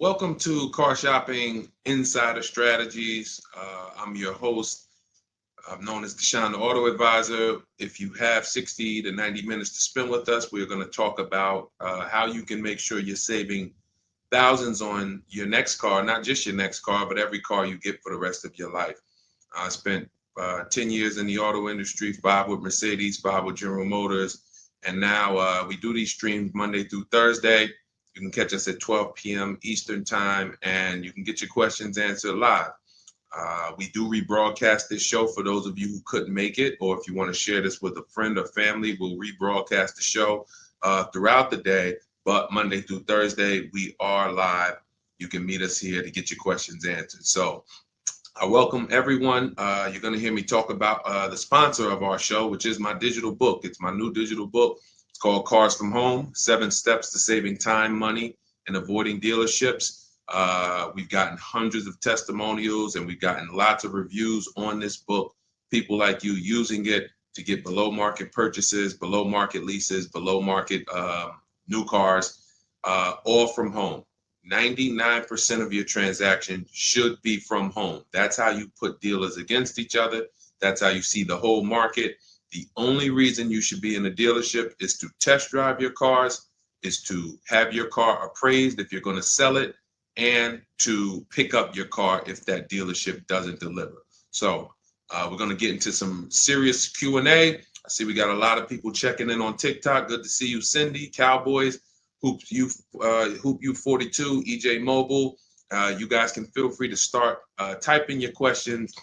Welcome to Car Shopping Insider Strategies. I'm your host. I'm known as Deshone the Auto Advisor. If you have 60 to 90 minutes to spend with us, we're going to talk about how you can make sure you're saving thousands on your next car, not just your next car, but every car you get for the rest of your life. I spent 10 years in the auto industry, 5 with Mercedes, 5 with General Motors, and now we do these streams Monday through Thursday. You can catch us at 12 p.m. Eastern time, and you can get your questions answered live. We do rebroadcast this show for those of you who couldn't make it, or if you want to share this with a friend or family, we'll rebroadcast the show throughout the day. But Monday through Thursday, we are live. You can meet us here to get your questions answered. So I welcome everyone. You're going to hear me talk about the sponsor of our show, which is my digital book. It's my new digital book. It's called Cars from Home, 7 Steps to Saving Time, Money, and Avoiding Dealerships. We've gotten hundreds of testimonials and we've gotten lots of reviews on this book. People like you using it to get below market purchases, below market leases, below market new cars, all from home. 99% of your transaction should be from home. That's how you put dealers against each other. That's how you see the whole market. The only reason you should be in a dealership is to test drive your cars, is to have your car appraised if you're going to sell it, and to pick up your car if that dealership doesn't deliver. So we're going to get into some serious Q&A. I see we got a lot of people checking in on TikTok. Good to see you, Cindy, Cowboys, Hoop you 42, EJ Mobile. You guys can feel free to start typing your questions.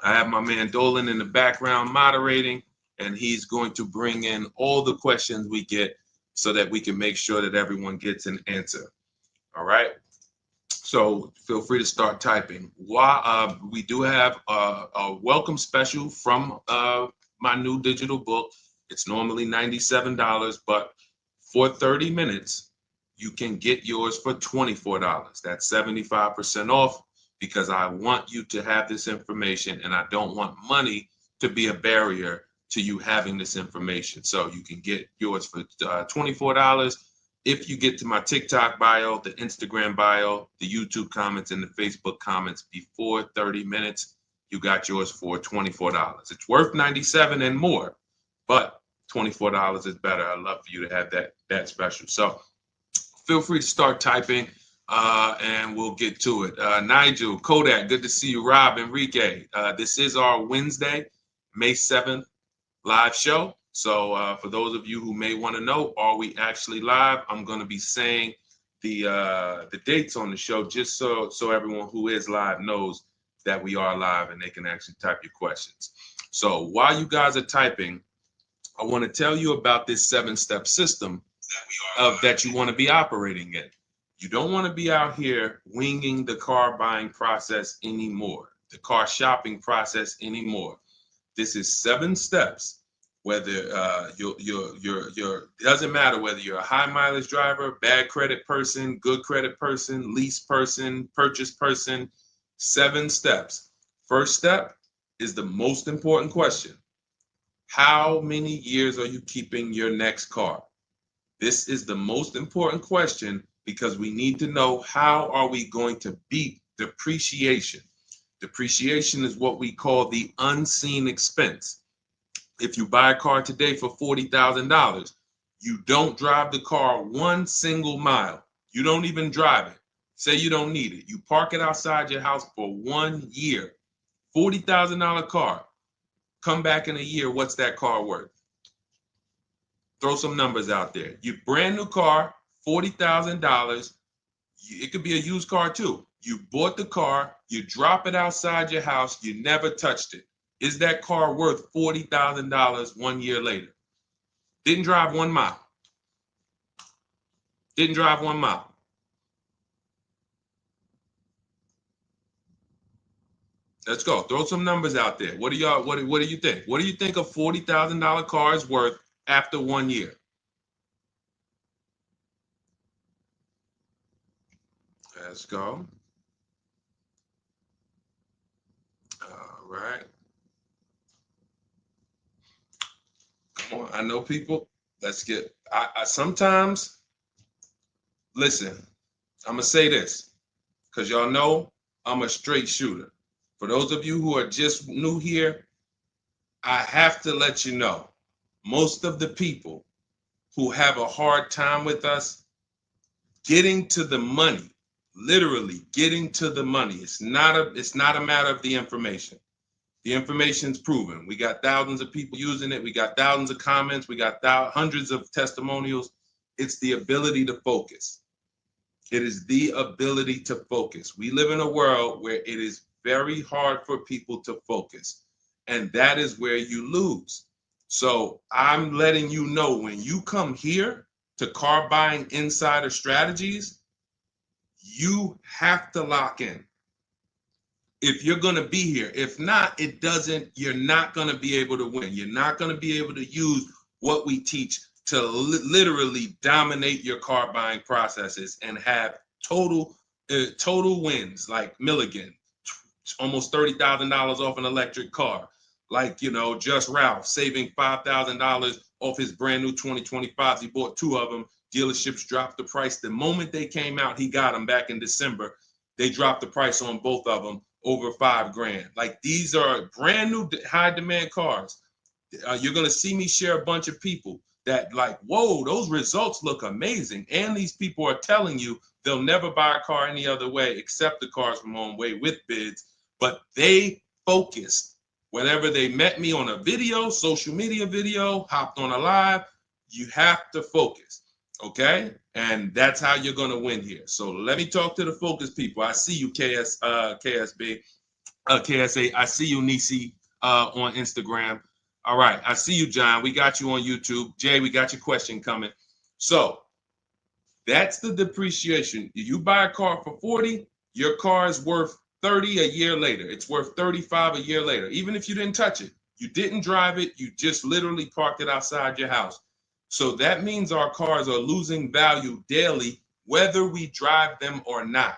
I have my man Dolan in the background moderating, and he's going to bring in all the questions we get so that we can make sure that everyone gets an answer. All right. So feel free to start typing. We do have a welcome special from my new digital book. It's normally $97, but for 30 minutes, you can get yours for $24. That's 75% off because I want you to have this information and I don't want money to be a barrier to you having this information. So you can get yours for $24. If you get to my TikTok bio, the Instagram bio, the YouTube comments, and the Facebook comments before 30 minutes, you got yours for $24. It's worth $97 and more, but $24 is better. I'd love for you to have that special. So feel free to start typing and we'll get to it. Nigel, Kodak, good to see you. Rob, Enrique, this is our Wednesday, May 7th live show. So for those of you who may want to know, are we actually live? I'm going to be saying the dates on the show just so everyone who is live knows that we are live and they can actually type your questions. So while you guys are typing, I want to tell you about this 7-step system that you want to be operating in. You don't want to be out here winging the car buying process anymore, the car shopping process anymore. This is 7 steps. Whether it doesn't matter whether you're a high mileage driver, bad credit person, good credit person, lease person, purchase person. 7 steps. First step is the most important question. How many years are you keeping your next car? This is the most important question because we need to know how are we going to beat depreciation. Depreciation is what we call the unseen expense. If you buy a car today for $40,000, you don't drive the car one single mile. You don't even drive it. Say you don't need it. You park it outside your house for 1 year. $40,000 car. Come back in a year, what's that car worth? Throw some numbers out there. Your brand new car, $40,000. It could be a used car too. You bought the car, you drop it outside your house, you never touched it. Is that car worth $40,000 1 year later? Didn't drive 1 mile. Didn't drive 1 mile. Let's go. Throw some numbers out there. What do you think? What do you think a $40,000 car is worth after 1 year? Let's go. All right. Come on. I know people. Let's get. I sometimes listen. I'm going to say this because y'all know I'm a straight shooter. For those of you who are just new here, I have to let you know, most of the people who have a hard time with us getting to the money, literally getting to the money. It's not a matter of the information. The information's proven. We got thousands of people using it. We got thousands of comments. We got hundreds of testimonials. It's the ability to focus. It is the ability to focus. We live in a world where it is very hard for people to focus, and that is where you lose. So I'm letting you know, when you come here to Car Buying Insider Strategies, you have to lock in. If you're going to be here, if not, you're not going to be able to win. You're not going to be able to use what we teach to literally dominate your car buying processes and have total wins, like Milligan, almost $30,000 off an electric car. Like, Just Ralph saving $5,000 off his brand new 2025s. He bought 2 of them. Dealerships dropped the price. The moment they came out, he got them back in December. They dropped the price on both of them over $5,000. Like, these are brand new high demand cars. You're going to see me share a bunch of people that like, whoa, those results look amazing. And these people are telling you they'll never buy a car any other way except the Cars from Home way with bids. But they focused. Whenever they met me on a video, social media video, hopped on a live, you have to focus, okay? And that's how you're going to win here. So let me talk to the focus people. I see you, KSA. I see you, Nisi, on Instagram. All right, I see you, John. We got you on YouTube. Jay, we got your question coming. So that's the depreciation. You buy a car for 40, your car is worth 30 a year later. It's worth 35 a year later. Even if you didn't touch it, you didn't drive it, you just literally parked it outside your house. So that means our cars are losing value daily, whether we drive them or not.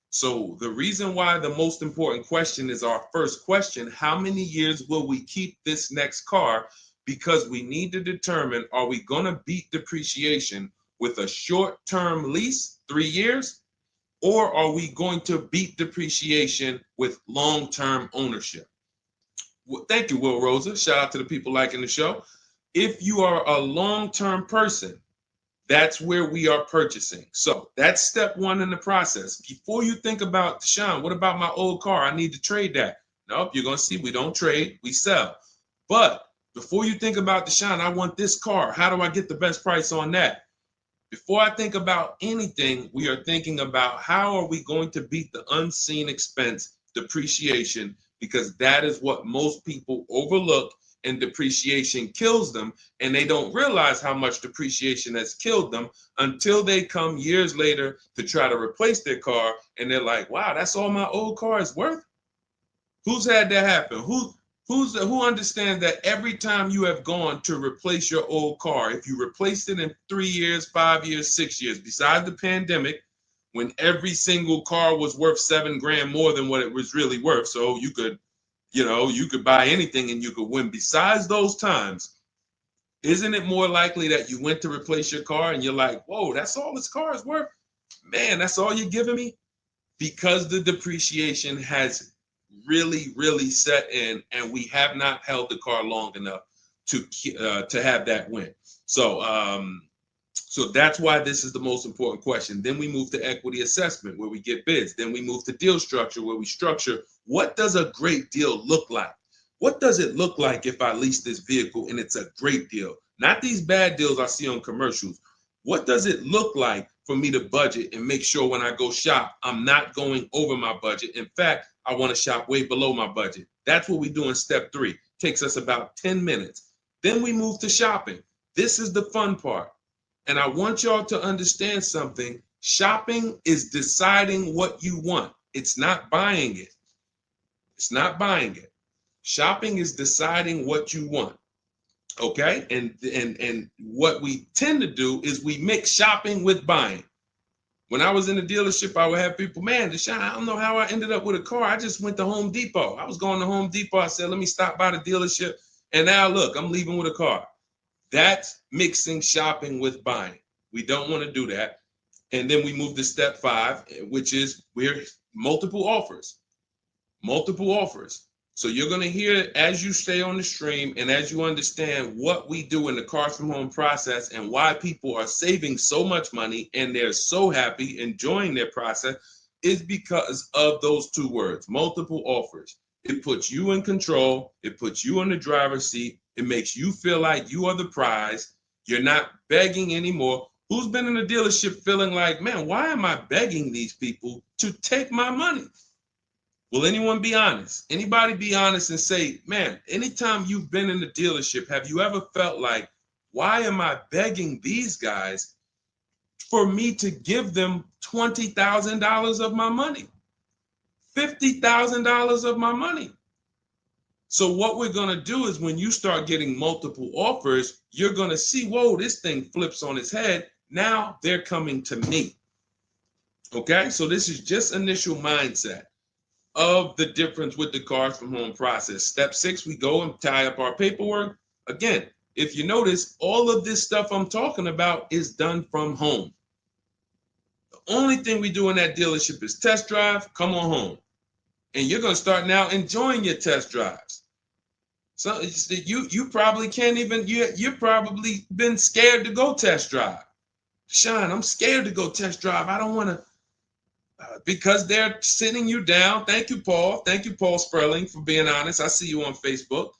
So the reason why the most important question is our first question: how many years will we keep this next car? Because we need to determine, are we going to beat depreciation with a short-term lease, 3 years? Or are we going to beat depreciation with long-term ownership? Well, thank you, Will Rosa. Shout out to the people liking the show. If you are a long-term person, that's where we are purchasing. So that's step 1 in the process. Before you think about, Deshaun, what about my old car? I need to trade that. Nope, you're going to see we don't trade, we sell. But before you think about, Deshaun, I want this car. How do I get the best price on that? Before I think about anything, we are thinking about how are we going to beat the unseen expense, depreciation, because that is what most people overlook, and depreciation kills them, and they don't realize how much depreciation has killed them until they come years later to try to replace their car, and they're like, wow, that's all my old car is worth? Who's had that happen? Who understands that every time you have gone to replace your old car, if you replaced it in 3 years, 5 years, 6 years, besides the pandemic, when every single car was worth $7,000 more than what it was really worth, so you could buy anything and you could win. Besides those times, isn't it more likely that you went to replace your car and you're like, whoa, that's all this car is worth? Man, that's all you're giving me? Because the depreciation has really set in, and we have not held the car long enough to have that win. So that's why this is the most important question. Then we move to equity assessment, where we get bids. Then we move to deal structure, where we structure, what does a great deal look like? What does it look like if I lease this vehicle and it's a great deal? Not these bad deals I see on commercials. What does it look like for me to budget and make sure when I go shop, I'm not going over my budget? In fact, I want to shop way below my budget. That's what we do in step 3. Takes us about 10 minutes. Then we move to shopping. This is the fun part. And I want y'all to understand something. Shopping is deciding what you want. It's not buying it. It's not buying it. Shopping is deciding what you want. Okay? And what we tend to do is we mix shopping with buying. When I was in the dealership, I would have people, man, Deshaun, I don't know how I ended up with a car. I just went to Home Depot. I was going to Home Depot. I said, let me stop by the dealership. And now look, I'm leaving with a car. That's mixing shopping with buying. We don't want to do that. And then we move to step 5, which is we're multiple offers. Multiple offers. So you're going to hear as you stay on the stream and as you understand what we do in the Cars from Home process and why people are saving so much money and they're so happy enjoying their process is because of those 2 words, multiple offers. It puts you in control. It puts you in the driver's seat. It makes you feel like you are the prize. You're not begging anymore. Who's been in a dealership feeling like, man, why am I begging these people to take my money? Will anyone be honest? Anybody be honest and say, man, anytime you've been in the dealership, have you ever felt like, why am I begging these guys for me to give them $20,000 of my money? $50,000 of my money. So what we're going to do is when you start getting multiple offers, you're going to see, whoa, this thing flips on its head. Now they're coming to me. Okay, so this is just initial mindset of the difference with the Cars from Home process. Step 6, we go and tie up our paperwork. Again, if you notice, all of this stuff I'm talking about is done from home. The only thing we do in that dealership is test drive, come on home. And you're going to start now enjoying your test drives. So you probably can't even, you've probably been scared to go test drive. Sean, I'm scared to go test drive. I don't want to, because they're sitting you down. Thank you, Paul. Thank you, Paul Sperling, for being honest. I see you on Facebook.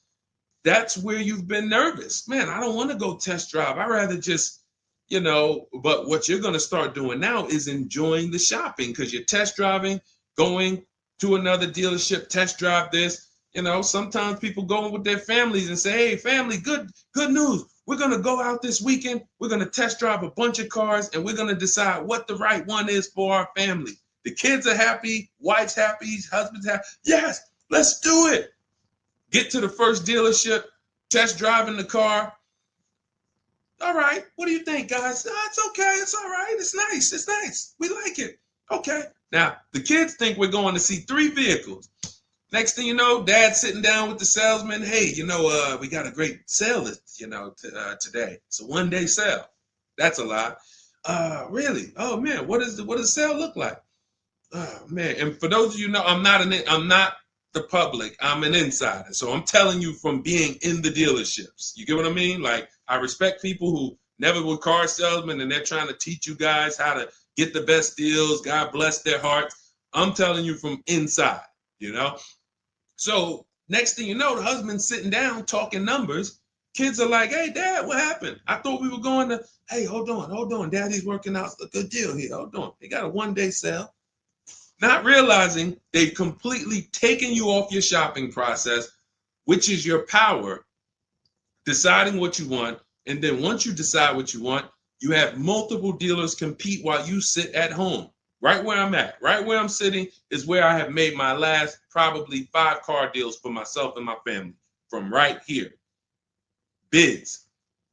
That's where you've been nervous. Man, I don't want to go test drive. I'd rather just, but what you're going to start doing now is enjoying the shopping because you're test driving, going to another dealership, test drive this. Sometimes people go with their families and say, hey, family, good news. We're going to go out this weekend. We're going to test drive a bunch of cars and we're going to decide what the right one is for our family. The kids are happy, wife's happy, husband's happy. Yes, let's do it. Get to the first dealership, test driving the car. All right, what do you think, guys? Oh, it's okay, it's all right, it's nice, we like it. Okay, now the kids think we're going to see 3 vehicles. Next thing you know, Dad's sitting down with the salesman. Hey, we got a great sale, today. It's a 1-day sale. That's a lie. Really? Oh man, what does the sale look like? Oh man, and for those of you know, I'm not the public. I'm an insider, so I'm telling you from being in the dealerships. You get what I mean? Like I respect people who never were car salesmen and they're trying to teach you guys how to get the best deals. God bless their hearts. I'm telling you from inside. So next thing you know, the husband's sitting down talking numbers. Kids are like, hey, Dad, what happened? I thought we were going to, hey, hold on. Daddy's working out a good deal here. Hold on. They got a 1-day sale. Not realizing they've completely taken you off your shopping process, which is your power, deciding what you want. And then once you decide what you want, you have multiple dealers compete while you sit at home. Right where I'm at, right where I'm sitting is where I have made my last probably 5 car deals for myself and my family from right here. Bids.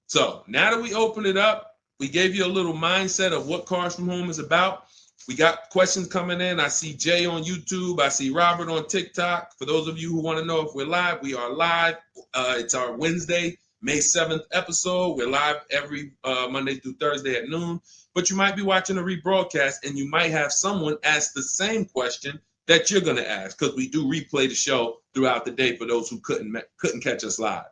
So now that we open it up, we gave you a little mindset of what Cars from Home is about. We got questions coming in. I see Jay on YouTube. I see Robert on TikTok. For those of you who want to know if we're live, we are live. It's our Wednesday, May 7th episode. We're live every Monday through Thursday at noon. But you might be watching a rebroadcast and you might have someone ask the same question that you're going to ask because we do replay the show throughout the day for those who couldn't catch us live.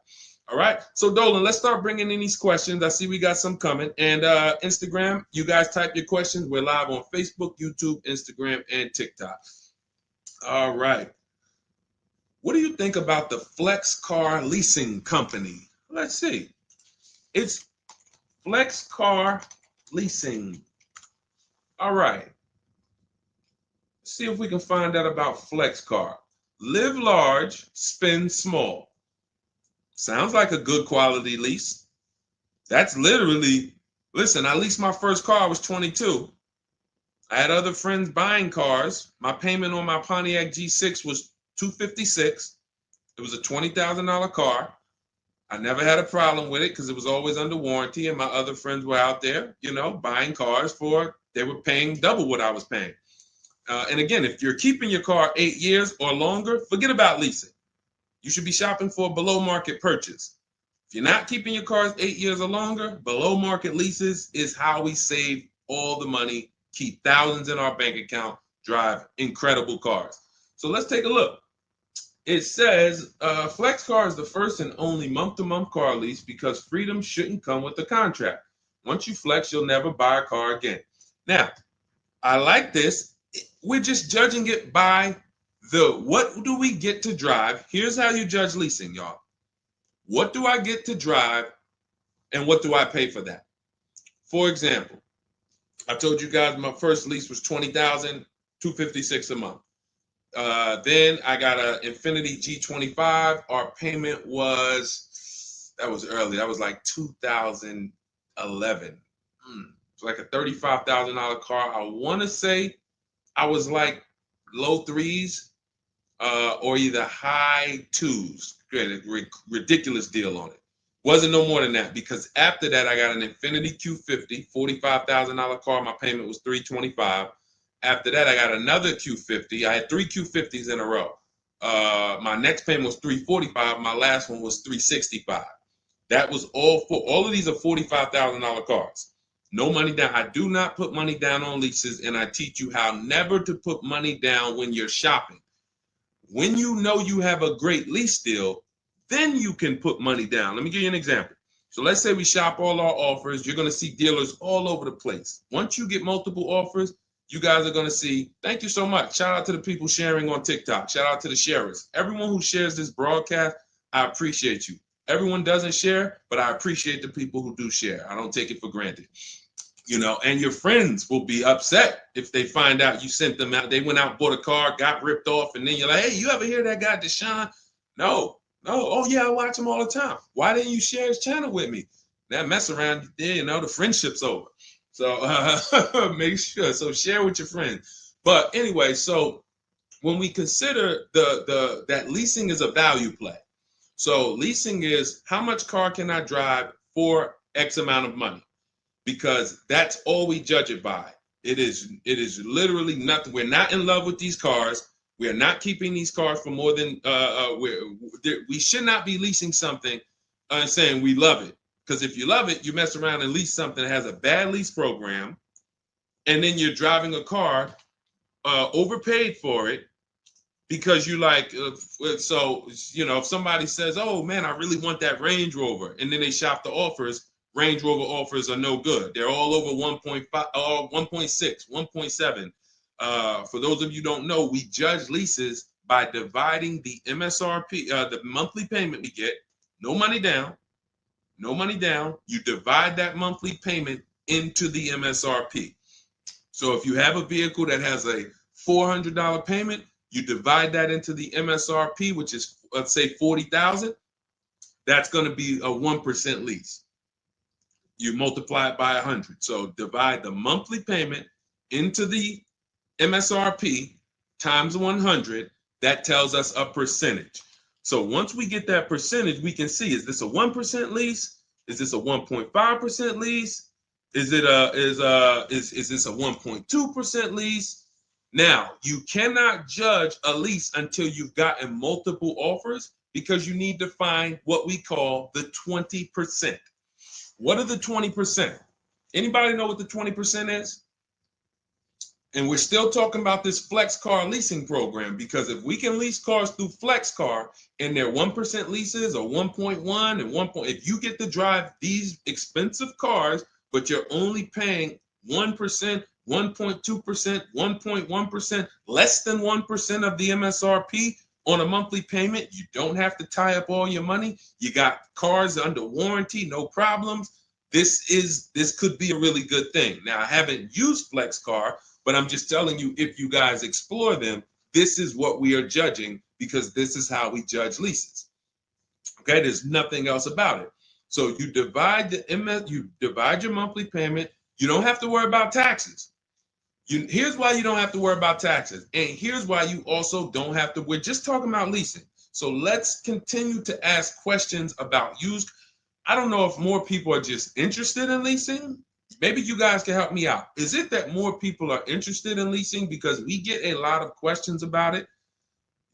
All right. So Dolan, let's start bringing in these questions. I see we got some coming. And Instagram, you guys type your questions. We're live on Facebook, YouTube, Instagram, and TikTok. All right. What do you think about the Flex Car Leasing Company? Let's see. It's Flex Car Leasing. All right. Let's see if we can find out about Flex Car. Live large, spend small. Sounds like a good quality lease. That's literally, listen, I leased my first car, I was 22. I had other friends buying cars. My payment on my Pontiac G6 was $256. It was a $20,000 car. I never had a problem with it because it was always under warranty and my other friends were out there, buying cars they were paying double what I was paying. And again, if you're keeping your car 8 years or longer, forget about leasing. You should be shopping for a below market purchase. If you're not keeping your cars 8 years or longer, below market leases is how we save all the money keep thousands in our bank account, drive incredible cars. So let's take a look. It says Flex Car is the first and only month-to-month car lease because freedom shouldn't come with a contract. Once you flex, you'll never buy a car again. Now, I like this. We're just judging it by what do we get to drive? Here's how you judge leasing, y'all. What do I get to drive and what do I pay for that? For example, I told you guys my first lease was $20,256 a month. Then I got an Infiniti G25. Our payment was, that was early. That was like 2011. It's like a $35,000 car. I want to say I was like low threes or either high twos. Ridiculous deal on it. Wasn't no more than that because after that I got an Infiniti Q50, $45,000 car. My payment was $325. After that I got another Q50. I had 3 Q50s in a row. My next payment was $345. My last one was $365. That was all of these are $45,000 cars. No money down. I do not put money down on leases, and I teach you how never to put money down when you're shopping. When you know you have a great lease deal, then you can put money down. Let me give you an example. So let's say we shop all our offers. You're going to see dealers all over the place. Once you get multiple offers, you guys are going to see, thank you so much. Shout out to the people sharing on TikTok. Shout out to the sharers. Everyone who shares this broadcast, I appreciate you. Everyone doesn't share, but I appreciate the people who do share. I don't take it for granted. You know, and your friends will be upset if they find out you sent them out. They went out, bought a car, got ripped off, and then you're like, hey, you ever hear that guy, Deshone? No. Oh, yeah, I watch him all the time. Why didn't you share his channel with me? That mess around, you know, the friendship's over. So make sure. So share with your friends. But anyway, so when we consider that leasing is a value play. So leasing is how much car can I drive for X amount of money? Because that's all we judge it by. It is literally nothing. We're not in love with these cars. We are not keeping these cars for more than we should not be leasing something and saying we love it. Because if you love it, you mess around and lease something that has a bad lease program, and then you're driving a car overpaid for it because you like. So you know, if somebody says, "Oh man, I really want that Range Rover," and then they shop the offers. Range Rover offers are no good. They're all over 1.5, 1.6, 1.7. For those of you who don't know, we judge leases by dividing the MSRP, the monthly payment we get, no money down. You divide that monthly payment into the MSRP. So if you have a vehicle that has a $400 payment, you divide that into the MSRP, which is, let's say, $40,000. That's going to be a 1% lease. You multiply it by 100. So divide the monthly payment into the MSRP times 100. That tells us a percentage. So once we get that percentage, we can see, is this a 1% lease? Is this a 1.5% lease? Is this a 1.2% lease? Now, you cannot judge a lease until you've gotten multiple offers because you need to find what we call the 20%. What are the 20%? Anybody know what the 20% is? And we're still talking about this Flex Car leasing program because if we can lease cars through Flex Car and they're 1% leases or 1.1 and 1. If you get to drive these expensive cars, but you're only paying 1%, 1.2%, 1.1%, less than 1% of the MSRP on a monthly payment, you don't have to tie up all your money. You got cars under warranty, no problems. This could be a really good thing. Now, I haven't used Flex Car, but I'm just telling you, if you guys explore them, this is what we are judging because this is how we judge leases. Okay, there's nothing else about it. So you divide your monthly payment. You don't have to worry about taxes. Here's why you don't have to worry about taxes. And here's why you also don't have to. We're just talking about leasing. So let's continue to ask questions about used. I don't know if more people are just interested in leasing. Maybe you guys can help me out. Is it that more people are interested in leasing because we get a lot of questions about it?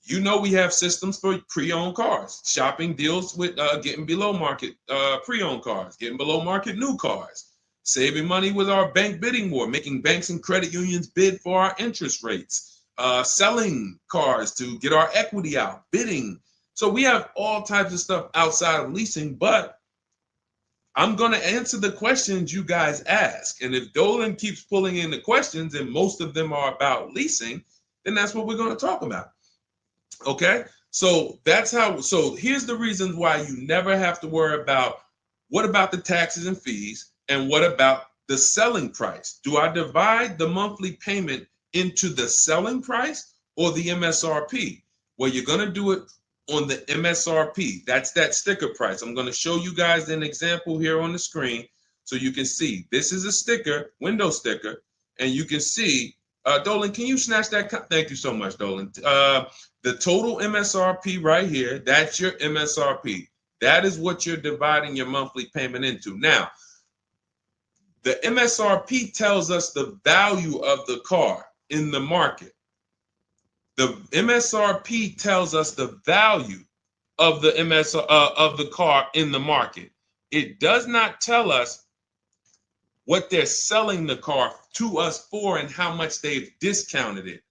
You know, we have systems for pre-owned cars. Shopping deals with getting below market pre-owned cars, getting below market new cars. saving money with our bank bidding war, making banks and credit unions bid for our interest rates, selling cars to get our equity out, bidding. So we have all types of stuff outside of leasing, but I'm going to answer the questions you guys ask. And if Dolan keeps pulling in the questions and most of them are about leasing, then that's what we're going to talk about. Okay? So so here's the reasons why you never have to worry about what about the taxes and fees and what about the selling price? Do I divide the monthly payment into the selling price or the MSRP? Well, you're going to do it on the MSRP. That's that sticker price. I'm going to show you guys an example here on the screen so you can see. This is a sticker, window sticker, and you can see, Dolan, can you snatch that? Thank you so much, Dolan. The total MSRP right here, that's your MSRP. That is what you're dividing your monthly payment into. Now, the MSRP tells us the value of the car in the market. The MSRP tells us the value of the of the car in the market. It does not tell us what they're selling the car to us for and how much they've discounted it.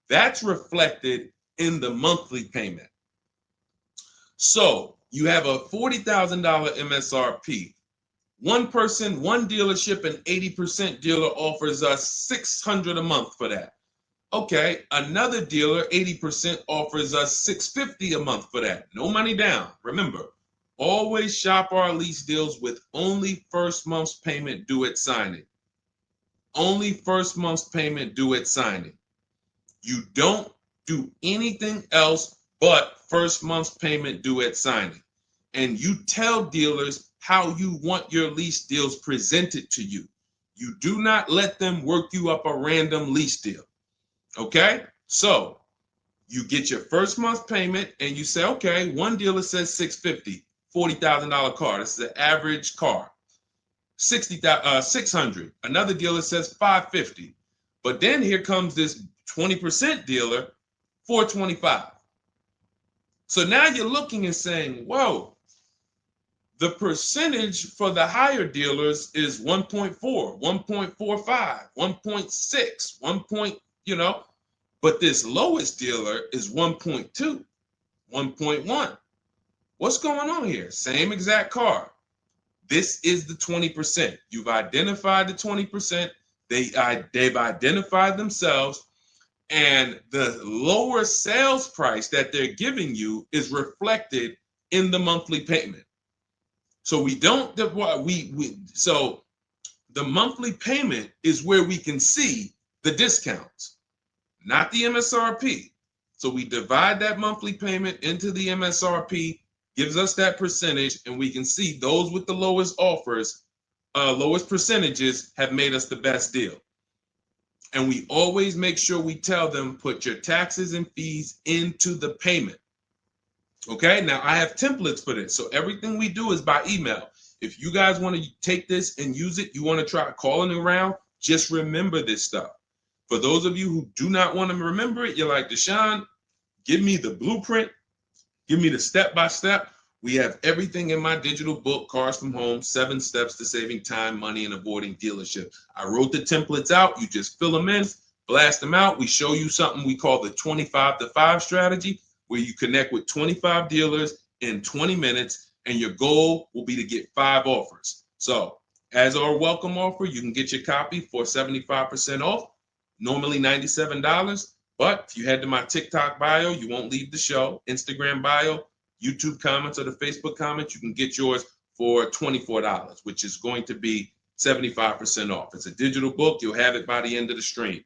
That's reflected in the monthly payment. So you have a $40,000 MSRP. One person, one dealership, an 80% dealer offers us $600 a month for that. Okay, another dealer, 80%, offers us $650 a month for that. No money down. Remember, always shop our lease deals with only first month's payment due at signing. Only first month's payment due at signing. You don't do anything else but first month's payment due at signing. And you tell dealers how you want your lease deals presented to you. You do not let them work you up a random lease deal. Okay, so you get your first month payment and you say, okay, one dealer says $650, $40,000 car. This is an average car. $600. Another dealer says $550. But then here comes this 20% dealer, $425. So now you're looking and saying, whoa, the percentage for the higher dealers is 1.4, 1.45, 1.6, but this lowest dealer is 1.2, 1.1. What's going on here? Same exact car. This is the 20%. You've identified the 20%. They've identified themselves, and the lower sales price that they're giving you is reflected in the monthly payment. So so the monthly payment is where we can see the discounts, not the MSRP. So we divide that monthly payment into the MSRP, gives us that percentage, and we can see those with the lowest offers, lowest percentages have made us the best deal. And we always make sure we tell them, put your taxes and fees into the payment. Okay, now I have templates for this. So everything we do is by email. If you guys want to take this and use it, you want to try calling around, just remember this stuff. For those of you who do not want to remember it, you're like, Deshone, give me the blueprint, give me the step-by-step. We have everything in my digital book, Cars from Home, 7 Steps to Saving Time, Money, and Avoiding Dealership. I wrote the templates out. You just fill them in, blast them out. We show you something we call the 25-to-5 strategy, where you connect with 25 dealers in 20 minutes, and your goal will be to get 5 offers. So as our welcome offer, you can get your copy for 75% off, normally $97. But if you head to my TikTok bio, you won't leave the show, Instagram bio, YouTube comments, or the Facebook comments, you can get yours for $24, which is going to be 75% off. It's a digital book. You'll have it by the end of the stream.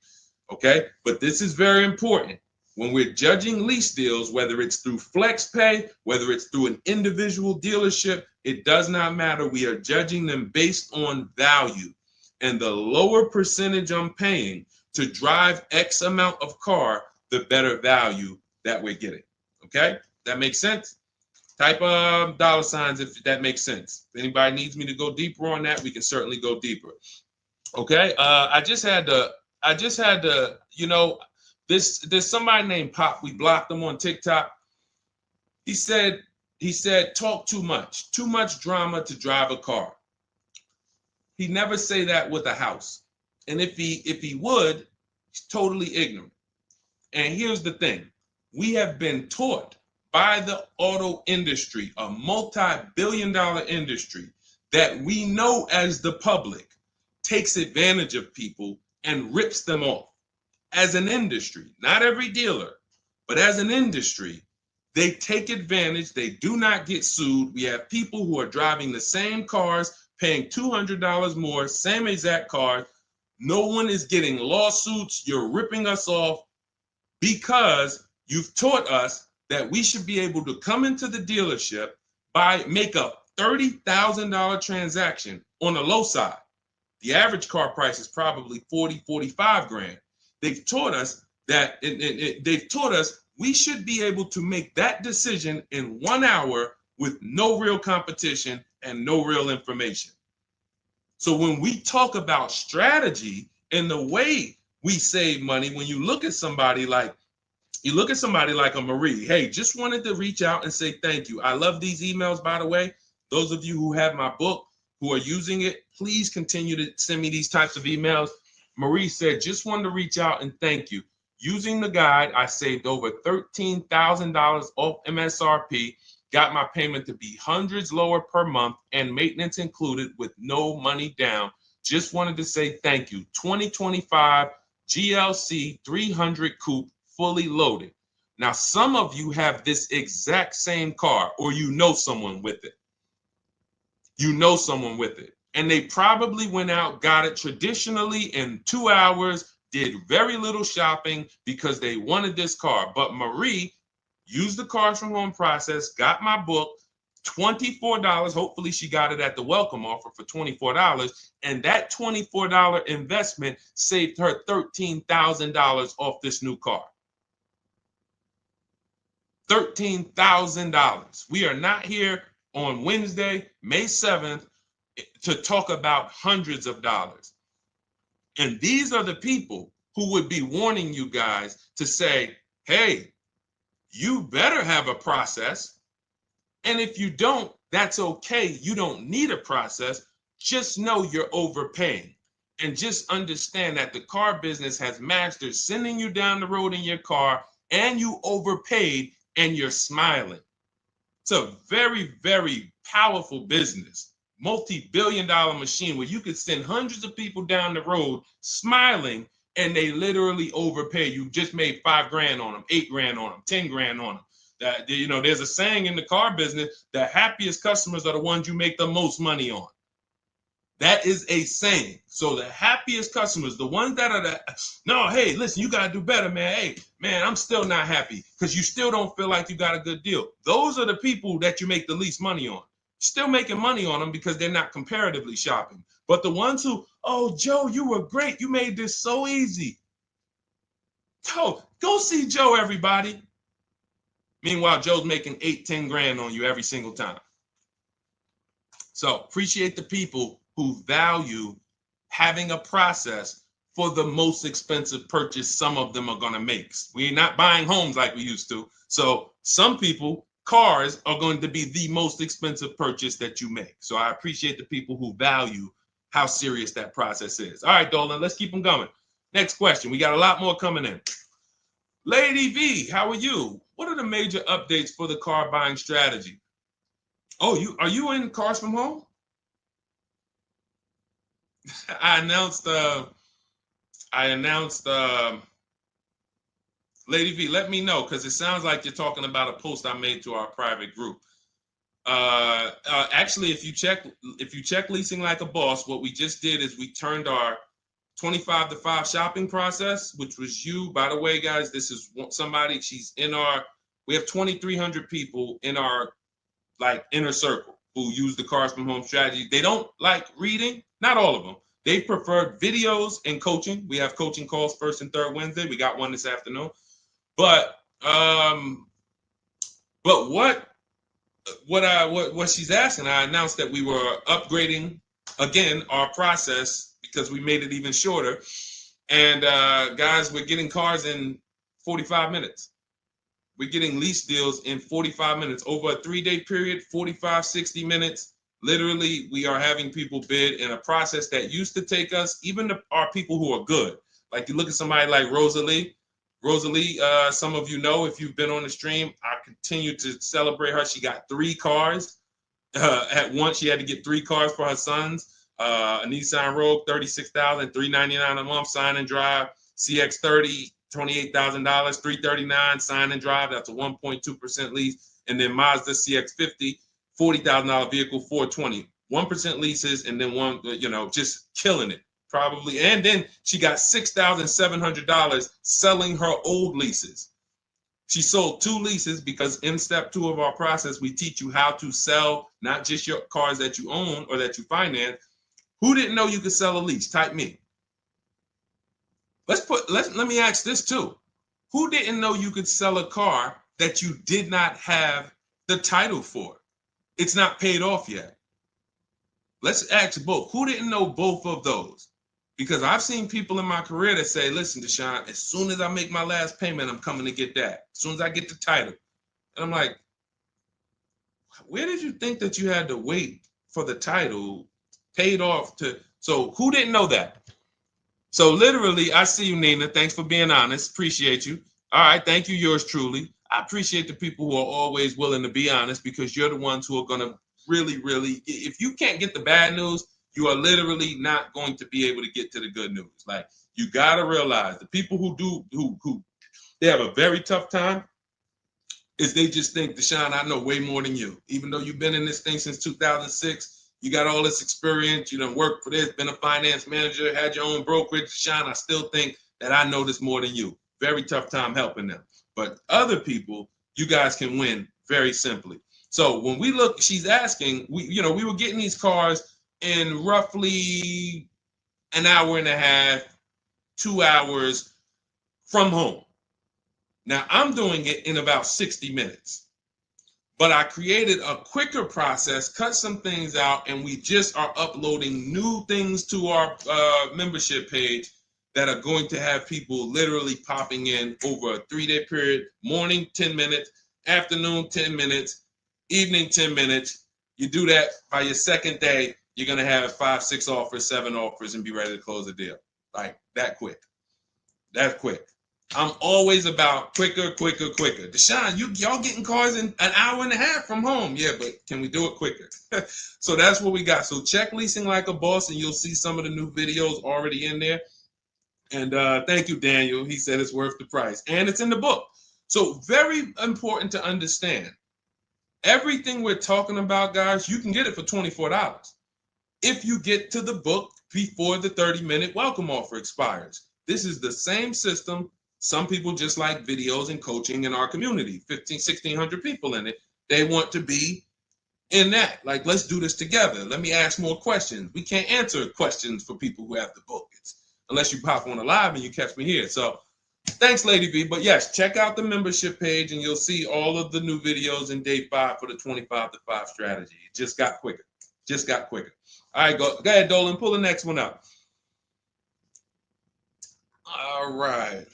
Okay? But this is very important. When we're judging lease deals, whether it's through FlexPay, whether it's through an individual dealership, it does not matter. We are judging them based on value. And the lower percentage I'm paying to drive X amount of car, the better value that we're getting. Okay? That makes sense? Type dollar signs if that makes sense. If anybody needs me to go deeper on that, we can certainly go deeper. Okay? I just had to, there's somebody named Pop. We blocked him on TikTok. He said, talk too much drama to drive a car. He never say that with a house. And if he would, he's totally ignorant. And here's the thing. We have been taught by the auto industry, a multi-billion-dollar industry, that we know as the public takes advantage of people and rips them off. As an industry, not every dealer, but as an industry, they take advantage. They do not get sued. We have people who are driving the same cars, paying $200 more, same exact car. No one is getting lawsuits. You're ripping us off because you've taught us that we should be able to come into the dealership, make a $30,000 transaction on the low side. The average car price is probably 40, 45 grand. They've taught us that they've taught us we should be able to make that decision in 1 hour with no real competition and no real information. So when we talk about strategy and the way we save money, when you look at somebody like a Marie, hey, just wanted to reach out and say thank you. I love these emails, by the way. Those of you who have my book, who are using it, please continue to send me these types of emails. Marie said, just wanted to reach out and thank you. Using the guide, I saved over $13,000 off MSRP, got my payment to be hundreds lower per month and maintenance included with no money down. Just wanted to say thank you. 2025 GLC 300 coupe, fully loaded. Now, some of you have this exact same car, or you know someone with it. You know someone with it. And they probably went out, got it traditionally in 2 hours, did very little shopping because they wanted this car. But Marie used the cars from home process, got my book, $24. Hopefully she got it at the welcome offer for $24. And that $24 investment saved her $13,000 off this new car. $13,000. We are not here on Wednesday, May 7th, to talk about hundreds of dollars. And these are the people who would be warning you guys to say, hey, you better have a process. And if you don't, that's okay. You don't need a process. Just know you're overpaying. And just understand that the car business has mastered sending you down the road in your car and you overpaid and you're smiling. It's a very, very powerful business, multi-billion-dollar machine where you could send hundreds of people down the road smiling and they literally overpay. You just made $5 grand on them, $8 grand on them, 10 grand on them. That, you know, there's a saying in the car business, the happiest customers are the ones you make the most money on. That is a saying. So the happiest customers, the ones that are no, hey, listen, you got to do better, man. Hey, man, I'm still not happy because you still don't feel like you got a good deal. Those are the people that you make the least money on. Still making money on them because they're not comparatively shopping. But the ones who, oh, Joe, you were great. You made this so easy. Go see Joe, everybody. Meanwhile, Joe's making 8, 10 grand on you every single time. So appreciate the people who value having a process for the most expensive purchase some of them are going to make. We're not buying homes like we used to. So some people, cars are going to be the most expensive purchase that you make. So I appreciate the people who value how serious that process is. All right, Dolan, let's keep them going. Next question. We got a lot more coming in. Lady V, how are you? What are the major updates for the car buying strategy? Oh, are you in Cars from Home? I announced Lady V, let me know, because it sounds like you're talking about a post I made to our private group. Actually, if you check Leasing Like a Boss, what we just did is we turned our 25 to 5 shopping process, which was you. By the way, guys, this is somebody, we have 2,300 people in our inner circle who use the Cars from Home strategy. They don't like reading, not all of them. They prefer videos and coaching. We have coaching calls first and third Wednesday. We got one this afternoon. But what she's asking, I announced that we were upgrading again our process because we made it even shorter. And guys, we're getting cars in 45 minutes. We're getting lease deals in 45 minutes over a 3-day period, 45, 60 minutes. Literally, we are having people bid in a process that used to take us, even our people who are good. Like you look at somebody like Rosalie. Rosalie, some of you know if you've been on the stream, I continue to celebrate her. She got 3 cars. At once, she had to get 3 cars for her sons. A Nissan Rogue, $36,000, $399 a month, sign and drive. CX-30, $28,000, $339 sign and drive. That's a 1.2% lease. And then Mazda CX-50, $40,000 vehicle, $420. 1% leases, and then one, just killing it. Probably. And then she got $6,700 selling her old leases. She sold 2 leases because in step 2 of our process, we teach you how to sell not just your cars that you own or that you finance. Who didn't know you could sell a lease? Type me. Let me ask this too. Who didn't know you could sell a car that you did not have the title for? It's not paid off yet. Let's ask both. Who didn't know both of those? Because I've seen people in my career that say, listen, Deshone, as soon as I make my last payment, I'm coming to get that. As soon as I get the title. And I'm like, where did you think that you had to wait for the title paid off to? So who didn't know that? So literally, I see you, Nina. Thanks for being honest. Appreciate you. All right. Thank you, yours truly. I appreciate the people who are always willing to be honest, because you're the ones who are going to really, if you can't get the bad news, you are literally not going to be able to get to the good news. Like, you got to realize the people who they have a very tough time is they just think, Deshone, I know way more than you. Even though you've been in this thing since 2006, you got all this experience, you done worked for this, been a finance manager, had your own brokerage. Deshone, I still think that I know this more than you. Very tough time helping them. But other people, you guys can win very simply. So when we look, she's asking, we were getting these cars in roughly an hour and a half, 2 hours from home. Now I'm doing it in about 60 minutes, but I created a quicker process, cut some things out, and we just are uploading new things to our membership page that are going to have people literally popping in over a 3-day period. Morning, 10 minutes, afternoon, 10 minutes, evening, 10 minutes. You do that by your second day, you're going to have 5, 6 offers, 7 offers, and be ready to close the deal. Like that quick. That quick. I'm always about quicker. Deshone, y'all getting cars in an hour and a half from home. Yeah, but can we do it quicker? So that's what we got. So check Leasing Like a Boss, and you'll see some of the new videos already in there. And thank you, Daniel. He said it's worth the price. And it's in the book. So very important to understand. Everything we're talking about, guys, you can get it for $24 if you get to the book before the 30-minute welcome offer expires. This is the same system. Some people just like videos and coaching in our community, 1,600 people in it. They want to be in that. Like, let's do this together. Let me ask more questions. We can't answer questions for people who have the book. Unless you pop on a live and you catch me here. So thanks, Lady V. But yes, check out the membership page and you'll see all of the new videos in day 5 for the 25 to 5 strategy. It just got quicker. All right, go ahead, Dolan. Pull the next one up. All right.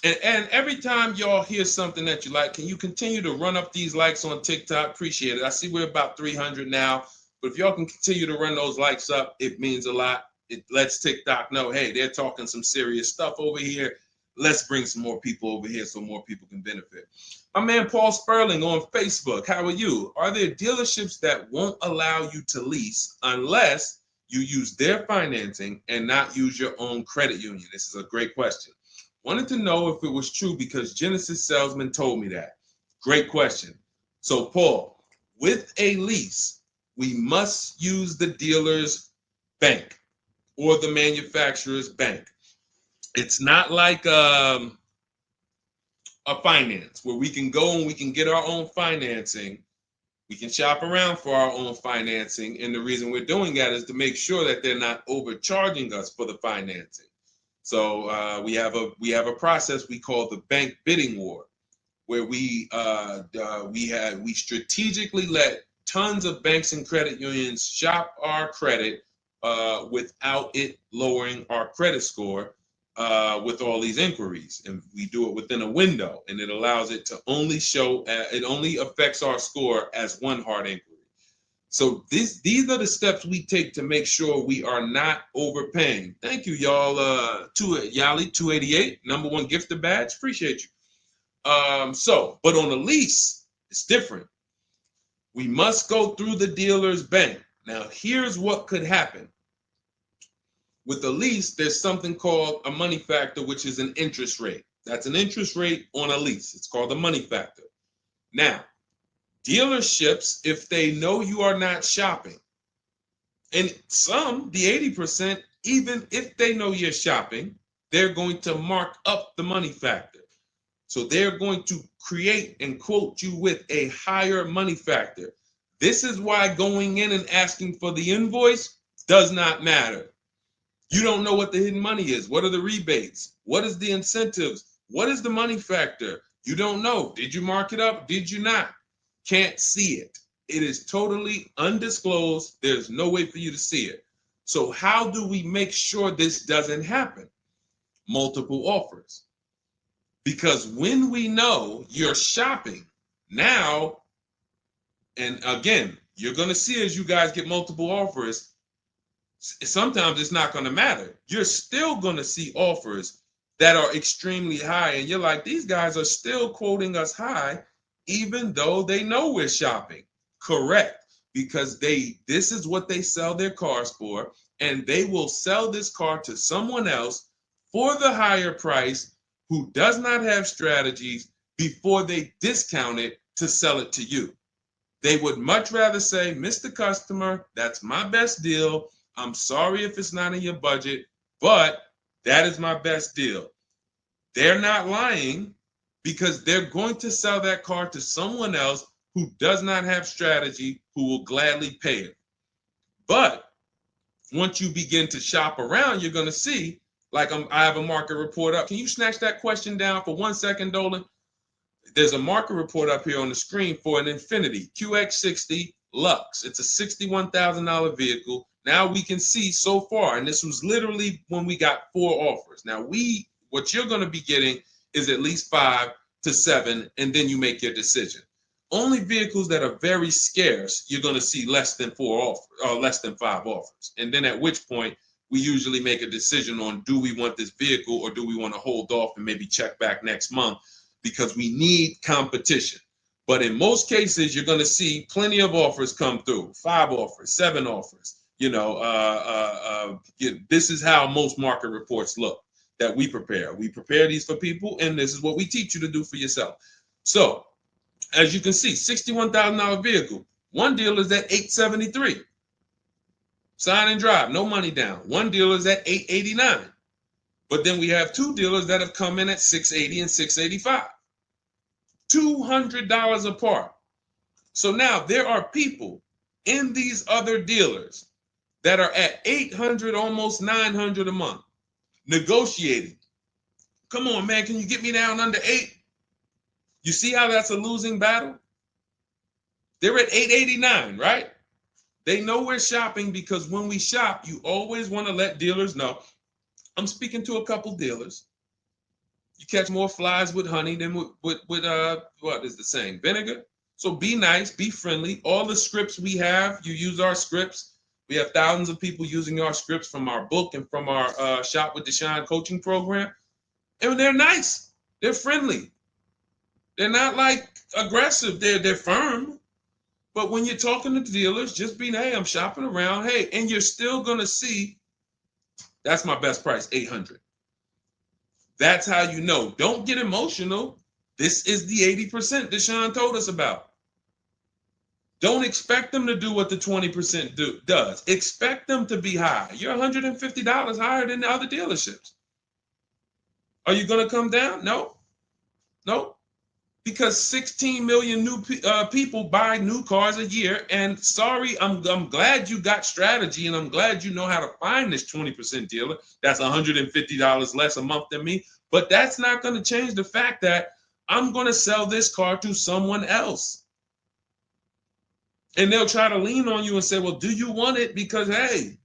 And every time y'all hear something that you like, can you continue to run up these likes on TikTok? Appreciate it. I see we're about 300 now. But if y'all can continue to run those likes up, it means a lot. It lets TikTok know, hey, they're talking some serious stuff over here. Let's bring some more people over here so more people can benefit. My man Paul Sperling on Facebook. How are you? Are there dealerships that won't allow you to lease unless you use their financing and not use your own credit union? This is a great question. Wanted to know if it was true because Genesis Salesman told me that. Great question. So Paul, with a lease, we must use the dealer's bank or the manufacturer's bank. It's not like a finance where we can go and we can get our own financing. We can shop around for our own financing. And the reason we're doing that is to make sure that they're not overcharging us for the financing. So we have a process we call the bank bidding war, where we strategically let tons of banks and credit unions shop our credit without it lowering our credit score with all these inquiries. And we do it within a window, and it allows it to only show, it only affects our score as one hard inquiry. So these are the steps we take to make sure we are not overpaying. Thank you, y'all. Yali 288, #1 gifted badge. Appreciate you. But on a lease, it's different. We must go through the dealer's bank. Now, here's what could happen. With a lease, there's something called a money factor, which is an interest rate. That's an interest rate on a lease. It's called a money factor. Now, dealerships, if they know you are not shopping, and some, the 80%, even if they know you're shopping, they're going to mark up the money factor. So they're going to create and quote you with a higher money factor. This is why going in and asking for the invoice does not matter. You don't know what the hidden money is. What are the rebates? What is the incentives? What is the money factor? You don't know. Did you mark it up? Did you not? Can't see it. It is totally undisclosed. There's no way for you to see it. So how do we make sure this doesn't happen? Multiple offers. Because when we know you're shopping now, and again, you're going to see as you guys get multiple offers, sometimes it's not going to matter. You're still going to see offers that are extremely high. And you're like, these guys are still quoting us high, even though they know we're shopping. Correct. Because this is what they sell their cars for. And they will sell this car to someone else for the higher price who does not have strategies before they discount it to sell it to you. They would much rather say, Mr. Customer, that's my best deal. I'm sorry if it's not in your budget, but that is my best deal. They're not lying because they're going to sell that car to someone else who does not have strategy, who will gladly pay it. But once you begin to shop around, you're going to see, like I have a market report up. Can you snatch that question down for 1 second, Dolan? There's a market report up here on the screen for an Infiniti QX60 Lux. It's a $61,000 vehicle. Now we can see so far, and this was literally when we got 4 offers. Now what you're going to be getting is at least 5 to 7, and then you make your decision. Only vehicles that are very scarce, you're going to see less than 4 offers, or less than 5 offers. And then at which point, we usually make a decision on, do we want this vehicle or do we want to hold off and maybe check back next month, because we need competition. But in most cases, you're going to see plenty of offers come through, 5 offers, 7 offers. This is how most market reports look that we prepare. We prepare these for people, and this is what we teach you to do for yourself. So as you can see, $61,000 vehicle. One deal is at $873. Sign and drive, no money down. One dealer is at $889. But then we have 2 dealers that have come in at $680 and $685. $200 apart. So now there are people in these other dealers that are at $800, almost $900 a month, negotiating. Come on, man, can you get me down under 8? You see how that's a losing battle? They're at $889, right? They know we're shopping, because when we shop, you always want to let dealers know. I'm speaking to a couple dealers. You catch more flies with honey than with what is the saying? Vinegar. So be nice, be friendly. All the scripts we have, you use our scripts. We have thousands of people using our scripts from our book and from our Shop with Deshone coaching program. And they're nice. They're friendly. They're not like aggressive. They're firm. But when you're talking to dealers, just be, hey, I'm shopping around. Hey, and you're still going to see, that's my best price, $800. That's how you know. Don't get emotional. This is the 80% Deshone told us about. Don't expect them to do what the 20% does. Expect them to be high. You're $150 higher than the other dealerships. Are you going to come down? No. No. Because 16 million new people buy new cars a year. And sorry, I'm glad you got strategy, and I'm glad you know how to find this 20% dealer that's $150 less a month than me. But that's not going to change the fact that I'm going to sell this car to someone else. And they'll try to lean on you and say, well, do you want it? Because, hey,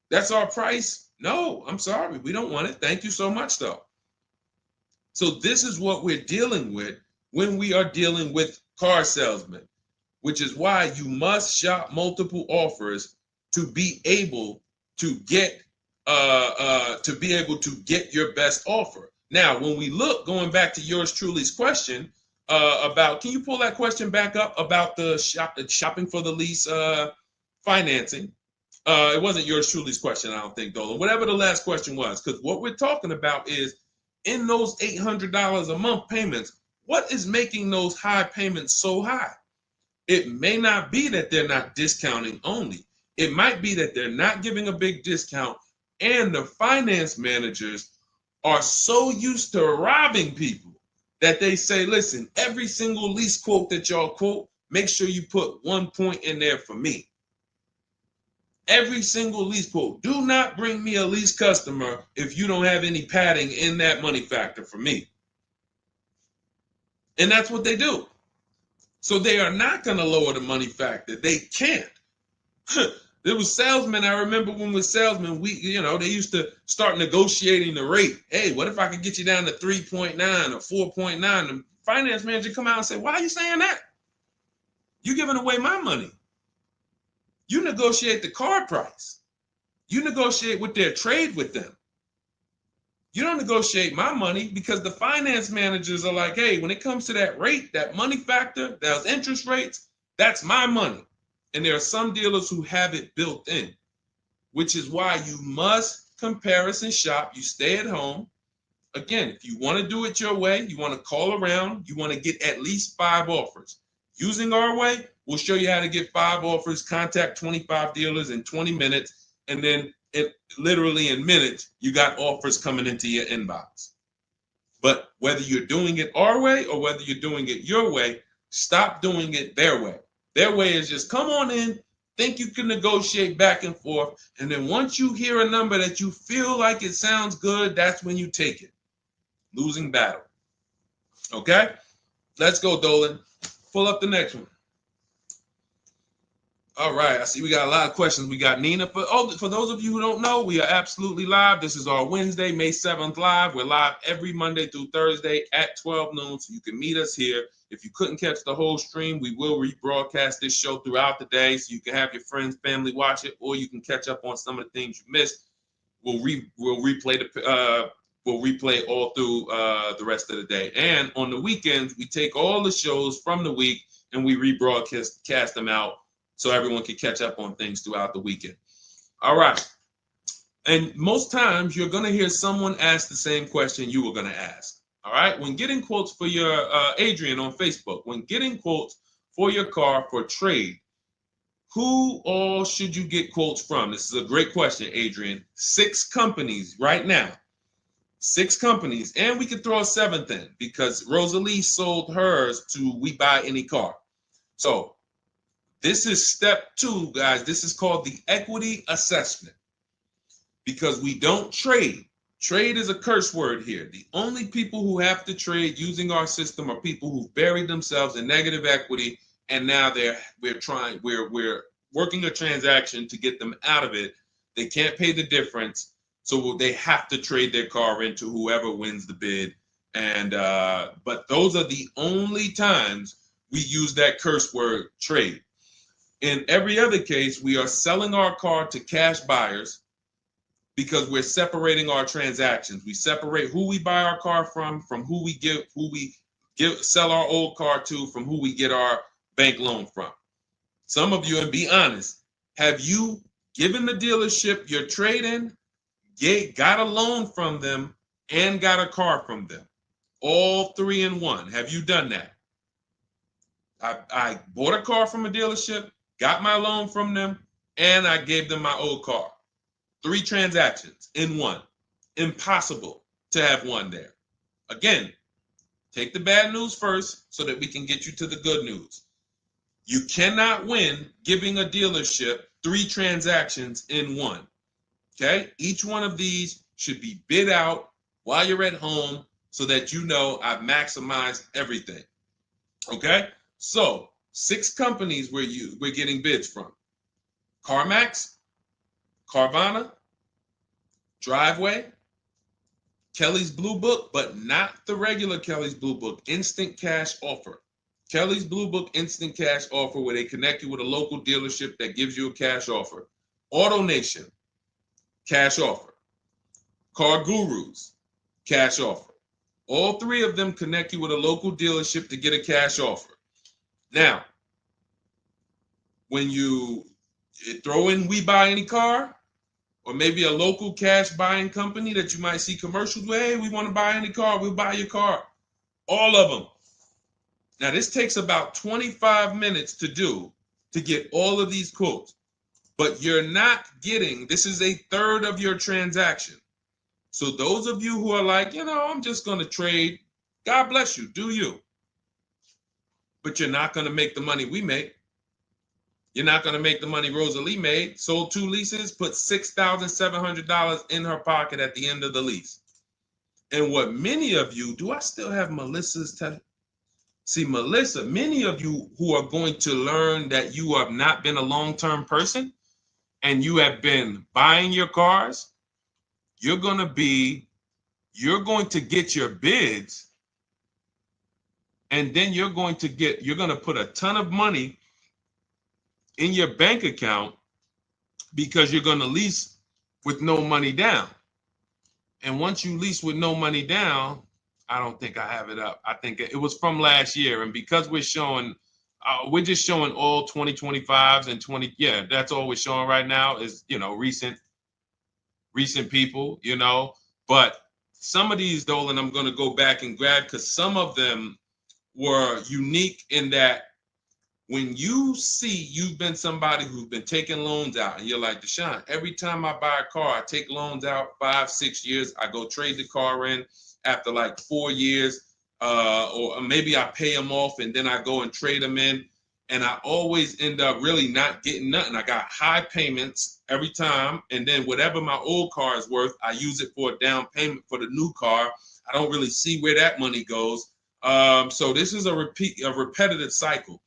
that's our price. No, I'm sorry. We don't want it. Thank you so much, though. So this is what we're dealing with when we are dealing with car salesmen. which is why you must shop multiple offers to be able to get your best offer. Now, when we look, going back to yours truly's question about, can you pull that question back up about the shopping for the lease financing? It wasn't yours truly's question, I don't think, Dolan. Whatever the last question was, because what we're talking about is in those $800 a month payments, what is making those high payments so high? It may not be that they're not discounting only. It might be that they're not giving a big discount, and the finance managers are so used to robbing people that they say, listen, every single lease quote that y'all quote, make sure you put 1 point in there for me. Every single lease quote. Do not bring me a lease customer if you don't have any padding in that money factor for me. And that's what they do. So they are not going to lower the money factor. They can't. There was salesmen. I remember when we were salesmen, they used to start negotiating the rate. Hey, what if I could get you down to 3.9 or 4.9? The finance manager come out and say, why are you saying that? You're giving away my money. You negotiate the car price. You negotiate with their trade with them. You don't negotiate my money, because the finance managers are like, hey, when it comes to that rate, that money factor, those interest rates, that's my money. And there are some dealers who have it built in, which is why you must comparison shop. You stay at home. Again, if you want to do it your way, you want to call around, you want to get at least 5 offers. Using our way, we'll show you how to get 5 offers, contact 25 dealers in 20 minutes, and then literally in minutes, you got offers coming into your inbox. But whether you're doing it our way or whether you're doing it your way, stop doing it their way. Their way is just come on in, think you can negotiate back and forth, and then once you hear a number that you feel like it sounds good, that's when you take it. Losing battle. Okay? Let's go, Dolan. Pull up the next one. All right, I see we got a lot of questions. We got Nina. For those of you who don't know, we are absolutely live. This is our Wednesday, May 7th live. We're live every Monday through Thursday at 12 noon, so you can meet us here. If you couldn't catch the whole stream, we will rebroadcast this show throughout the day, so you can have your friends, family watch it, or you can catch up on some of the things you missed. We'll replay all through the rest of the day. And on the weekends, we take all the shows from the week and we rebroadcast them out, so everyone can catch up on things throughout the weekend. All right. And most times you're going to hear someone ask the same question you were going to ask. All right. When getting quotes for your Adrian on Facebook, when getting quotes for your car for trade, who all should you get quotes from? This is a great question, Adrian. 6 companies right now. 6 companies. And we could throw a 7th in because Rosalie sold hers to We Buy Any Car. So this is step 2, guys. This is called the equity assessment, because we don't trade. Trade is a curse word here. The only people who have to trade using our system are people who've buried themselves in negative equity, and now we're working a transaction to get them out of it. They can't pay the difference, so they have to trade their car into whoever wins the bid. And but those are the only times we use that curse word, trade. In every other case, we are selling our car to cash buyers because we're separating our transactions. We separate who we buy our car from who we sell our old car to, from who we get our bank loan from. Some of you, and be honest, have you given the dealership your trade-in, got a loan from them, and got a car from them? All 3 in 1. Have you done that? I bought a car from a dealership, got my loan from them, and I gave them my old car. 3 transactions in 1. Impossible to have 1 there. Again, take the bad news first so that we can get you to the good news. You cannot win giving a dealership 3 transactions in 1. Okay? Each one of these should be bid out while you're at home so that you know I've maximized everything. Okay? So 6 companies we're getting bids from: CarMax, Carvana, Driveway, Kelly's Blue Book, but not the regular Kelly's Blue Book, Instant Cash Offer. Kelly's Blue Book Instant Cash Offer, where they connect you with a local dealership that gives you a cash offer. Auto Nation, cash offer. Car Gurus, cash offer. All three of them connect you with a local dealership to get a cash offer. Now, when you throw in We Buy Any Car, or maybe a local cash buying company that you might see commercials with, hey, we want to buy any car, we'll buy your car. All of them. Now, this takes about 25 minutes to do to get all of these quotes, but you're not getting, this is a third of your transaction. So those of you who are like, I'm just going to trade, God bless you, do you. But you're not going to make the money we make. You're not going to make the money Rosalie made. Sold 2 leases, put $6,700 in her pocket at the end of the lease. And what many of you, do I still have Melissa's test? See, Melissa, many of you who are going to learn that you have not been a long-term person and you have been buying your cars, you're going to get your bids, and then you're going to put a ton of money in your bank account because you're going to lease with no money down. And once you lease with no money down, I don't think I have it up. I think it was from last year. And because we're just showing all 2025s and 20. Yeah, that's all we're showing right now is, recent people, But some of these, Dolan, I'm going to go back and grab because some of them were unique in that when you see you've been somebody who's been taking loans out and you're like, Deshone, every time I buy a car, I take loans out 5-6 years. I go trade the car in after like 4 years, or maybe I pay them off and then I go and trade them in. And I always end up really not getting nothing. I got high payments every time. And then whatever my old car is worth, I use it for a down payment for the new car. I don't really see where that money goes. So this is a repetitive cycle.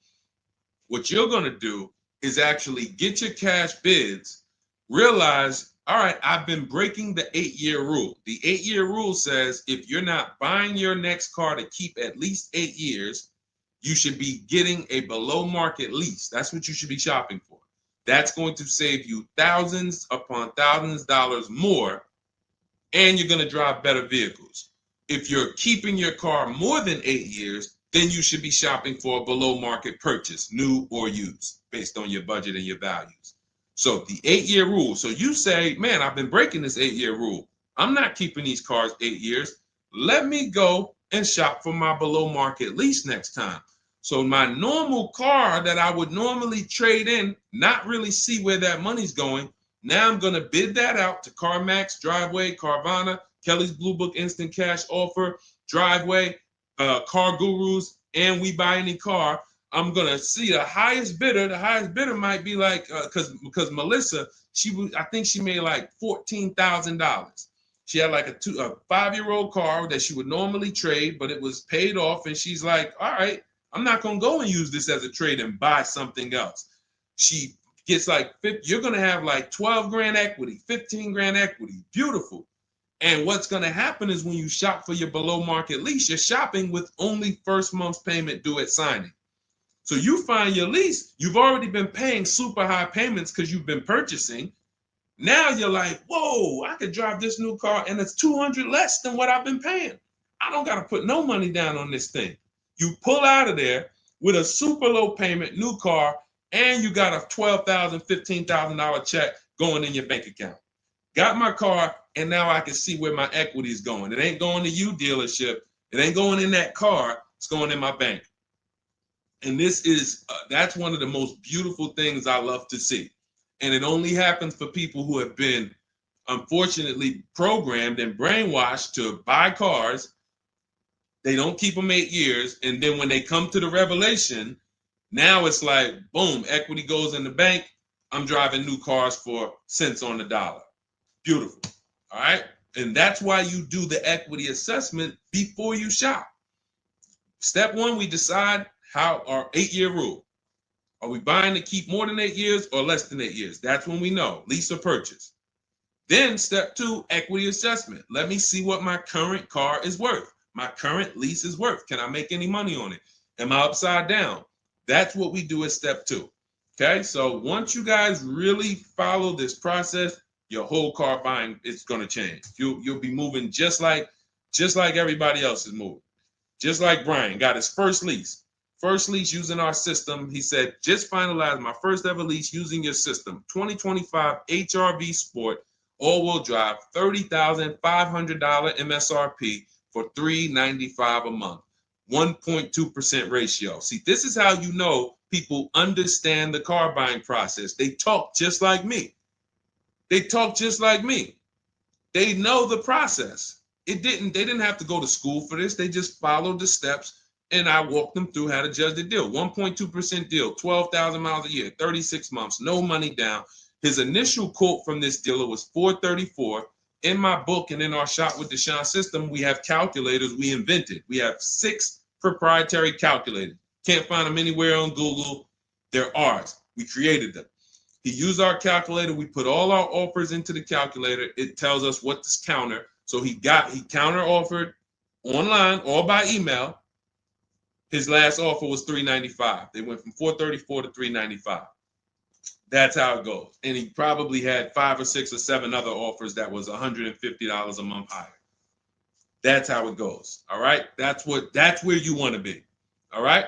What you're going to do is actually get your cash bids, realize, all right, I've been breaking the 8-year rule. The 8-year rule says if you're not buying your next car to keep at least 8 years, you should be getting a below market lease. That's what you should be shopping for. That's going to save you thousands upon thousands of dollars more, and you're going to drive better vehicles. If you're keeping your car more than 8 years, then you should be shopping for a below market purchase, new or used, based on your budget and your values. So the 8-year rule. So you say, man, I've been breaking this 8-year rule. I'm not keeping these cars 8 years. Let me go and shop for my below market lease next time. So my normal car that I would normally trade in, not really see where that money's going. Now I'm going to bid that out to CarMax, Driveway, Carvana, Kelly's Blue Book Instant Cash Offer, Driveway, Car Gurus, and We Buy Any Car. I'm gonna see the highest bidder. The highest bidder might be like because Melissa, I think she made like $14,000. She had like a 5-year-old car that she would normally trade, but it was paid off, and she's like, all right, I'm not gonna go and use this as a trade and buy something else. She gets like you're gonna have like 12 grand equity, 15 grand equity, beautiful. And what's going to happen is when you shop for your below market lease, you're shopping with only first month's payment due at signing. So you find your lease, you've already been paying super high payments because you've been purchasing. Now you're like, whoa, I could drive this new car and it's $200 less than what I've been paying. I don't got to put no money down on this thing. You pull out of there with a super low payment new car, and you got a $12,000, $15,000 check going in your bank account. Got my car, and now I can see where my equity is going. It ain't going to you, dealership. It ain't going in that car. It's going in my bank. And this is, that's one of the most beautiful things I love to see. And it only happens for people who have been, unfortunately, programmed and brainwashed to buy cars. They don't keep them 8 years. And then when they come to the revelation, now it's like, boom, equity goes in the bank. I'm driving new cars for cents on the dollar. Beautiful. All right. And that's why you do the equity assessment before you shop. Step one, we decide how our 8-year rule. Are we buying to keep more than 8 years or less than 8 years? That's when we know, lease or purchase. Then step two, equity assessment. Let me see what my current car is worth. My current lease is worth. Can I make any money on it? Am I upside down? That's what we do at step 2. Okay, so once you guys really follow this process, your whole car buying is going to change. You'll be moving just like everybody else is moving. Just like Brian got his first lease. First lease using our system. He said, just finalized my first ever lease using your system. 2025 HRV Sport, all-wheel drive, $30,500 MSRP for $395 a month. 1.2% ratio. See, this is how you know people understand the car buying process. They talk just like me. They talk just like me. They know the process. They didn't have to go to school for this. They just followed the steps, and I walked them through how to judge the deal. 1.2% deal, 12,000 miles a year, 36 months, no money down. His initial quote from this dealer was $434. In my book and in our Shop with Deshone system, we have calculators we invented. We have 6 proprietary calculators. Can't find them anywhere on Google. They're ours. We created them. He used our calculator. We put all our offers into the calculator. It tells us what to counter. So he counter offered online or by email. His last offer was $395. They went from $434 to $395. That's how it goes. And he probably had 5 or 6 or 7 other offers that was $150 a month higher. That's how it goes. All right. That's where you want to be. All right.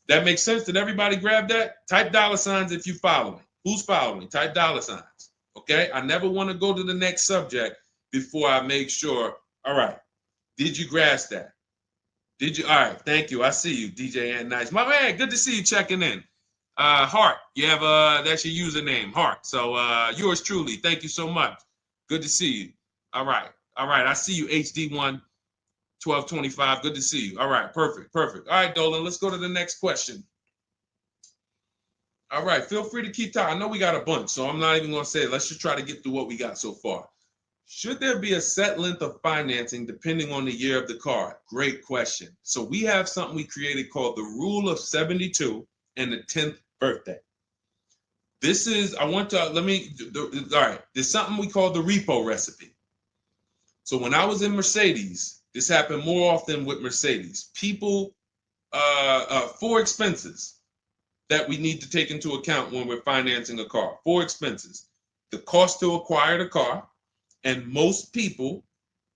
That makes sense. Did everybody grab that? Type $ if you follow me. Who's following? Type $. Okay. I never want to go to the next subject before I make sure. All right. Did you grasp that? Did you? All right. Thank you. I see you, DJ and Nice. My man, good to see you checking in. Hart, you have that's your username, Hart. So yours truly. Thank you so much. Good to see you. All right. I see you, HD1 1225. Good to see you. All right, perfect. All right, Dolan, let's go to the next question. All right, feel free to keep talking. I know we got a bunch, so I'm not even gonna say it. Let's just try to get through what we got so far. Should there be a set length of financing depending on the year of the car? Great question. So we have something we created called the Rule of 72 and the 10th birthday. This is, all right, there's something we call the repo recipe. So when I was in Mercedes, this happened more often with Mercedes. People, 4 expenses that we need to take into account when we're financing a car. 4 expenses. The cost to acquire the car, and most people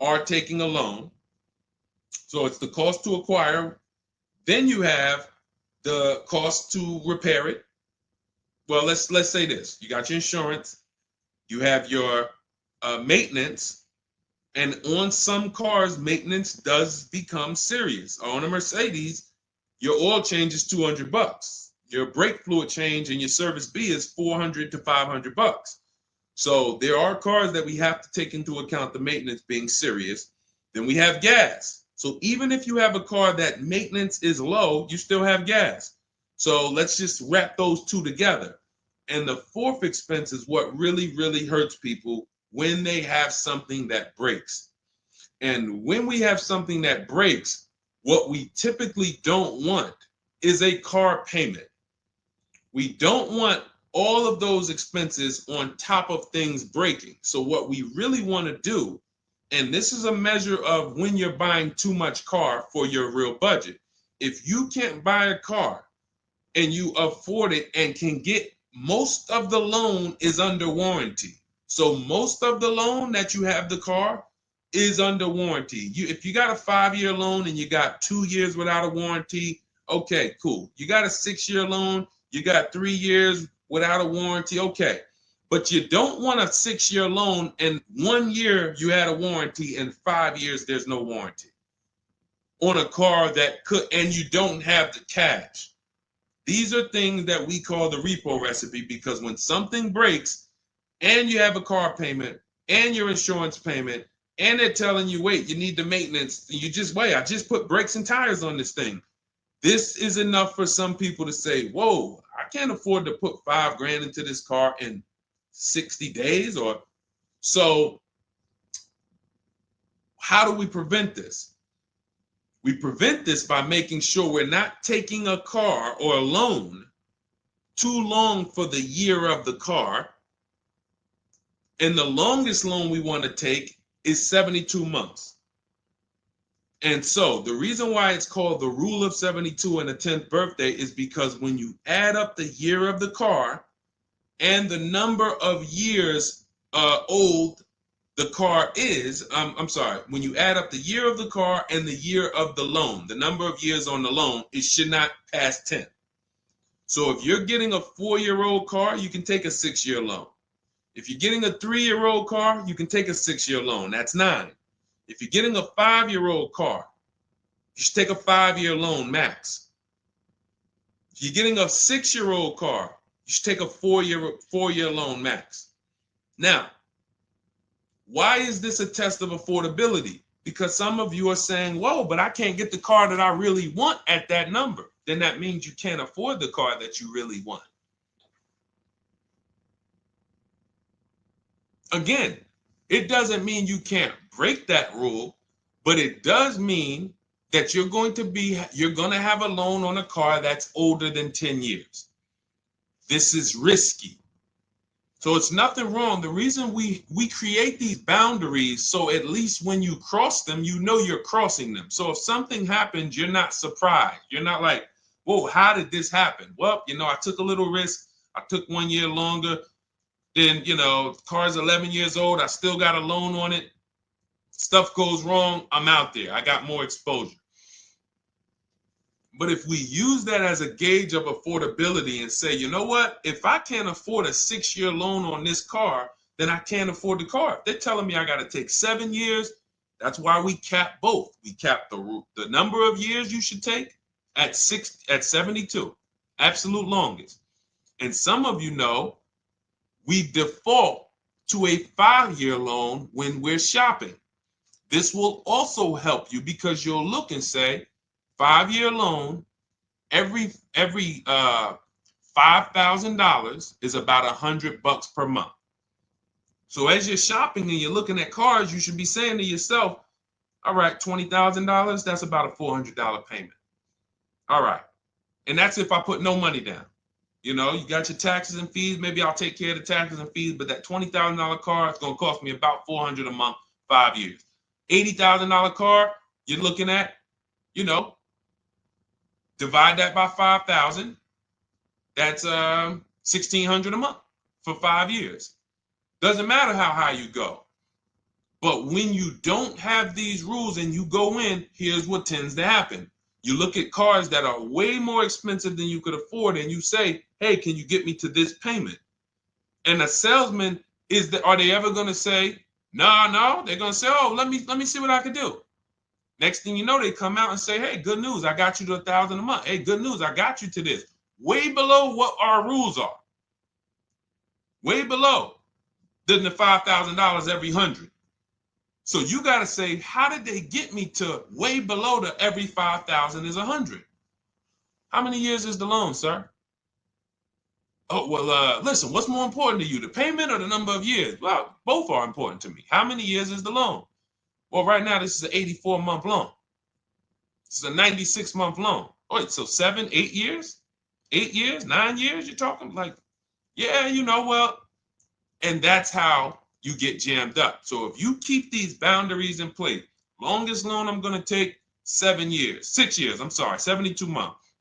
are taking a loan. So it's the cost to acquire. Then you have the cost to repair it. Well, let's say this. You got your insurance. You have your maintenance. And on some cars, maintenance does become serious. On a Mercedes, your oil change is $200. Your brake fluid change and your service B is $400 to $500. So there are cars that we have to take into account the maintenance being serious. Then we have gas. So even if you have a car that maintenance is low, you still have gas. So let's just wrap those 2 together. And the 4th expense is what really, really hurts people when they have something that breaks. And when we have something that breaks, what we typically don't want is a car payment. We don't want all of those expenses on top of things breaking. So what we really want to do, and this is a measure of when you're buying too much car for your real budget. If you can't buy a car and you afford it and can get, most of the loan is under warranty. So most of the loan that you have the car is under warranty. If you got a 5-year loan and you got 2 years without a warranty, okay, cool. You got a 6-year loan, you got 3 years without a warranty, okay. But you don't want a 6-year loan and 1 year you had a warranty and 5 years there's no warranty on a car that could, and you don't have the cash. These are things that we call the repo recipe, because when something breaks and you have a car payment and your insurance payment and they're telling you, wait, you need the maintenance, you just wait, I just put brakes and tires on this thing. This is enough for some people to say, whoa, I can't afford to put $5,000 into this car in 60 days. Or so how do we prevent this? We prevent this by making sure we're not taking a car or a loan too long for the year of the car. And the longest loan we want to take is 72 months. And so the reason why it's called the rule of 72 and the 10th birthday is because when you add up the year of the car and the number of years old the car is, I'm sorry, when you add up the year of the car and the year of the loan, the number of years on the loan, it should not pass 10. So if you're getting a 4-year-old car, you can take a 6-year loan. If you're getting a 3-year-old car, you can take a 6-year loan. That's 9. If you're getting a 5-year-old car, you should take a 5-year loan max. If you're getting a 6-year-old car, you should take a 4-year loan max. Now, why is this a test of affordability? Because some of you are saying, whoa, but I can't get the car that I really want at that number. Then that means you can't afford the car that you really want. Again, it doesn't mean you can't break that rule, but it does mean that you're going to have a loan on a car that's older than 10 years. This is risky. So it's nothing wrong. The reason we create these boundaries, so at least when you cross them, you know you're crossing them. So if something happens, you're not surprised. You're not like, whoa, how did this happen? Well, I took a little risk. I took 1 year longer. Then, the car's 11 years old. I still got a loan on it. Stuff goes wrong. I'm out there. I got more exposure. But if we use that as a gauge of affordability and say, you know what, if I can't afford a 6-year loan on this car, then I can't afford the car. If they're telling me I got to take 7 years, that's why we cap both. We cap the number of years you should take at 72, absolute longest. And some of you know we default to a 5-year loan when we're shopping. This will also help you because you'll look and say, 5-year loan, every $5,000 is about $100 per month. So as you're shopping and you're looking at cars, you should be saying to yourself, all right, $20,000, that's about a $400 payment. All right. And that's if I put no money down. You got your taxes and fees. Maybe I'll take care of the taxes and fees, but that $20,000 car is going to cost me about $400 a month, 5 years. $80,000 car, you're looking at, divide that by 5,000. That's $1,600 a month for 5 years. Doesn't matter how high you go. But when you don't have these rules and you go in, here's what tends to happen. You look at cars that are way more expensive than you could afford, and you say, hey, can you get me to this payment? And a salesman, are they ever going to say, no? They're going to say, oh, let me see what I can do. Next thing you know, they come out and say, hey, good news, I got you to $1,000 a month. Hey, good news, I got you to this. Way below what our rules are. Way below than the $5,000 every 100. So you got to say, how did they get me to way below the every 5,000 is 100? How many years is the loan, sir? Oh, well, listen, what's more important to you, the payment or the number of years? Well, both are important to me. How many years is the loan? Well, right now, this is an 84-month loan. This is a 96-month loan. Wait, so 7, 8 years? 8 years, 9 years? You're talking like, yeah, well, and that's how you get jammed up. So if you keep these boundaries in place, longest loan I'm going to take 6 years, 72 months.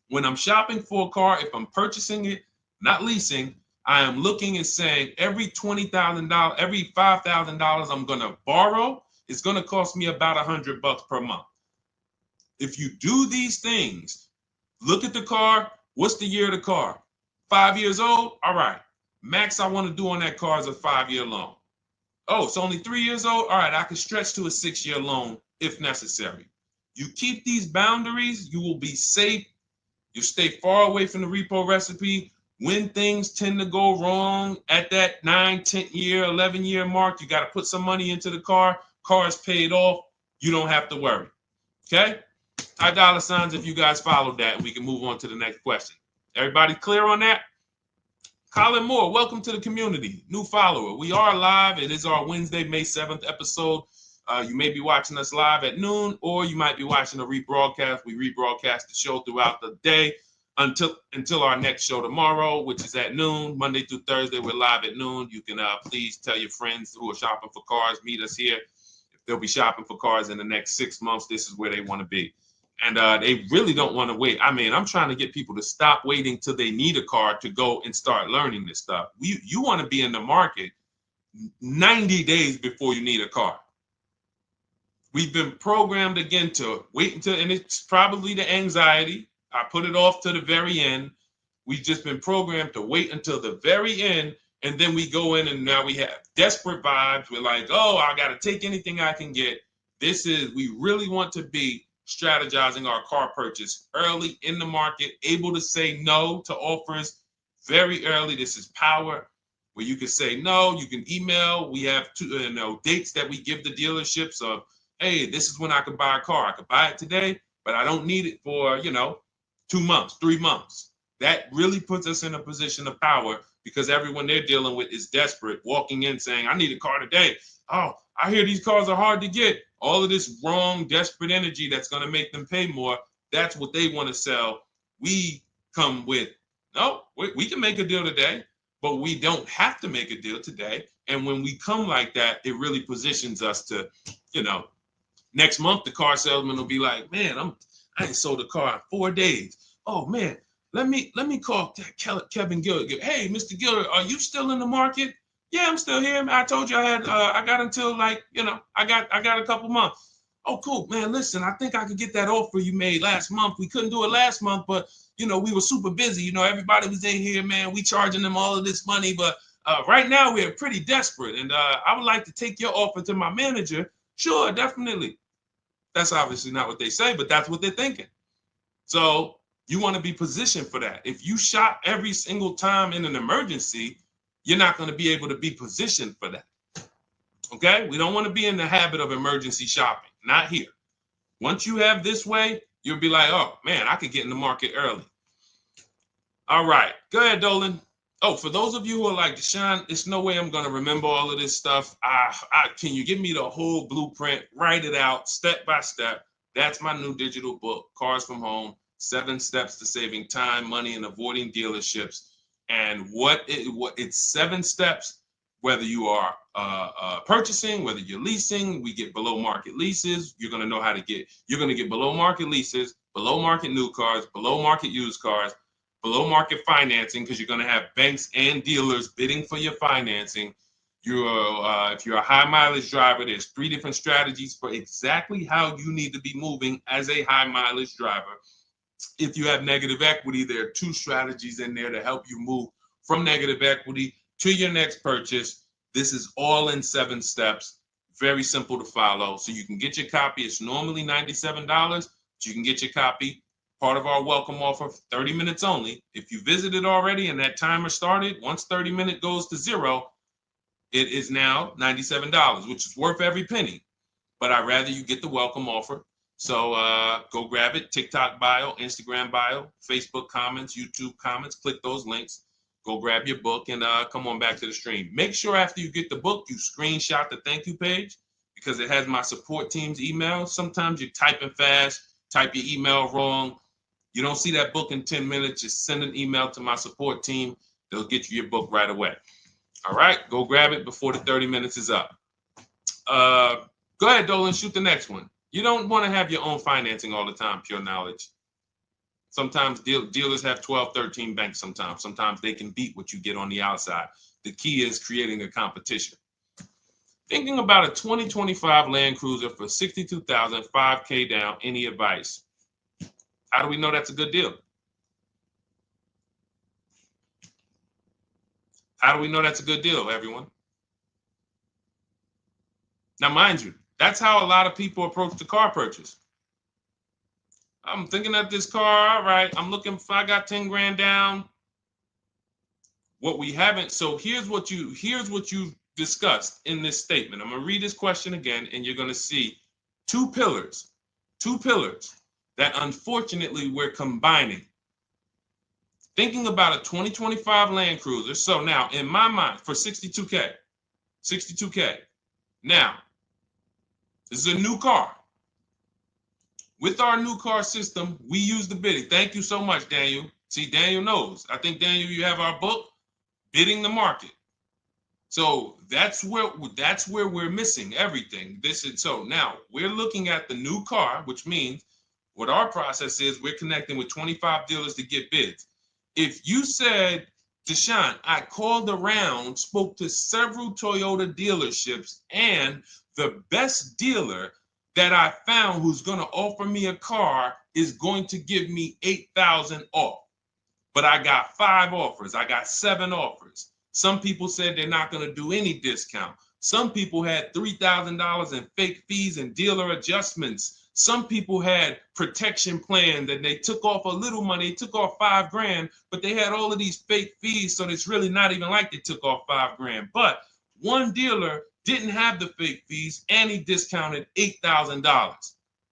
When I'm shopping for a car, if I'm purchasing it, not leasing, I am looking and saying every $20,000, every $5,000 I'm going to borrow, it's going to cost me about $100 per month. If you do these things, look at the car. What's the year of the car? 5 years old? All right. Max I want to do on that car is a 5-year loan. Oh, it's only 3 years old? All right, I can stretch to a 6-year loan if necessary. You keep these boundaries, you will be safe. You stay far away from the repo recipe. When things tend to go wrong at that 9, 10 year, 11 year mark, you got to put some money into the car. Car is paid off. You don't have to worry. Okay? High dollar signs if you guys followed that, and we can move on to the next question. Everybody clear on that? Colin Moore, welcome to the community. New follower. We are live. It is our Wednesday, May 7th episode. You may be watching us live at noon, or you might be watching a rebroadcast. We rebroadcast the show throughout the day until our next show tomorrow, which is at noon. Monday through Thursday, we're live at noon. You can please tell your friends who are shopping for cars, meet us here. they'll be shopping for cars in the next 6 months. This is where they want to be. And they really don't want to wait. I mean, I'm trying to get people to stop waiting till they need a car to go and start learning this stuff. You want to be in the market 90 days before you need a car. We've been programmed again to wait until, and it's probably the anxiety. I put it off to the very end. We've just been programmed to wait until the very end, and then we go in and now we have desperate vibes. We're like, oh, I got to take anything I can get. We really want to be strategizing our car purchase early in the market, able to say no to offers very early. This is power, where you can say no. You can email. We have dates that we give the dealerships of, hey, this is when I could buy a car. I could buy it today, but I don't need it for, 2 months, 3 months. That really puts us in a position of power because everyone they're dealing with is desperate, walking in saying, I need a car today. Oh, I hear these cars are hard to get. All of this wrong, desperate energy that's going to make them pay more. That's what they want to sell. We come with, no, we can make a deal today, but we don't have to make a deal today. And when we come like that, it really positions us to, next month, the car salesman will be like, man, I ain't sold a car in 4 days. Oh man, let me call Kevin Gilder. Hey, Mr. Gilder, are you still in the market? Yeah, I'm still here. I told you I got until I got a couple months. Oh, cool, man. Listen, I think I could get that offer you made last month. We couldn't do it last month, but we were super busy. Everybody was in here, man. We charging them all of this money, but right now we're pretty desperate, and I would like to take your offer to my manager. Sure, definitely. That's obviously not what they say, but that's what they're thinking. So you want to be positioned for that. If you shop every single time in an emergency, you're not going to be able to be positioned for that. Okay? We don't want to be in the habit of emergency shopping. Not here. Once you have this way, you'll be like, oh, man, I could get in the market early. All right. Go ahead, Dolan. Oh, for those of you who are like, Deshone, there's no way I'm going to remember all of this stuff. Can you give me the whole blueprint? Write it out step by step. That's my new digital book, Cars from Home, 7 Steps to Saving Time, Money, and Avoiding Dealerships. And it's 7 steps, whether you are purchasing, whether you're leasing. We get below market leases. You're going to get below market leases, below market new cars, below market used cars, below market financing, because you're going to have banks and dealers bidding for your financing. If you're a high mileage driver, there's 3 different strategies for exactly how you need to be moving as a high mileage driver. If you have negative equity, there are 2 strategies in there to help you move from negative equity to your next purchase. This is all in 7 steps. Very simple to follow. So you can get your copy. It's normally $97, but you can get your copy. Part of our welcome offer, 30 minutes only. If you visited already and that timer started, once 30 minutes goes to 0, it is now $97, which is worth every penny. But I'd rather you get the welcome offer. So go grab it. TikTok bio, Instagram bio, Facebook comments, YouTube comments. Click those links. Go grab your book and come on back to the stream. Make sure after you get the book, you screenshot the thank you page because it has my support team's email. Sometimes you're typing fast, type your email wrong. You don't see that book in 10 minutes, just send an email to my support team. They'll get you your book right away. All right, go grab it before the 30 minutes is up. Go ahead, Dolan, shoot the next one. You don't want to have your own financing all the time, pure knowledge. Sometimes dealers have 12, 13 banks sometimes. Sometimes they can beat what you get on the outside. The key is creating a competition. Thinking about a 2025 Land Cruiser for $62,000, $5K down, any advice? How do we know that's a good deal? How do we know that's a good deal, everyone? Now, mind you, that's how a lot of people approach the car purchase. I'm thinking of this car, all right, I'm looking for, I got 10 grand down. What we haven't, so here's what you discussed in this statement. I'm gonna read this question again, and you're gonna see 2 pillars that unfortunately we're combining. Thinking about a 2025 Land Cruiser. So now in my mind for 62K. Now, this is a new car. With our new car system, we use the bidding. Thank you so much, Daniel. See, Daniel knows. I think, Daniel, you have our book, Bidding the Market. So that's where we're missing everything. So now we're looking at the new car, which means what our process is, we're connecting with 25 dealers to get bids. If you said, Deshone, I called around, spoke to several Toyota dealerships, and the best dealer that I found who's going to offer me a car is going to give me $8,000 off. But I got 5 offers. I got 7 offers. Some people said they're not going to do any discount. Some people had $3,000 in fake fees and dealer adjustments. Some people had protection plans and they took off a little money, took off $5,000, but they had all of these fake fees. So it's really not even like they took off $5,000. But one dealer didn't have the fake fees and he discounted $8,000.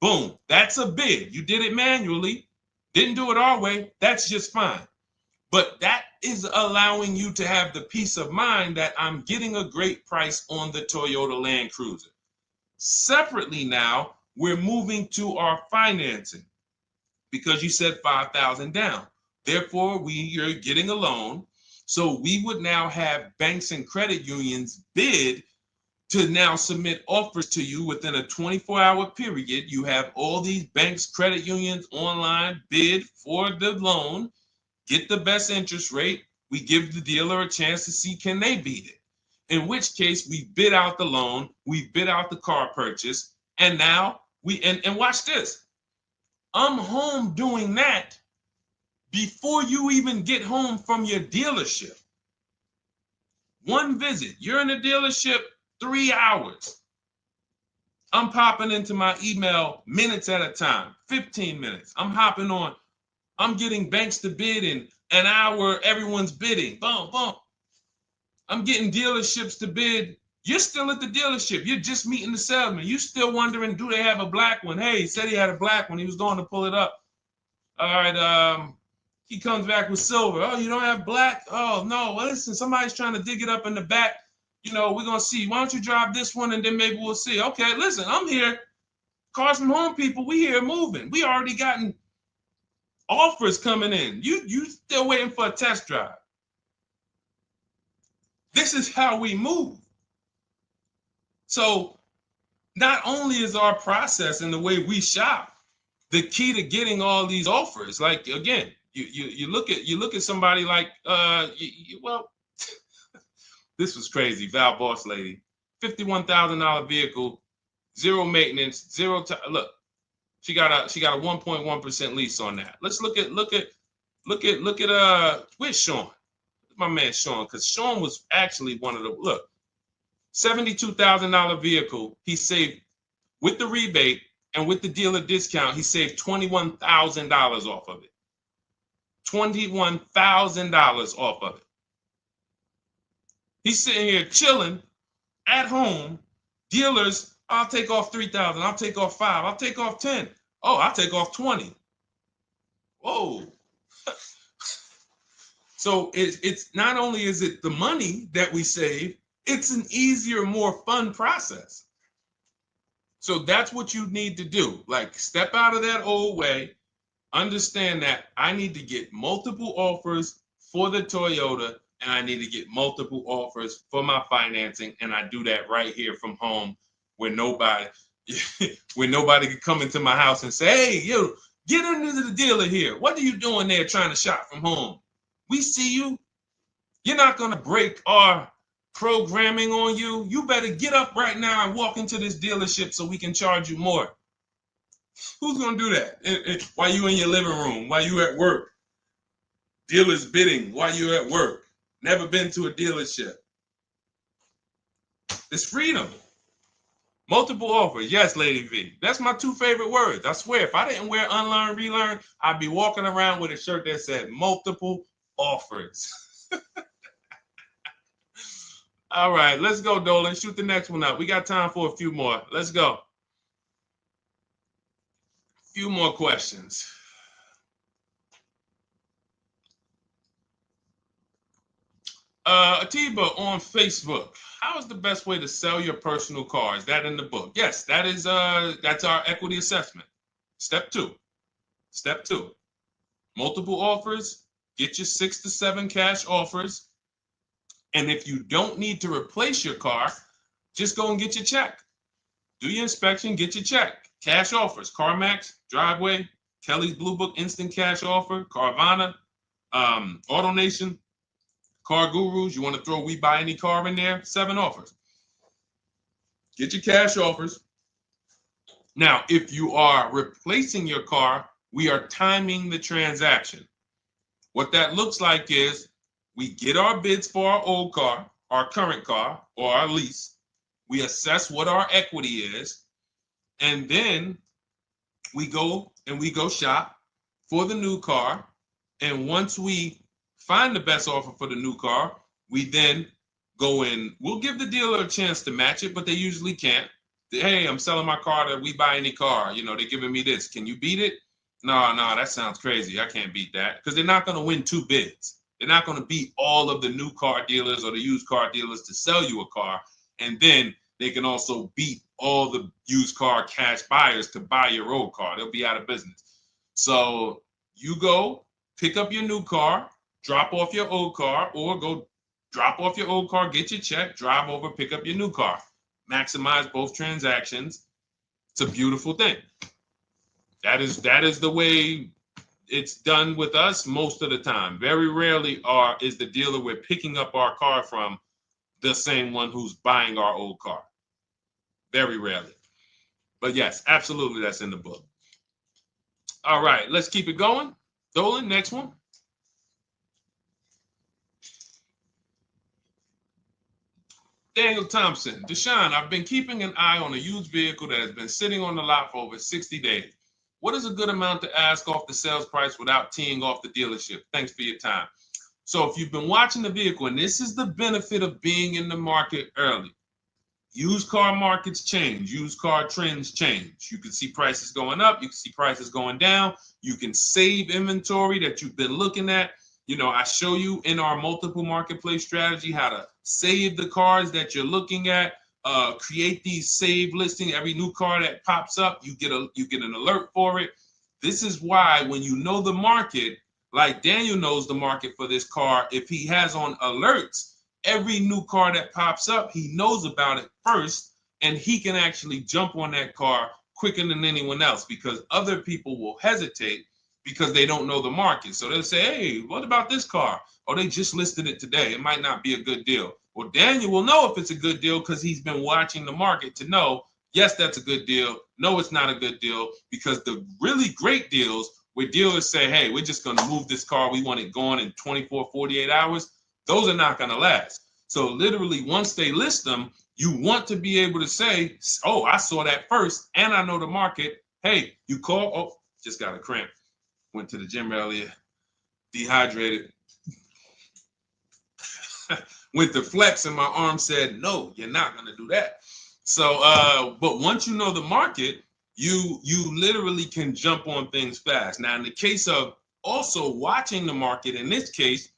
Boom. That's a bid. You did it manually. Didn't do it our way. That's just fine. But that is allowing you to have the peace of mind that I'm getting a great price on the Toyota Land Cruiser. Separately now, we're moving to our financing because you said $5,000 down. Therefore, you're getting a loan. So we would now have banks and credit unions bid to now submit offers to you within a 24-hour period. You have all these banks, credit unions online bid for the loan, get the best interest rate. We give the dealer a chance to see can they beat it. In which case we bid out the loan, we bid out the car purchase, and now and watch this. I'm home doing that before you even get home from your dealership. One visit, you're in the dealership 3 hours. I'm popping into my email minutes at a time, 15 minutes. I'm hopping on. I'm getting banks to bid in an hour. Everyone's bidding. Boom, boom. I'm getting dealerships to bid. You're still at the dealership. You're just meeting the salesman. You're still wondering, do they have a black one? Hey, he said he had a black one. He was going to pull it up. All right. He comes back with silver. Oh, you don't have black? Oh, no. Well, listen, somebody's trying to dig it up in the back. We're going to see. Why don't you drive this one and then maybe we'll see. Okay, listen, I'm here. Cars from Home people, we here moving. We already gotten offers coming in. You still waiting for a test drive. This is how we move. So not only is our process and the way we shop the key to getting all these offers, like again, you look at somebody like this was crazy. Val Boss lady, $51,000 vehicle, zero maintenance, zero time. Look, she got a 1.1% lease on that. Let's look at where's Sean? My man Sean, because Sean was actually one of the $72,000 vehicle. He saved with the rebate and with the dealer discount. He saved $21,000 off of it. $21,000 off of it. He's sitting here chilling at home. Dealers, I'll take off $3,000. I'll take off $5,000. I'll take off $10,000. Oh, I'll take off $20,000. Whoa. So it's not only is it the money that we save, it's an easier, more fun process. So that's what you need to do. Like, step out of that old way. Understand that I need to get multiple offers for the Toyota, and I need to get multiple offers for my financing, and I do that right here from home, where nobody can come into my house and say, hey, get into the dealer here. What are you doing there trying to shop from home? We see you. You're not going to break our programming on you. You better get up right now and walk into this dealership so we can charge you more. Who's going to do that? While you in your living room, while you at work? Dealers bidding while you're at work. Never been to a dealership. It's freedom. Multiple offers. Yes, Lady V. That's my 2 favorite words. I swear, if I didn't wear unlearn, relearn, I'd be walking around with a shirt that said multiple offers. All right, let's go, Dolan. Shoot the next one up. We got time for a few more. Let's go. A few more questions. Atiba on Facebook. How is the best way to sell your personal car? Is that in the book? Yes, that's our equity assessment. Step 2. Step 2. Multiple offers. Get your 6 to 7 cash offers. And if you don't need to replace your car, just go and get your check. Do your inspection, get your check. Cash offers, CarMax, Driveway, Kelly's Blue Book Instant Cash Offer, Carvana, AutoNation, Car Gurus. You want to throw We Buy Any Car in there? 7 offers. Get your cash offers. Now, if you are replacing your car, we are timing the transaction. What that looks like is we get our bids for our old car, our current car, or our lease. We assess what our equity is, and then we go shop for the new car. And once we find the best offer for the new car, we then go in. We'll give the dealer a chance to match it, but they usually can't. Hey, I'm selling my car to We Buy Any Car. You know, they're giving me this. Can you beat it? No, that sounds crazy. I can't beat that, because they're not going to win 2 bids. They're not going to beat all of the new car dealers or the used car dealers to sell you a car. And then they can also beat all the used car cash buyers to buy your old car. They'll be out of business. So you go pick up your new car, drop off your old car, or go drop off your old car, get your check, drive over, pick up your new car. Maximize both transactions. It's a beautiful thing. That is the way it's done with us most of the time. Very rarely is the dealer we're picking up our car from the same one who's buying our old car. Very rarely. But yes, absolutely, that's in the book. All right, let's keep it going. Dolan, next one. Daniel Thompson. Deshone, I've been keeping an eye on a used vehicle that has been sitting on the lot for over 60 days. What is a good amount to ask off the sales price without teeing off the dealership? Thanks for your time. So if you've been watching the vehicle, and this is the benefit of being in the market early, used car markets change, used car trends change. You can see prices going up, you can see prices going down, you can save inventory that you've been looking at. You know, I show you in our multiple marketplace strategy how to save the cars that you're looking at, create these save listings. Every new car that pops up, you get an alert for it. This is why when you know the market, like Daniel knows the market for this car, if he has on alerts, every new car that pops up, he knows about it first, and he can actually jump on that car quicker than anyone else, because other people will hesitate because they don't know the market. So they'll say, hey, what about this car? Oh, they just listed it today. It might not be a good deal. Well, Daniel will know if it's a good deal because he's been watching the market to know, yes, that's a good deal. No, it's not a good deal, because the really great deals where dealers say, hey, we're just going to move this car. We want it gone in 24, 48 hours. Those are not going to last. So literally, once they list them, you want to be able to say, oh, I saw that first and I know the market. Hey, you call. Oh, just got a cramp. Went to the gym earlier, dehydrated. Went to flex and my arm said, no, you're not going to do that. So, but once you know the market, you literally can jump on things fast. Now, in the case of also watching the market, in this case,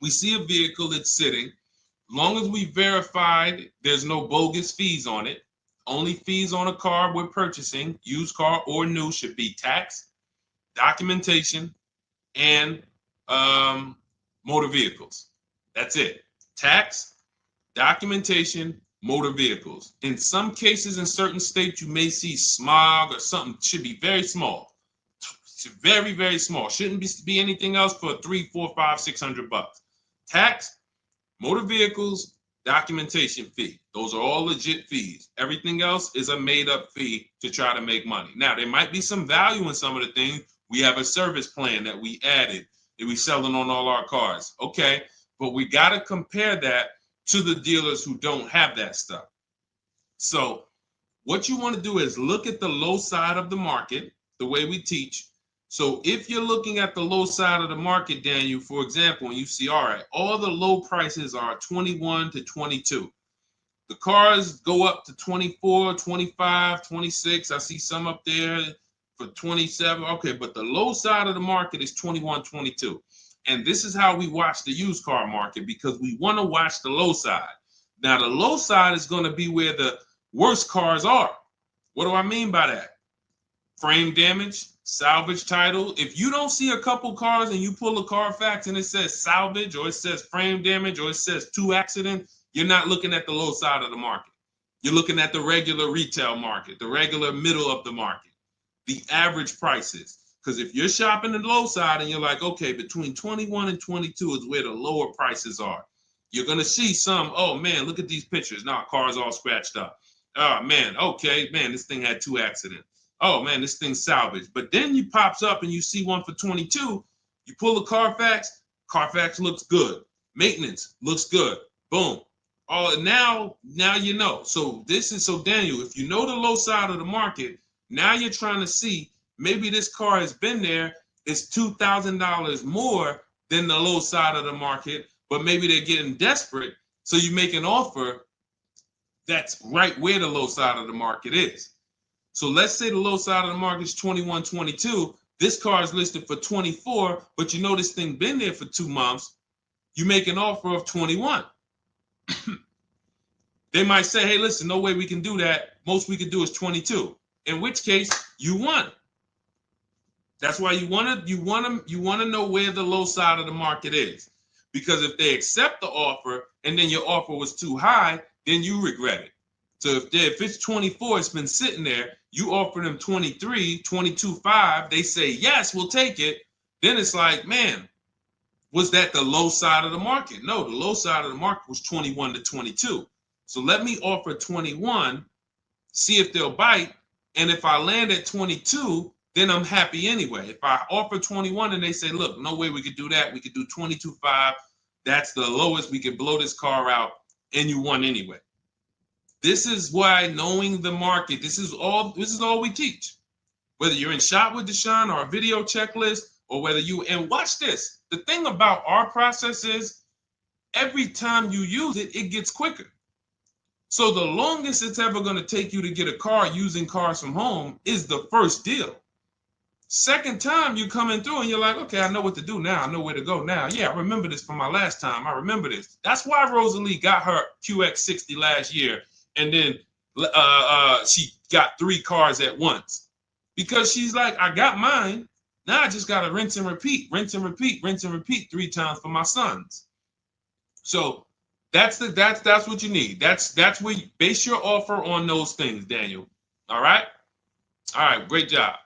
we see a vehicle that's sitting. Long as we verified there's no bogus fees on it, only fees on a car we're purchasing, used car or new, should be tax, documentation, and motor vehicles. That's it. Tax, documentation, motor vehicles. In some cases, in certain states, you may see smog or something. Should be very small. Very, very small. Shouldn't be anything else for $300, $400, $500, $600. Tax, motor vehicles, documentation fee. Those are all legit fees. Everything else is a made-up fee to try to make money. Now, there might be some value in some of the things. We have a service plan that we added that we selling on all our cars. Okay, but we got to compare that to the dealers who don't have that stuff. So what you want to do is look at the low side of the market, the way we teach. So if you're looking at the low side of the market, Daniel, for example, and you see, all right, all the low prices are 21 to 22. The cars go up to 24, 25, 26. I see some up there for 27. Okay, but the low side of the market is 21, 22. And this is how we watch the used car market, because we want to watch the low side. Now, the low side is going to be where the worst cars are. What do I mean by that? frame damage, salvage title. If you don't see a couple cars and you pull a Carfax and it says salvage or it says frame damage or it says 2 accident, you're not looking at the low side of the market. You're looking at the regular retail market, the regular middle of the market, the average prices. Because if you're shopping the low side and you're like, okay, between 21 and 22 is where the lower prices are, you're going to see some, oh man, look at these pictures. Now, car's all scratched up. Oh man, okay, man, this thing had 2 accidents. Oh man, this thing's salvaged. But then you pops up and you see one for 22. You pull a Carfax. Carfax looks good. Maintenance looks good. Boom. Oh, now you know. So Daniel, if you know the low side of the market, now you're trying to see maybe this car has been there. It's $2,000 more than the low side of the market, but maybe they're getting desperate. So you make an offer that's right where the low side of the market is. So let's say the low side of the market is 21, 22. This car is listed for 24, but you know this thing been there for 2 months. You make an offer of 21. They might say, hey, listen, no way we can do that. Most we can do is 22. In which case, you won. That's why you want to know where the low side of the market is. Because if they accept the offer and then your offer was too high, then you regret it. So if it's 24, it's been sitting there, you offer them 23, 22.5, they say, yes, we'll take it. Then it's like, man, was that the low side of the market? No, the low side of the market was 21 to 22. So let me offer 21, see if they'll bite. And if I land at 22, then I'm happy anyway. If I offer 21 and they say, look, no way we could do that. We could do 22.5. That's the lowest. We can blow this car out, and you won anyway. This is why knowing the market, this is all we teach. Whether you're in Shop with Deshone or a video checklist, or whether and watch this. The thing about our process is every time you use it, it gets quicker. So the longest it's ever going to take you to get a car using Cars from Home is the first deal. Second time you coming through and you're like, okay, I know what to do now. I know where to go now. Yeah, I remember this from my last time. I remember this. That's why Rosalie got her QX60 last year. And then she got 3 cars at once. Because she's like, I got mine. Now I just got to rinse and repeat 3 times for my sons. So that's what you need. That's where you base your offer on those things, Daniel. All right? All right, great job.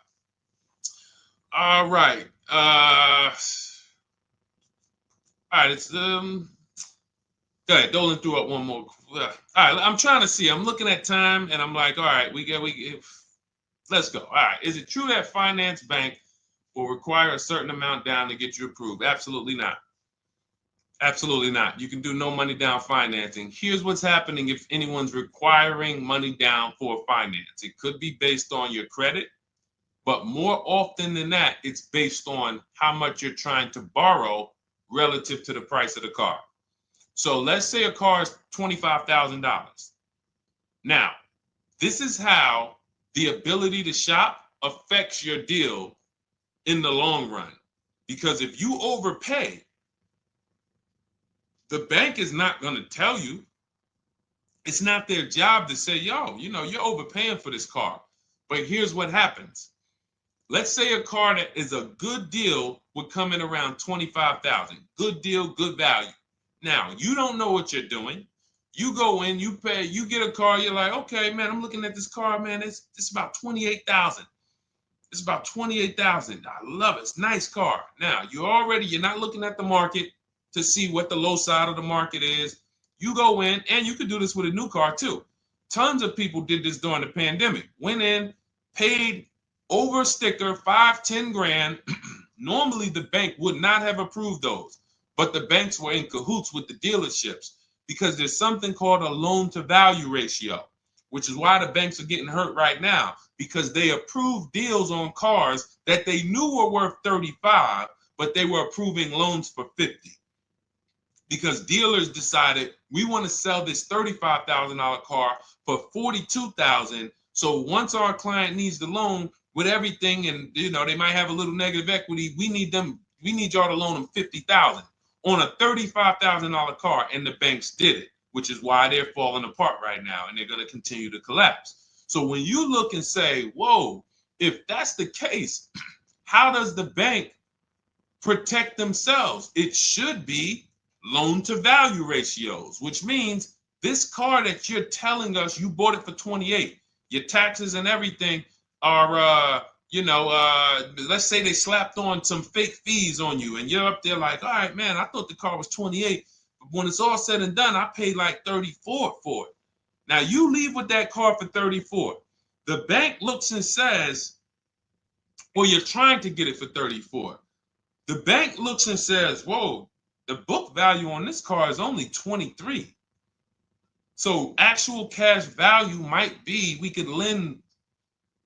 All right. All right, it's go ahead, Dolan threw up one more. All right, I'm trying to see. I'm looking at time and I'm like, all right, let's go. All right. Is it true that finance bank will require a certain amount down to get you approved? Absolutely not. Absolutely not. You can do no money down financing. Here's what's happening if anyone's requiring money down for finance. It could be based on your credit, but more often than that, it's based on how much you're trying to borrow relative to the price of the car. So let's say a car is $25,000. Now, this is how the ability to shop affects your deal in the long run. Because if you overpay, the bank is not going to tell you. It's not their job to say, yo, you're overpaying for this car. But here's what happens. Let's say a car that is a good deal would come in around $25,000. Good deal, good value. Now, you don't know what you're doing. You go in, you pay, you get a car, you're like, okay, man, I'm looking at this car, man, it's about $28,000. It's about $28,000. I love it. It's a nice car. Now, you're not looking at the market to see what the low side of the market is. You go in, and you could do this with a new car too. Tons of people did this during the pandemic. Went in, paid over sticker, 5-10 grand. Normally, the bank would not have approved those, but the banks were in cahoots with the dealerships because there's something called a loan to value ratio, which is why the banks are getting hurt right now because they approved deals on cars that they knew were worth 35, but they were approving loans for 50. Because dealers decided we want to sell this $35,000 car for $42,000. So once our client needs the loan with everything, and they might have a little negative equity, we need y'all to loan them $50,000 on a $35,000 car, and the banks did it, which is why they're falling apart right now, and they're going to continue to collapse. So when you look and say, whoa, if that's the case, how does the bank protect themselves? It should be loan to value ratios, which means this car that you're telling us you bought it for 28, your taxes and everything are, let's say they slapped on some fake fees on you and you're up there like, all right, man, I thought the car was 28. But when it's all said and done, I paid like 34 for it. Now you leave with that car for 34. The bank looks and says, well, you're trying to get it for 34. The bank looks and says, whoa, the book value on this car is only 23. So actual cash value might be, we could lend,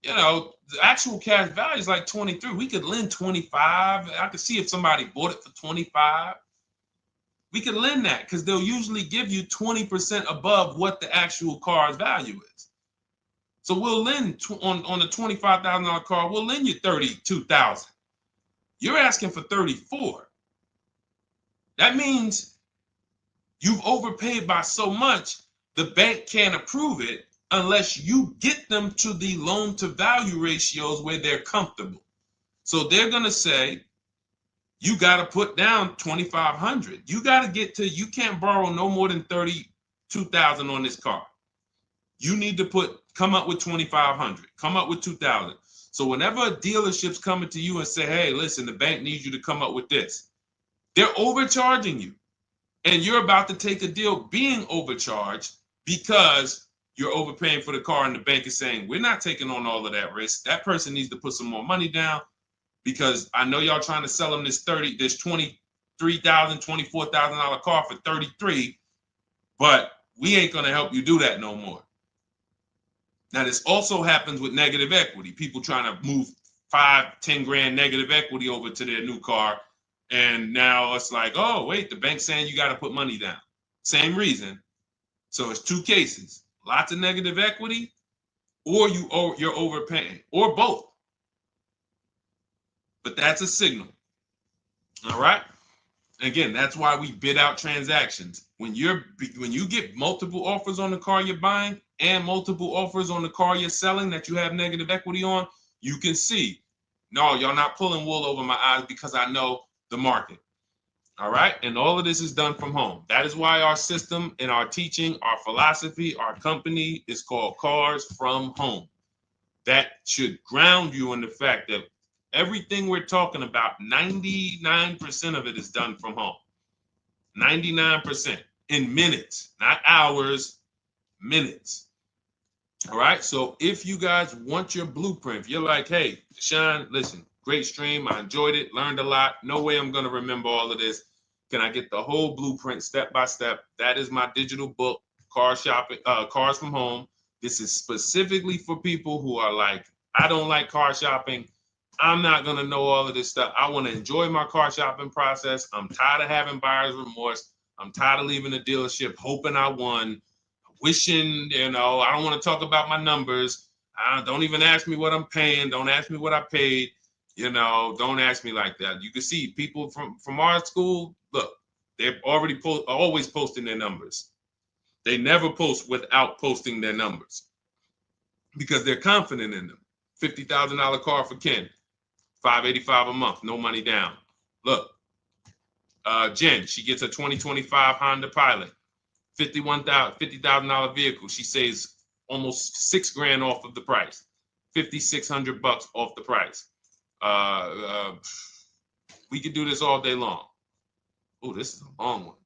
the actual cash value is like 23. We could lend 25. I could see if somebody bought it for 25. We could lend that because they'll usually give you 20% above what the actual car's value is. So we'll lend on the $25,000 car, we'll lend you $32,000. You're asking for 34. That means you've overpaid by so much, the bank can't approve it unless you get them to the loan to value ratios where they're comfortable. So they're going to say, you got to put down $2,500. You got to get to, you can't borrow no more than $32,000 on this car. You need to come up with $2,500, come up with $2,000. So whenever a dealership's coming to you and say, hey, listen, the bank needs you to come up with this, they're overcharging you. And you're about to take a deal being overcharged because you're overpaying for the car and the bank is saying, we're not taking on all of that risk. That person needs to put some more money down because I know y'all trying to sell them this $23,000, $24,000 car for 33, but we ain't going to help you do that no more. Now, this also happens with negative equity. People trying to move 5-10 grand negative equity over to their new car. And now it's like, oh, wait, the bank's saying you got to put money down. Same reason. So it's two cases, lots of negative equity or you're overpaying or both. But that's a signal. All right. Again, that's why we bid out transactions. When you get multiple offers on the car you're buying and multiple offers on the car you're selling that you have negative equity on, you can see, no, y'all not pulling wool over my eyes because I know the market. All right. And all of this is done from home. That is why our system and our teaching, our philosophy, our company is called Cars from Home. That should ground you in the fact that everything we're talking about, 99% of it is done from home. 99% in minutes, not hours, minutes. All right. So if you guys want your blueprint, if you're like, hey, Deshone, listen, great stream. I enjoyed it, learned a lot. No way I'm going to remember all of this. Can I get the whole blueprint step by step? That is my digital book, Cars from Home. This is specifically for people who are like, I don't like car shopping. I'm not going to know all of this stuff. I want to enjoy my car shopping process. I'm tired of having buyer's remorse. I'm tired of leaving the dealership hoping I won, wishing, I don't want to talk about my numbers. Don't even ask me what I'm paying. Don't ask me what I paid. Don't ask me like that. You can see people from our school, look, they're already always posting their numbers. They never post without posting their numbers because they're confident in them. $50,000 car for Ken, $585 a month, no money down. Look, Jen, she gets a 2025 Honda Pilot, $50,000 vehicle. She saves almost $6,000 off of the price, $5,600 off the price. We could do this all day long. Oh, this is a long one.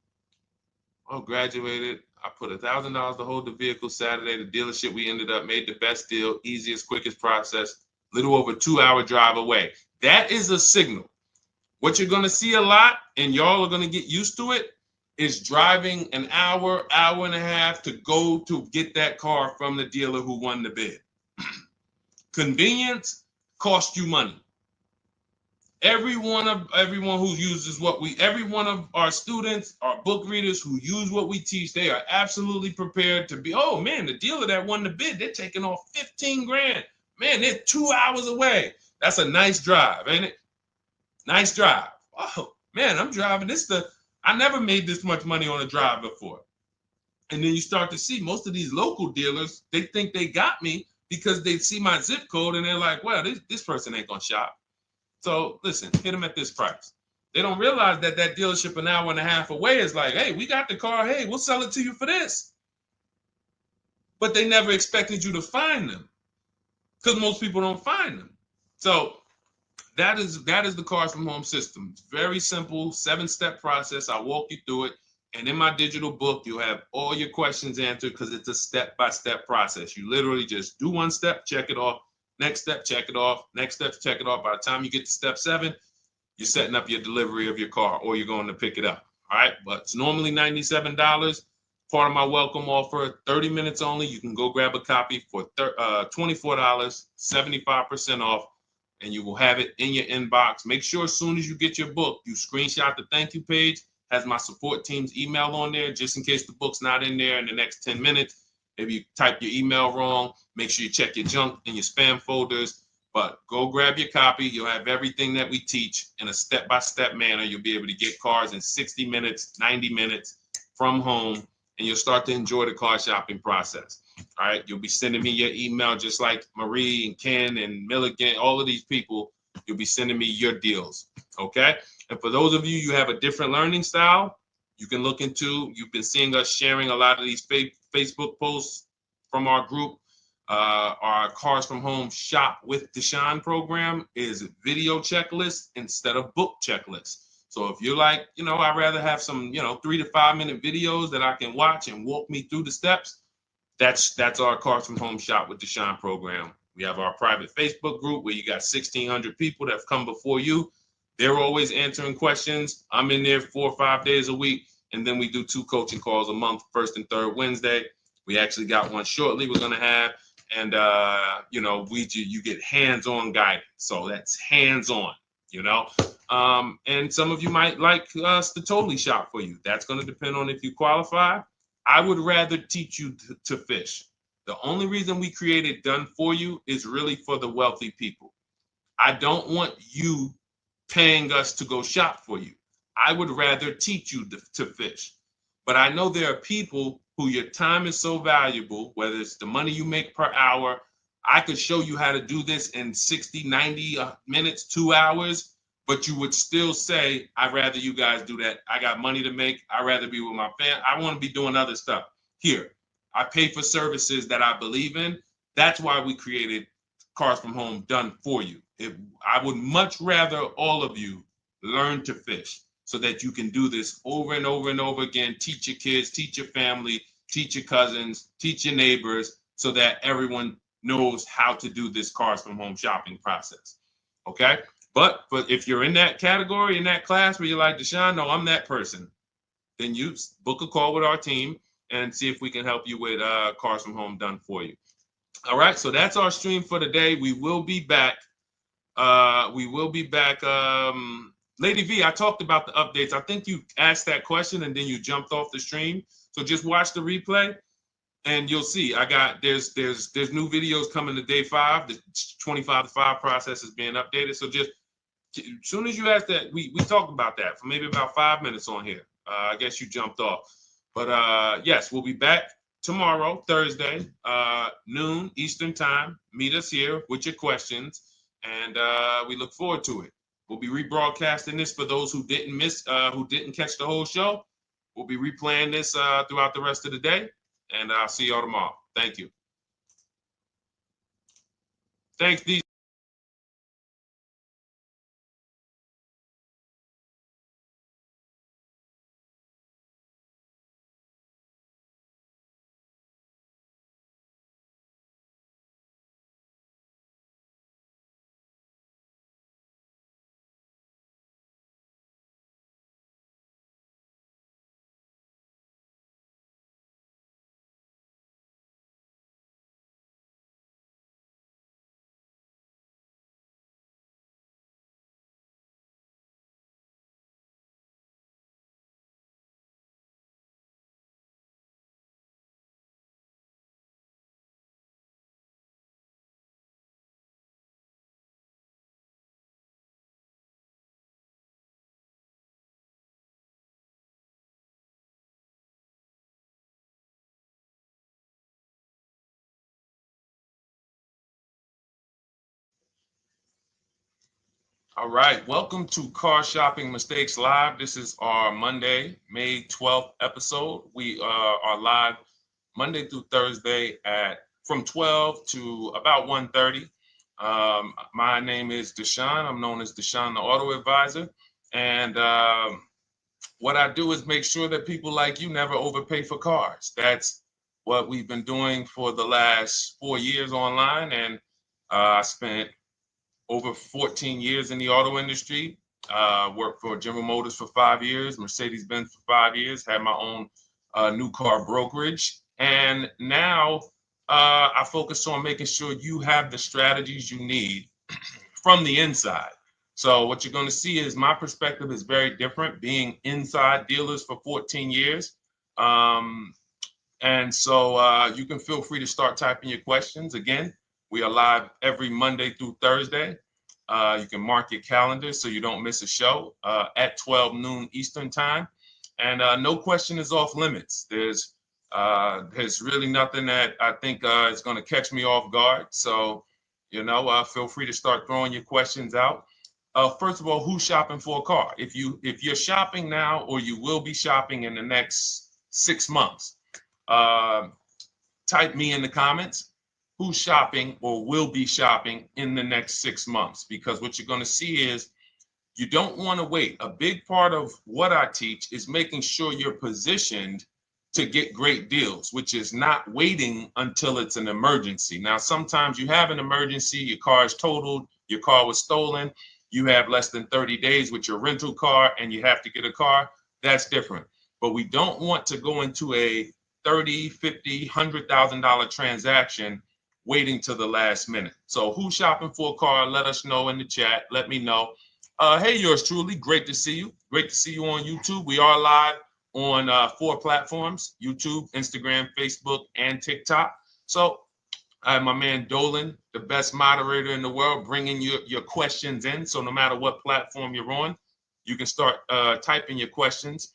Oh, graduated. I put $1,000 to hold the vehicle Saturday. The dealership we ended up made the best deal, easiest, quickest process, little over 2-hour drive away. That is a signal. What you're going to see a lot, and y'all are going to get used to it, is driving an hour, hour and a half to go to get that car from the dealer who won the bid. Convenience costs you money. Every one of our students, our book readers who use what we teach, they are absolutely prepared to be, oh man, the dealer that won the bid, they're taking off $15,000. Man, they're 2 hours away. That's a nice drive, ain't it? Nice drive. Oh man, I'm driving I never made this much money on a drive before. And then you start to see most of these local dealers, they think they got me because they see my zip code and they're like, well, this person ain't gonna shop. So listen, hit them at this price. They don't realize that that dealership an hour and a half away is like, hey, we got the car. Hey, we'll sell it to you for this. But they never expected you to find them because most people don't find them. So that is the Cars from Home system. It's very simple, 7-step process. I walk you through it. And in my digital book, you'll have all your questions answered because it's a step-by-step process. You literally just do one step, check it off. Next step, check it off. Next step, check it off. By the time you get to step 7, you're setting up your delivery of your car or you're going to pick it up. All right. But it's normally $97. Part of my welcome offer, 30 minutes only. You can go grab a copy for $24, 75% off, and you will have it in your inbox. Make sure as soon as you get your book, you screenshot the thank you page, has my support team's email on there, just in case the book's not in there in the next 10 minutes. Maybe you type your email wrong. Make sure you check your junk and your spam folders. But go grab your copy. You'll have everything that we teach in a step-by-step manner. You'll be able to get cars in 60 minutes, 90 minutes from home, and you'll start to enjoy the car shopping process. All right. You'll be sending me your email just like Marie and Ken and Milligan, all of these people. You'll be sending me your deals. Okay. And for those of you, you have a different learning style, you can look into, you've been seeing us sharing a lot of these Facebook posts from our group. Our Cars from Home Shop with Deshone program is video checklist instead of book checklist. So if you're like, I'd rather have some, 3 to 5 minute videos that I can watch and walk me through the steps, that's our Cars from Home Shop with Deshone program. We have our private Facebook group where you got 1,600 people that have come before you. They're always answering questions. I'm in there 4 or 5 days a week. And then we do 2 coaching calls a month, first and third Wednesday. We actually got one shortly we're going to have. And, you get hands-on guidance. So that's hands-on, and some of you might like us to totally shop for you. That's going to depend on if you qualify. I would rather teach you to fish. The only reason we created Done For You is really for the wealthy people. I don't want you paying us to go shop for you. I would rather teach you to fish. But I know there are people who your time is so valuable, whether it's the money you make per hour. I could show you how to do this in 60, 90 minutes, 2 hours, but you would still say, I'd rather you guys do that. I got money to make. I'd rather be with my family. I want to be doing other stuff. Here, I pay for services that I believe in. That's why we created Cars from Home Done For You. I would much rather all of you learn to fish so that you can do this over and over and over again. Teach your kids, teach your family, teach your cousins, teach your neighbors, so that everyone knows how to do this Cars from Home shopping process. Okay? But if you're in that category, in that class where you're like, Deshone, no, I'm that person, then you book a call with our team and see if we can help you with Cars from Home Done For You. All right, so that's our stream for today. We will be back. Lady V, I talked about the updates. I think you asked that question and then you jumped off the stream. So just watch the replay and you'll see there's new videos coming to day 5. The 25 to 5 process is being updated. So just as soon as you asked that, we talked about that for maybe about 5 minutes on here. I guess you jumped off. But yes, we'll be back tomorrow, Thursday, noon Eastern time. Meet us here with your questions, and we look forward to it. We'll be rebroadcasting this for those who didn't catch the whole show. We'll be replaying this throughout the rest of the day, and I'll see y'all tomorrow. Thank you. Thanks, D. All right, welcome to Car Shopping Mistakes Live. This is our Monday, May 12th episode. We are live Monday through Thursday from 12 to about 1:30. My name is Deshone. I'm known as Deshone the Auto Advisor. And what I do is make sure that people like you never overpay for cars. That's what we've been doing for the last 4 years online. And I spent over 14 years in the auto industry. Worked for General Motors for 5 years, Mercedes-Benz for 5 years, had my own new car brokerage. And now I focus on making sure you have the strategies you need from the inside. So what you're going to see is my perspective is very different, being inside dealers for 14 years. And so you can feel free to start typing your questions. Again, we are live every Monday through Thursday. You can mark your calendar so you don't miss a show at 12 noon Eastern time. And no question is off limits. There's really nothing that I think is going to catch me off guard. So, feel free to start throwing your questions out. First of all, who's shopping for a car? If you're shopping now, or you will be shopping in the next 6 months, type me in the comments. Who's shopping or will be shopping in the next 6 months? Because what you're going to see is you don't want to wait. A big part of what I teach is making sure you're positioned to get great deals, which is not waiting until it's an emergency. Now, sometimes you have an emergency, your car is totaled, your car was stolen, you have less than 30 days with your rental car and you have to get a car. That's different. But we don't want to go into a $30,000, $50,000, $100,000 transaction waiting to the last minute. So who's shopping for a car? Let us know in the chat. Let me know. Hey, yours truly. Great to see you. Great to see you on YouTube. We are live on 4 platforms: YouTube, Instagram, Facebook, and TikTok. So I have my man Dolan, the best moderator in the world, bringing your questions in. So no matter what platform you're on, you can start typing your questions.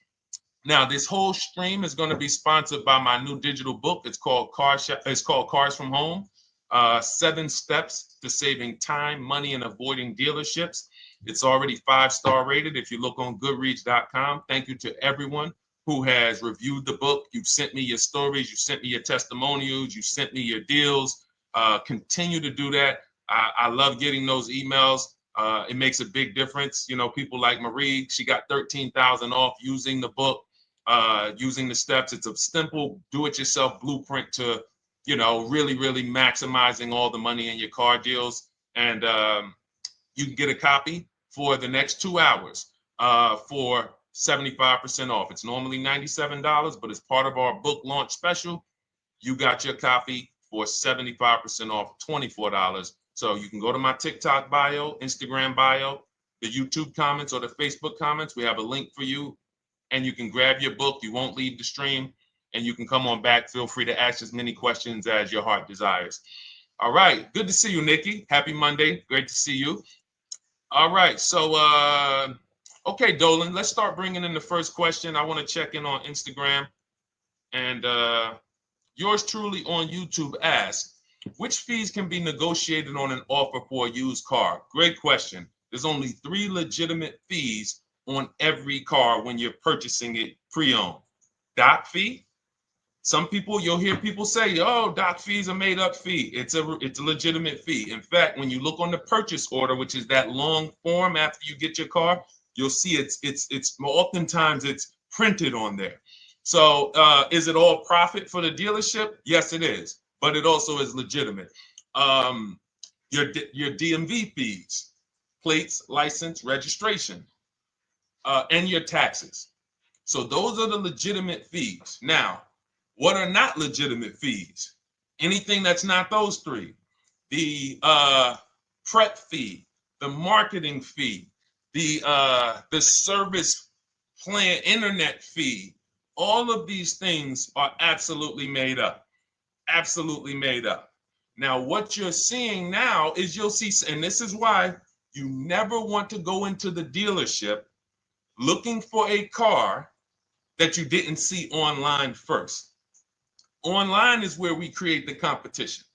Now, this whole stream is going to be sponsored by my new digital book. It's called Cars from Home. 7 steps to saving time, money, and avoiding dealerships. It's already 5-star rated. If you look on goodreads.com, thank you to everyone who has reviewed the book. You've sent me your stories. You sent me your testimonials. You sent me your deals. Continue to do that. I love getting those emails. It makes a big difference. People like Marie, she got 13,000 off using the book, using the steps. It's a simple do-it-yourself blueprint to really, really maximizing all the money in your car deals. And you can get a copy for the next 2 hours for 75% off. It's normally $97, but as part of our book launch special, you got your copy for 75% off, $24. So you can go to my TikTok bio, Instagram bio, the YouTube comments, or the Facebook comments. We have a link for you, and you can grab your book. You won't leave the stream. And you can come on back. Feel free to ask as many questions as your heart desires. All right. Good to see you, Nikki. Happy Monday. Great to see you. All right. So, okay, Dolan, let's start bringing in the first question. I want to check in on Instagram. And yours truly on YouTube asks, which fees can be negotiated on an offer for a used car? Great question. There's only 3 legitimate fees on every car when you're purchasing it pre-owned. Doc fee. Some people, you'll hear people say, "Oh, doc fees are made up fee." It's a legitimate fee. In fact, when you look on the purchase order, which is that long form after you get your car, you'll see it's oftentimes it's printed on there. So is it all profit for the dealership? Yes, it is, but it also is legitimate. Your DMV fees, plates, license, registration, and your taxes. So those are the legitimate fees. Now, what are not legitimate fees? Anything that's not those 3. The prep fee, the marketing fee, the service plan, internet fee. All of these things are absolutely made up. Absolutely made up. Now, what you're seeing now is you'll see, and this is why you never want to go into the dealership looking for a car that you didn't see online first. Online is where we create the competition.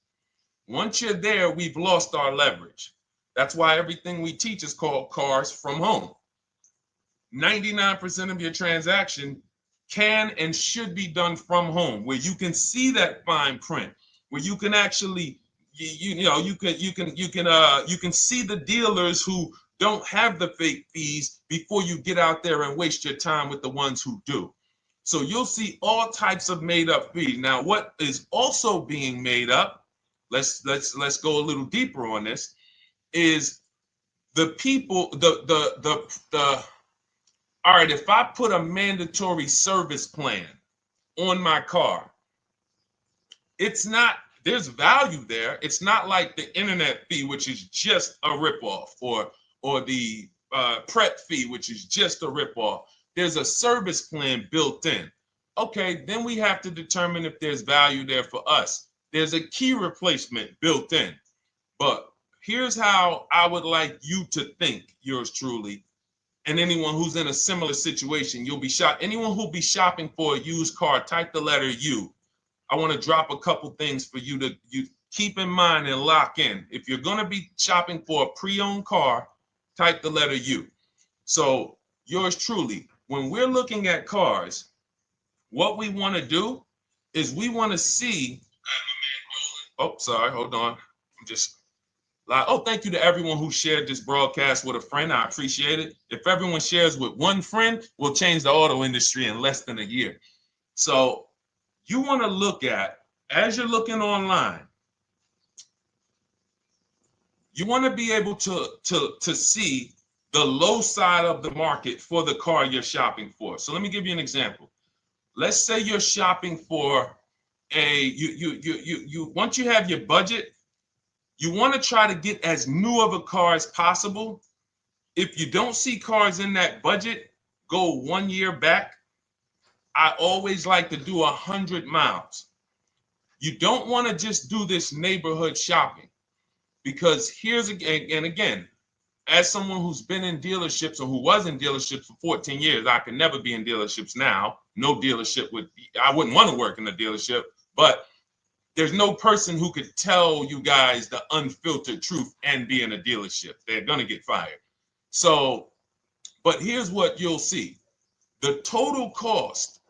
Once you're there, we've lost our leverage. That's why everything we teach is called Cars from Home. 99% of your transaction can and should be done from home, where you can see that fine print, where you can actually you can see the dealers who don't have the fake fees before you get out there and waste your time with the ones who do. So you'll see all types of made up fees. Now, what is also being made up, let's go a little deeper on this, is the people, all right, if I put a mandatory service plan on my car, it's not, there's value there. It's not like the internet fee, which is just a ripoff, or the prep fee, which is just a ripoff. There's a service plan built in. Okay, then we have to determine if there's value there for us. There's a key replacement built in. But here's how I would like you to think, yours truly, and anyone who's in a similar situation. You'll be shocked. Anyone who'll be shopping for a used car, type the letter U. I want to drop a couple things for you to keep in mind and lock in. If you're going to be shopping for a pre-owned car, type the letter U. So yours truly, when we're looking at cars, what we want to do is we want to see. Oh, sorry, hold on. I'm just. Oh, thank you to everyone who shared this broadcast with a friend. I appreciate it. If everyone shares with one friend, we'll change the auto industry in less than a year. So you want to look at, as you're looking online, you want to be able to see the low side of the market for the car you're shopping for. So let me give you an example. Let's say you're shopping for once you have your budget, you want to try to get as new of a car as possible. If you don't see cars in that budget, go 1 year back. I always like to do 100 miles. You don't want to just do this neighborhood shopping, because here's again, as someone who's been in dealerships or who was in dealerships for 14 years, I can never be in dealerships now. No dealership I wouldn't want to work in a dealership, but there's no person who could tell you guys the unfiltered truth and be in a dealership. They're going to get fired. So, but here's what you'll see. The total cost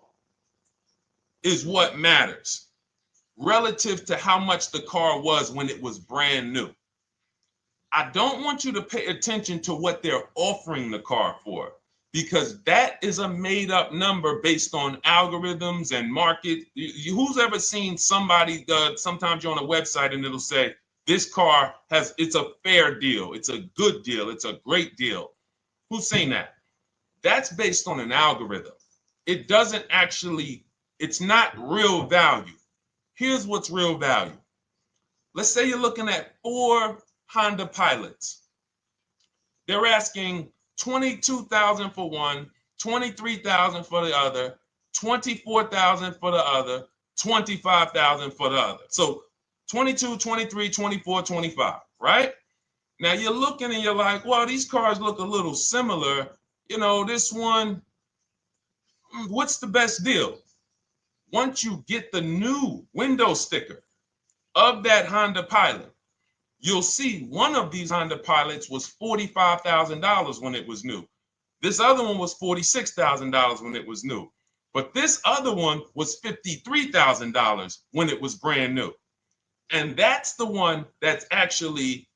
is what matters relative to how much the car was when it was brand new. I don't want you to pay attention to what they're offering the car for, because that is a made up number based on algorithms and market. Who's ever seen somebody, sometimes you're on a website and it'll say, this car it's a fair deal. It's a good deal. It's a great deal. Who's seen that? That's based on an algorithm. It doesn't actually, it's not real value. Here's what's real value. Let's say you're looking at 4 Honda Pilots. They're asking $22,000 for one, $23,000 for the other, $24,000 for the other, $25,000 for the other. So 22, 23, 24, 25, right? Now you're looking and you're like, well, these cars look a little similar. You know, this one, what's the best deal? Once you get the new window sticker of that Honda Pilot, you'll see one of these Honda Pilots was $45,000 when it was new. This other one was $46,000 when it was new. But this other one was $53,000 when it was brand new. And that's the one that's actually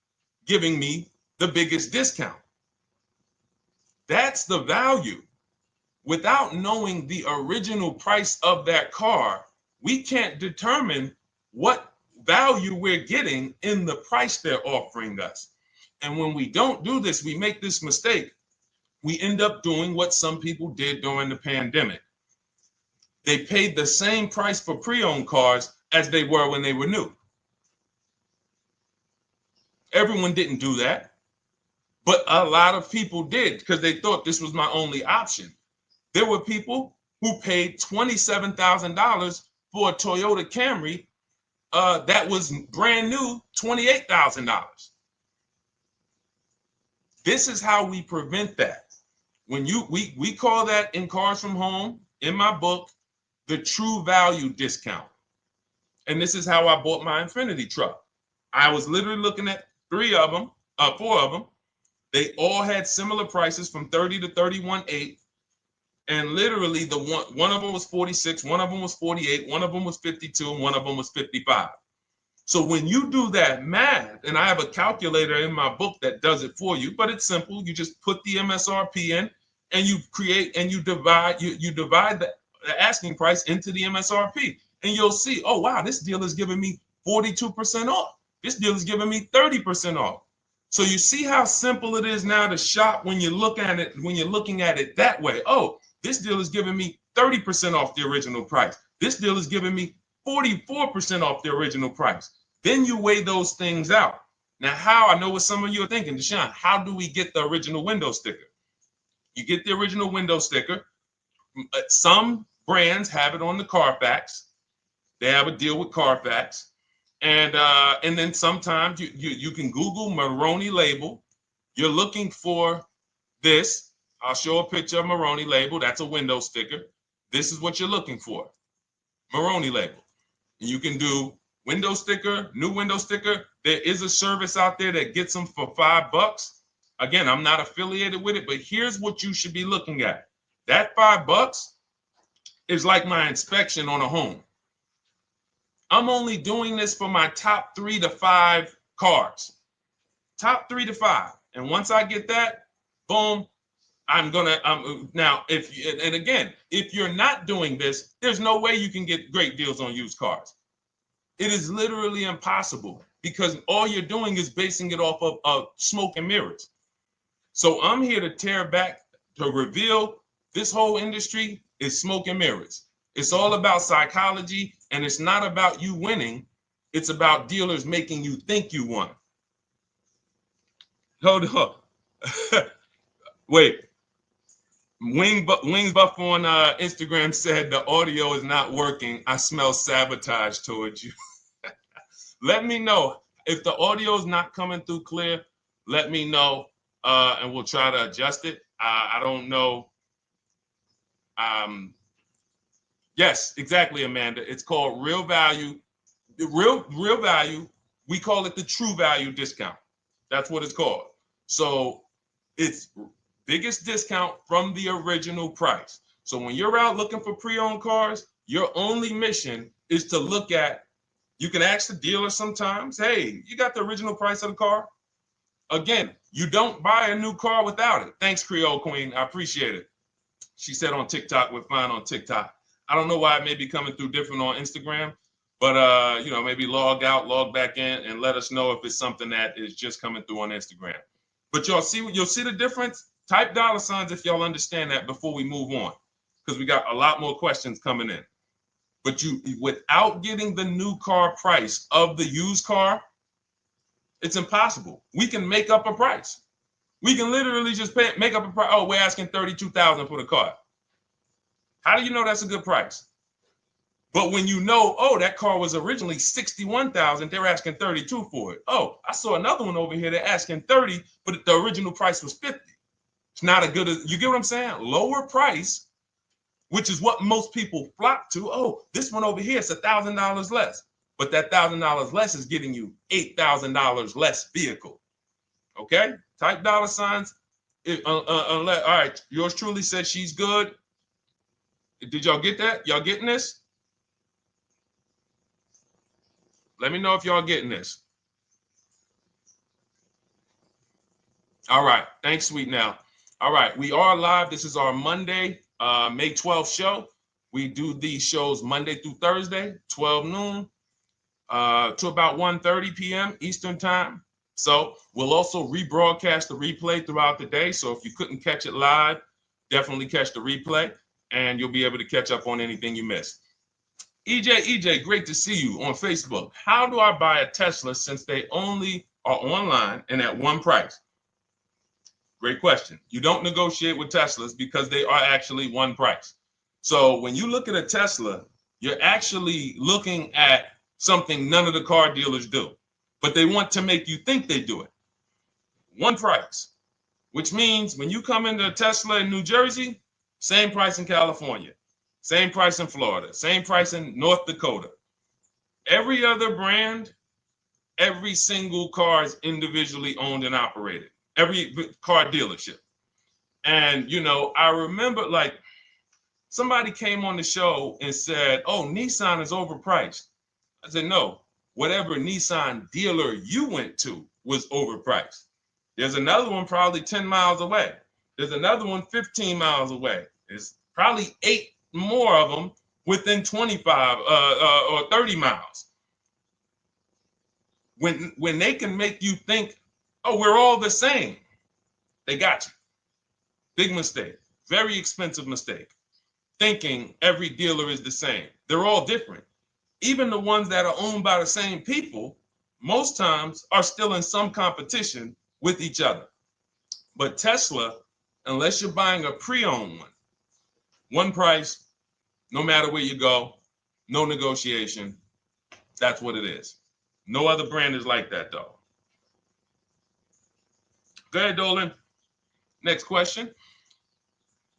giving me the biggest discount. That's the value. Without knowing the original price of that car, we can't determine what value we're getting in the price they're offering us. And when we don't do this, we make this mistake. We end up doing what some people did during the pandemic. They paid the same price for pre-owned cars as they were when they were new. Everyone didn't do that, but a lot of people did because they thought this was my only option. There were people who paid $27,000 for a Toyota Camry that was brand new, $28,000. This is how we prevent that. When we call that in Cars from Home, in my book, the true value discount. And this is how I bought my Infinity truck. I was literally looking at 3 of them, 4 of them. They all had similar prices from 30 to 31.8. And literally the one of them was 46, one of them was 48, one of them was 52, and one of them was 55. So when you do that math, and I have a calculator in my book that does it for you, but it's simple. You just put the MSRP in and you create and you divide the asking price into the MSRP. And you'll see, oh, wow, this deal is giving me 42% off. This deal is giving me 30% off. So you see how simple it is now to shop when you look at it, when you're looking at it that way. Oh, this deal is giving me 30% off the original price. This deal is giving me 44% off the original price. Then you weigh those things out. Now, how? I know what some of you are thinking, Deshone, how do we get the original window sticker? You get the original window sticker. Some brands have it on the Carfax. They have a deal with Carfax. And then sometimes you can Google Maroney label. You're looking for this. I'll show a picture of Maroney label. That's a window sticker. This is what you're looking for. Maroney label. And you can do window sticker, new window sticker. There is a service out there that gets them for $5. Again, I'm not affiliated with it, but here's what you should be looking at. That $5 is like my inspection on a home. I'm only doing this for my top 3 to 5 cars. Top 3 to 5. And once I get that, boom, now, if you're not doing this, there's no way you can get great deals on used cars. It is literally impossible because all you're doing is basing it off of smoke and mirrors. So I'm here to tear back, to reveal this whole industry is smoke and mirrors. It's all about psychology, and it's not about you winning. It's about dealers making you think you won. Hold up. Wait. Wings Buff on Instagram said the audio is not working. I smell sabotage towards you. Let me know if the audio is not coming through clear. Let me know, and we'll try to adjust it. I don't know. Yes, exactly, Amanda. It's called real value. Real value. We call it the true value discount. That's what it's called. So it's biggest discount from the original price. So when you're out looking for pre-owned cars, your only mission is to look at, you can ask the dealer sometimes, hey, you got the original price of the car? Again, you don't buy a new car without it. Thanks, Creole Queen. I appreciate it. She said on TikTok, we're fine on TikTok. I don't know why it may be coming through different on Instagram, but maybe log out, log back in, and let us know if it's something that is just coming through on Instagram. But you'll see the difference. Type $ if y'all understand that before we move on, because we got a lot more questions coming in. But without getting the new car price of the used car, it's impossible. We can make up a price. We can literally just make up a price. Oh, we're asking $32,000 for the car. How do you know that's a good price? But when you know, oh, that car was originally $61,000, they're asking $32,000 for it. Oh, I saw another one over here. They're asking $30,000, but the original price was $50,000. It's not a good, you get what I'm saying? Lower price, which is what most people flock to. Oh, this one over here is $1,000 less. But that $1,000 less is getting you $8,000 less vehicle. Okay? Type $. All right, yours truly said she's good. Did y'all get that? Y'all getting this? Let me know if y'all getting this. All right. Thanks, Sweet Now. All right. We are live. This is our Monday, May 12th show. We do these shows Monday through Thursday, 12 noon to about 1:30 p.m. Eastern time. So we'll also rebroadcast the replay throughout the day. So if you couldn't catch it live, definitely catch the replay, and you'll be able to catch up on anything you missed. EJ, great to see you on Facebook. How do I buy a Tesla since they only are online and at one price? Great question. You don't negotiate with Teslas because they are actually one price. So when you look at a Tesla, you're actually looking at something none of the car dealers do, but they want to make you think they do it. One price, which means when you come into a Tesla in New Jersey, same price in California, same price in Florida, same price in North Dakota. Every other brand Every single car is individually owned and operated. Every car dealership. And, I remember like somebody came on the show and said, oh, Nissan is overpriced. I said, no, whatever Nissan dealer you went to was overpriced. There's another one probably 10 miles away. There's another one 15 miles away. There's probably 8 more of them within 25 or 30 miles. When they can make you think, oh, we're all the same, they got you. Big mistake. Very expensive mistake. Thinking every dealer is the same. They're all different. Even the ones that are owned by the same people, most times are still in some competition with each other. But Tesla, unless you're buying a pre-owned one price, no matter where you go, no negotiation. That's what it is. No other brand is like that, though. Go ahead, Dolan. Next question.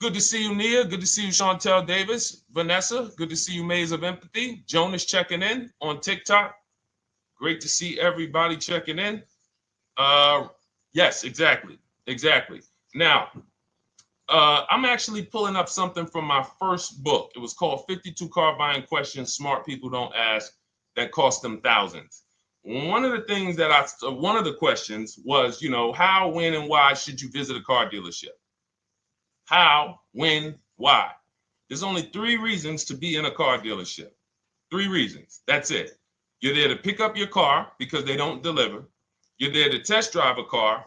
Good to see you, Nia. Good to see you, Chantel Davis. Vanessa, good to see you, Maze of Empathy. Jonas checking in on TikTok. Great to see everybody checking in. Yes, exactly. Now, I'm actually pulling up something from my first book. It was called 52 Car Buying Questions Smart People Don't Ask That Cost Them Thousands. One of the questions was, how, when, and why should you visit a car dealership? How, when, why? There's only 3 reasons to be in a car dealership. 3 reasons. That's it. You're there to pick up your car because they don't deliver. You're there to test drive a car,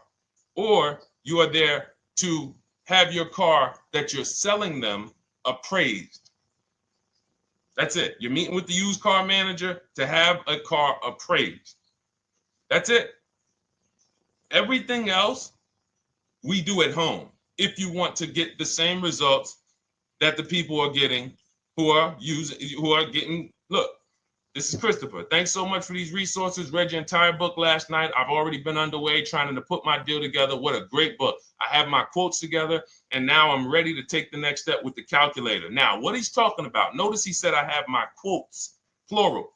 or you are there to have your car that you're selling them appraised. That's it. You're meeting with the used car manager to have a car appraised. That's it. Everything else we do at home if you want to get the same results that the people are getting who are getting. Look, this is Christopher. Thanks so much for these resources. Read your entire book last night. I've already been underway trying to put my deal together. What a great book. I have my quotes together, and now I'm ready to take the next step with the calculator. Now, what he's talking about, notice he said I have my quotes, plural,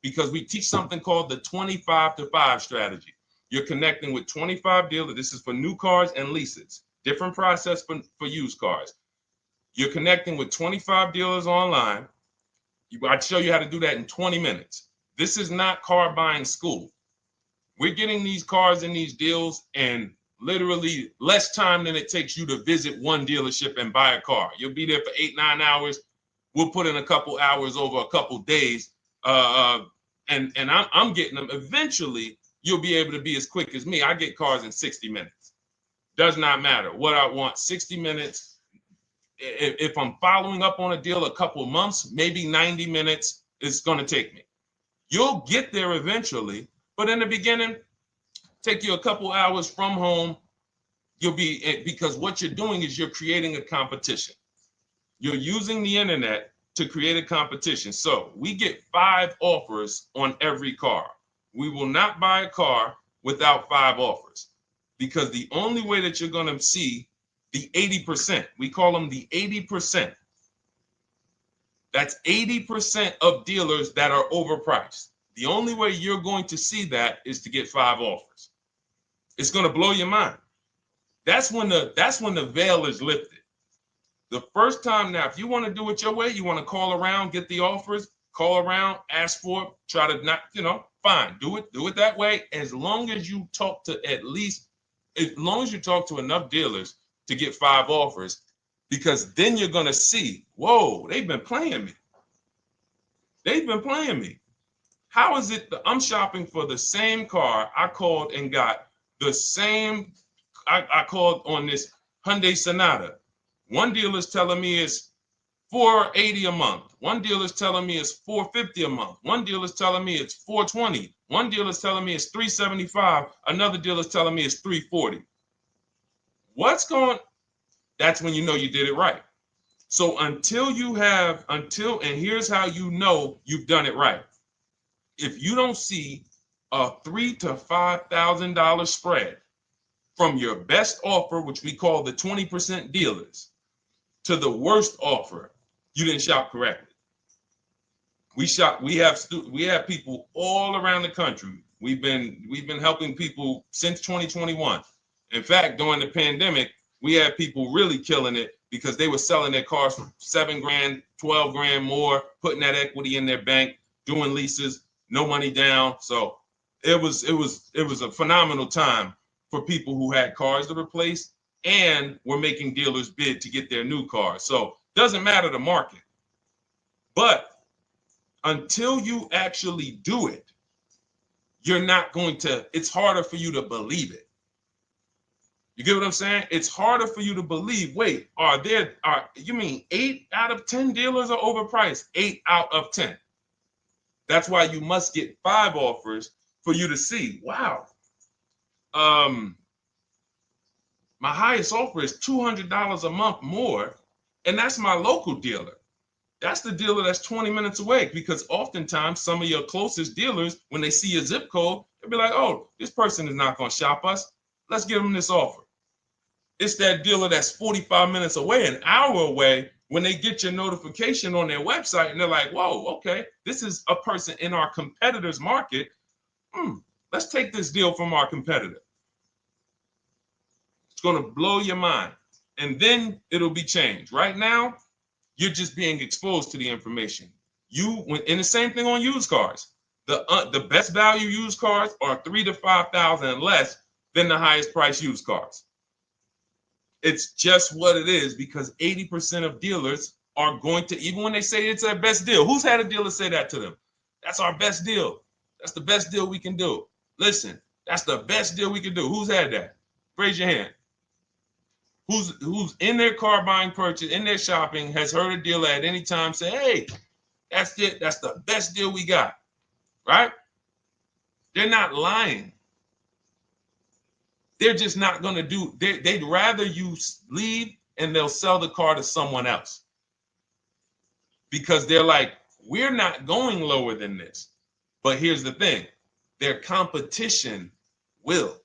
because we teach something called the 25 to 5 strategy. You're connecting with 25 dealers. This is for new cars and leases. Different process for used cars. You're connecting with 25 dealers online. I'd show you how to do that in 20 minutes. This is not car buying school. We're getting these cars and these deals in literally less time than it takes you to visit one dealership and buy a car. You'll be there for 8-9 hours. We'll put in a couple hours over a couple days. And I'm getting them. Eventually, you'll be able to be as quick as me. I get cars in 60 minutes. Does not matter what I want. 60 minutes. If I'm following up on a deal a couple of months, maybe 90 minutes is going to take me. You'll get there eventually, but in the beginning, take you a couple hours from home. Because what you're doing is you're creating a competition. You're using the internet to create a competition. So we get 5 offers on every car. We will not buy a car without 5 offers, because the only way that you're going to see the 80%, we call them the 80%. That's 80% of dealers that are overpriced. The only way you're going to see that is to get 5 offers. It's going to blow your mind. That's when the veil is lifted. The first time now, if you want to do it your way, you want to call around, get the offers, call around, ask for it, try to not, fine, do it that way. As long as you talk to enough dealers to get 5 offers, because then you're going to see, whoa, they've been playing me. How is it that I'm shopping for the same car? I called and got the same. I called on this Hyundai Sonata. One dealer's telling me it's $480 a month. One dealer's telling me it's $450 a month. One dealer's telling me it's $420. One dealer's telling me it's $375. Another dealer's telling me it's $340. That's when you know you did it right. So and here's how you know you've done it right. If you don't see a $3,000 to $5,000 spread from your best offer, which we call the 20% dealers, to the worst offer, you didn't shop correctly. We have people all around the country, We've been helping people since 2021. In fact, during the pandemic, we had people really killing it because they were selling their cars for 7 grand, 12 grand more, putting that equity in their bank, doing leases, no money down. So it was a phenomenal time for people who had cars to replace and were making dealers bid to get their new cars. So doesn't matter the market. But until you actually do it, you're not going to, it's harder for you to believe it. You get what I'm saying? It's harder for you to believe, wait, you mean 8 out of 10 dealers are overpriced? 8 out of 10. That's why you must get 5 offers for you to see, wow. My highest offer is $200 a month more, and that's my local dealer. That's the dealer that's 20 minutes away, because oftentimes some of your closest dealers, when they see your zip code, they'll be like, oh, this person is not going to shop us. Let's give them this offer. It's that dealer that's 45 minutes away, an hour away, when they get your notification on their website and they're like, whoa, okay, this is a person in our competitor's market. Let's take this deal from our competitor. It's going to blow your mind. And then it'll be changed. Right now, you're just being exposed to the information. And the same thing on used cars. The best value used cars are $3,000 to $5,000 less than the highest price used cars. It's just what it is, because 80% of dealers are going to, even when they say it's their best deal. Who's had a dealer say that to them? That's our best deal. That's the best deal we can do. Listen, that's the best deal we can do. Who's had that? Raise your hand. Who's in their car buying purchase, in their shopping, has heard a dealer at any time say, hey, that's it. That's the best deal we got, right? They're not lying. They're just not going to do, they'd rather you leave and they'll sell the car to someone else. Because they're like, we're not going lower than this. But here's the thing, their competition will.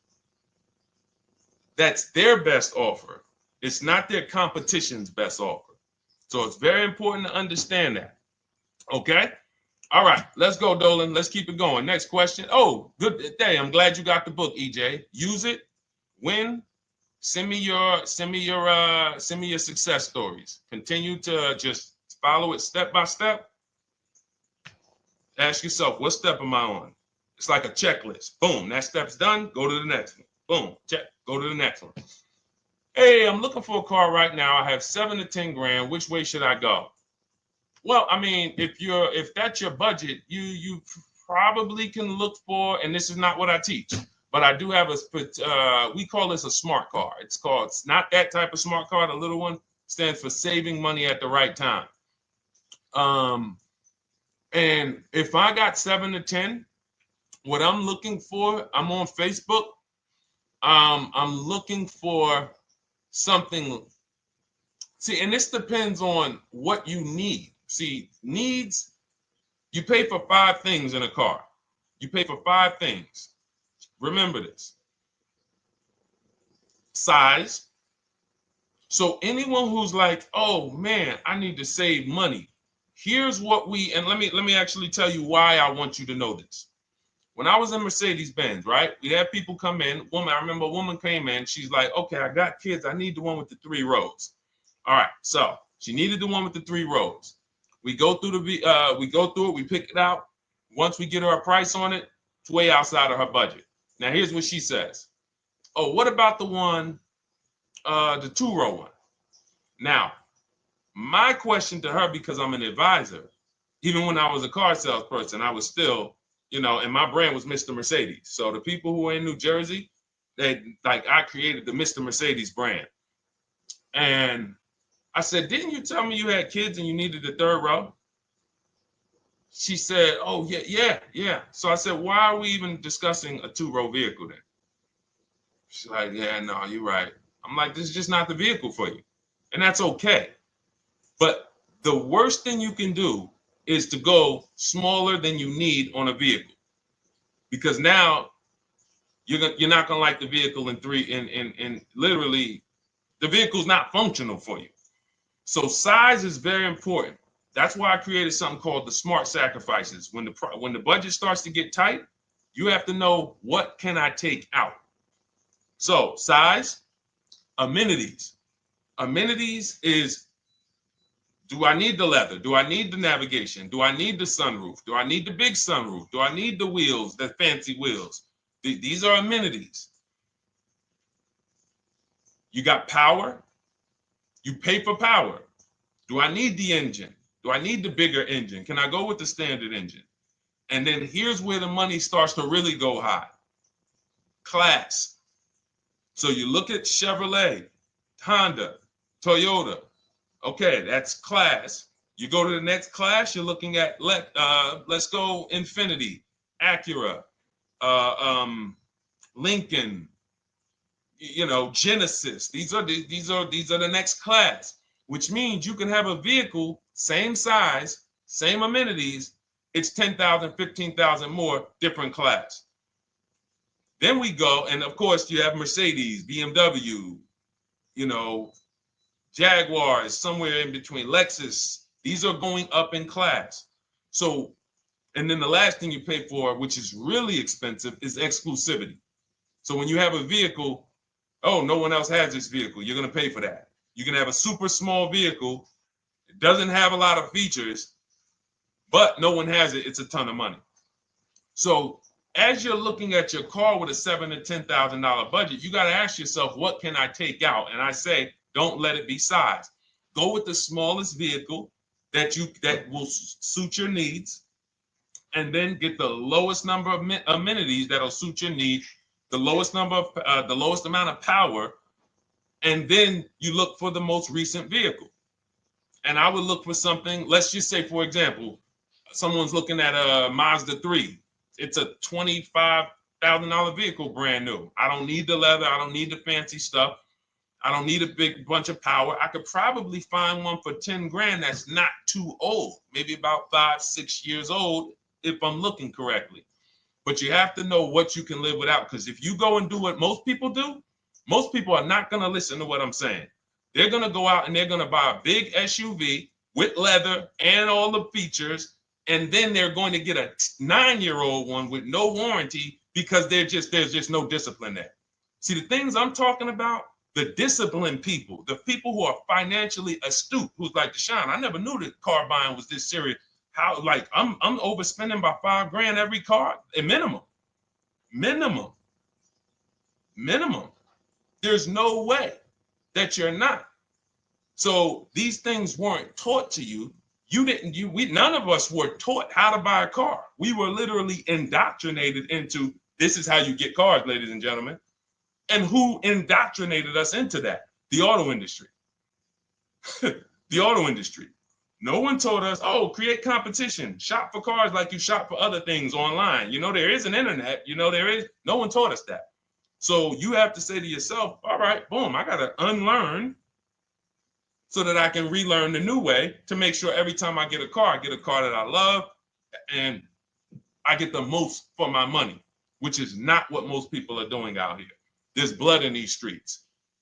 That's their best offer. It's not their competition's best offer. So it's very important to understand that. Okay? All right, let's go, Dolan. Let's keep it going. Next question. Oh, good day. I'm glad you got the book, EJ. Use it. Win. Send me your success stories. Continue to just follow it step by step. Ask yourself, what step am I on? It's like a checklist. Boom, that step's done. Go to the next one. Boom, check. Go to the next one. Hey, I'm looking for a car right now. I have 7 to 10 grand. Which way should I go? Well, I mean, if that's your budget, you probably can look for, and this is not what I teach, but I do have we call this a smart car. It's not that type of smart car. The little one stands for saving money at the right time. And if I got 7 to 10, what I'm looking for, I'm on Facebook. I'm looking for something. See, and this depends on what you need. See, needs, you pay for 5 things in a car. You pay for 5 things. Remember this. Size. So anyone who's like, oh man, I need to save money. Here's what and let me actually tell you why I want you to know this. When I was in Mercedes-Benz, right? We had people come in. I remember a woman came in. She's like, okay, I got kids. I need the one with the 3 rows. All right. So she needed the one with the 3 rows. We go through it. We pick it out. Once we get her a price on it, it's way outside of her budget. Now, here's what she says. Oh, what about the one, the 2-row one? Now, my question to her, because I'm an advisor, even when I was a car salesperson, I was still, and my brand was Mr. Mercedes. So the people who are in New Jersey, I created the Mr. Mercedes brand. And I said, didn't you tell me you had kids and you needed the 3rd row? She said, oh, yeah. So I said, why are we even discussing a 2-row vehicle then? She's like, yeah, no, you're right. I'm like, this is just not the vehicle for you. And that's okay. But the worst thing you can do is to go smaller than you need on a vehicle, because now you're not gonna like the vehicle in literally the vehicle's not functional for you. So size is very important. That's why I created something called the smart sacrifices. When the budget starts to get tight, You have to know, what can I take out? So size, amenities. Amenities is, do I need the leather? Do I need the navigation? Do I need the sunroof? Do I need the big sunroof? Do I need the wheels, the fancy wheels? These are amenities. You got power. You pay for power. Do I need the engine? Do I need the bigger engine? Can I go with the standard engine? And then here's where the money starts to really go high. Class. So you look at Chevrolet, Honda, Toyota. Okay, that's class. You go to the next class, you're looking at, let's go Infiniti, Acura, Lincoln, Genesis. These are the next class, which means you can have a vehicle, same size, same amenities. It's 10,000, 15,000 more, different class. Then we go, and of course you have Mercedes, BMW, Jaguars, somewhere in between, Lexus. These are going up in class. So, and then the last thing you pay for, which is really expensive, is exclusivity. So when you have a vehicle, oh, no one else has this vehicle, you're going to pay for that. You can have a super small vehicle. It doesn't have a lot of features, but no one has it. It's a ton of money. So as you're looking at your car with a $7,000 to $10,000 budget, you got to ask yourself, what can I take out? And I say, don't let it be size. Go with the smallest vehicle that will suit your needs, and then get the lowest number of amenities that'll suit your needs, the lowest amount of power, and then you look for the most recent vehicle. And I would look for something. Let's just say, for example, someone's looking at a Mazda 3. It's a $25,000 vehicle, brand new. I don't need the leather. I don't need the fancy stuff. I don't need a big bunch of power. I could probably find one for 10 grand that's not too old, maybe about 5-6 years old, if I'm looking correctly. But you have to know what you can live without, because if you go and do what most people do, most people are not going to listen to what I'm saying. They're going to go out and they're going to buy a big SUV with leather and all the features, and then they're going to get a 9-year-old one with no warranty because there's just no discipline there. See, the things I'm talking about, the disciplined people, the people who are financially astute, who's like, Deshone, I never knew that car buying was this serious. How, like, I'm overspending by $5 grand every car, a minimum. There's no way that you're not. So these things weren't taught to you. None of us were taught how to buy a car. We were literally indoctrinated into, this is how you get cars, ladies and gentlemen. And who indoctrinated us into that? The auto industry. The auto industry. No one told us, oh, create competition, shop for cars like you shop for other things online. There is an internet, no one taught us that. So you have to say to yourself, all right, boom, I got to unlearn so that I can relearn the new way to make sure every time I get a car that I love and I get the most for my money, which is not what most people are doing out here. There's blood in these streets.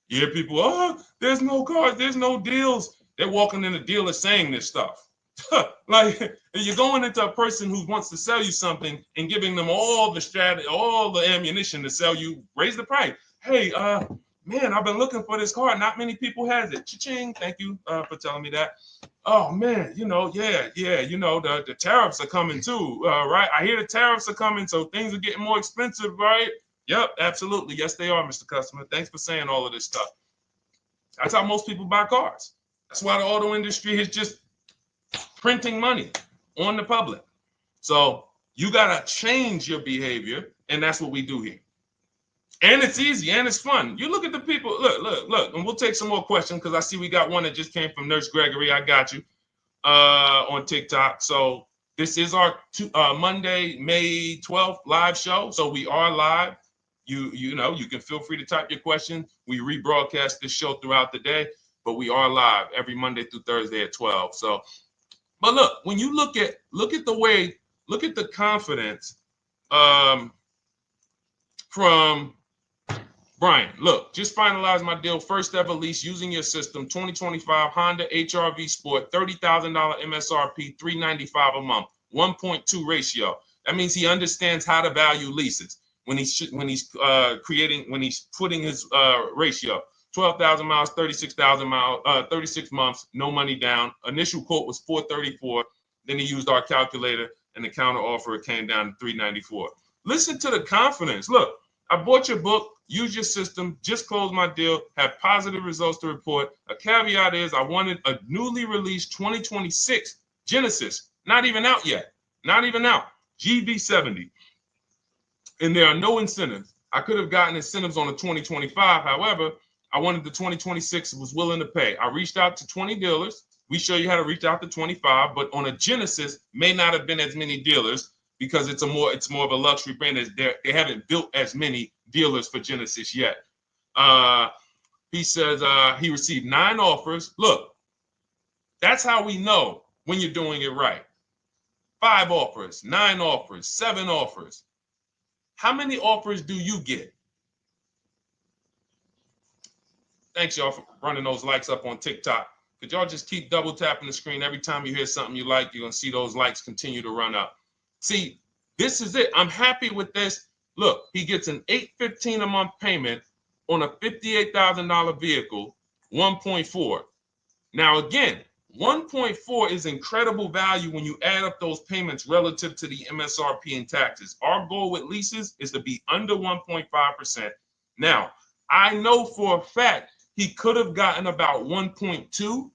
You hear people, oh, there's no cars, there's no deals. They're walking in the dealer saying this stuff. Like, you're going into a person who wants to sell you something and giving them all the strategy, all the ammunition to sell you, raise the price. Hey, man, I've been looking for this car. Not many people has it. Cha-ching. Thank you for telling me that. Oh man, the tariffs are coming too, right? I hear the tariffs are coming, so things are getting more expensive, right? Yep, absolutely. Yes, they are, Mr. Customer. Thanks for saying all of this stuff. That's how most people buy cars. That's why the auto industry is just printing money on the public. So you got to change your behavior, and that's what we do here. And it's easy, and it's fun. You look at the people. Look, and we'll take some more questions because I see we got one that just came from Nurse Gregory. I got you on TikTok. So this is our Monday, May 12th live show. So we are live. You can feel free to type your question. We rebroadcast this show throughout the day, but we are live every Monday through Thursday at 12. So, but look, when you look at the confidence from Brian. Look, just finalized my deal. First ever lease using your system. 2025 Honda HR-V Sport, $30,000 MSRP, $395 a month, 1.2 ratio. That means he understands how to value leases when he's putting his ratio. 12,000 miles, 36,000 miles, 36 months, no money down. Initial quote was 434. Then he used our calculator, and the counter offer came down to 394. Listen to the confidence. Look, I bought your book, use your system, just closed my deal, have positive results to report. A caveat is I wanted a newly released 2026 Genesis, not even out yet, not even out, GB70. And there are no incentives. I could have gotten incentives on the 2025. However, I wanted the 2026, was willing to pay. I reached out to 20 dealers. We show you how to reach out to 25, but on a Genesis, may not have been as many dealers because it's more of a luxury brand. They haven't built as many dealers for Genesis yet. He says he received 9 offers. Look, that's how we know when you're doing it right. 5 offers, 9 offers, 7 offers. How many offers do you get? Thanks, y'all, for running those likes up on TikTok. Could y'all just keep double tapping the screen every time you hear something you like? You're going to see those likes continue to run up. See, this is it. I'm happy with this. Look, he gets an $815 a month payment on a $58,000 vehicle, 1.4. Now, again, 1.4 is incredible value when you add up those payments relative to the MSRP and taxes. Our goal with leases is to be under 1.5%. Now, I know for a fact he could have gotten about 1.2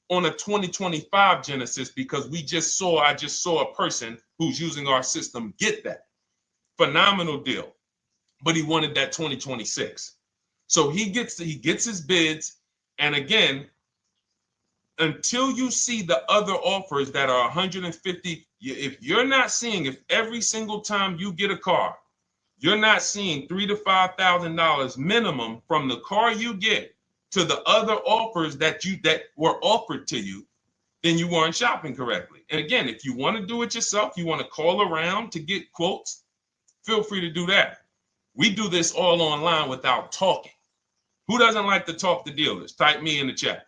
on a 2025 Genesis because I just saw a person who's using our system get that. Phenomenal deal. But he wanted that 2026. So he gets his bids. And again, until you see the other offers that are 150, if every single time you get a car, you're not seeing $3,000 to $5,000 minimum from the car you get to the other offers that were offered to you, then you weren't shopping correctly. And again, if you want to do it yourself, you want to call around to get quotes, feel free to do that. We do this all online without talking. Who doesn't like to talk to dealers? Type me in the chat.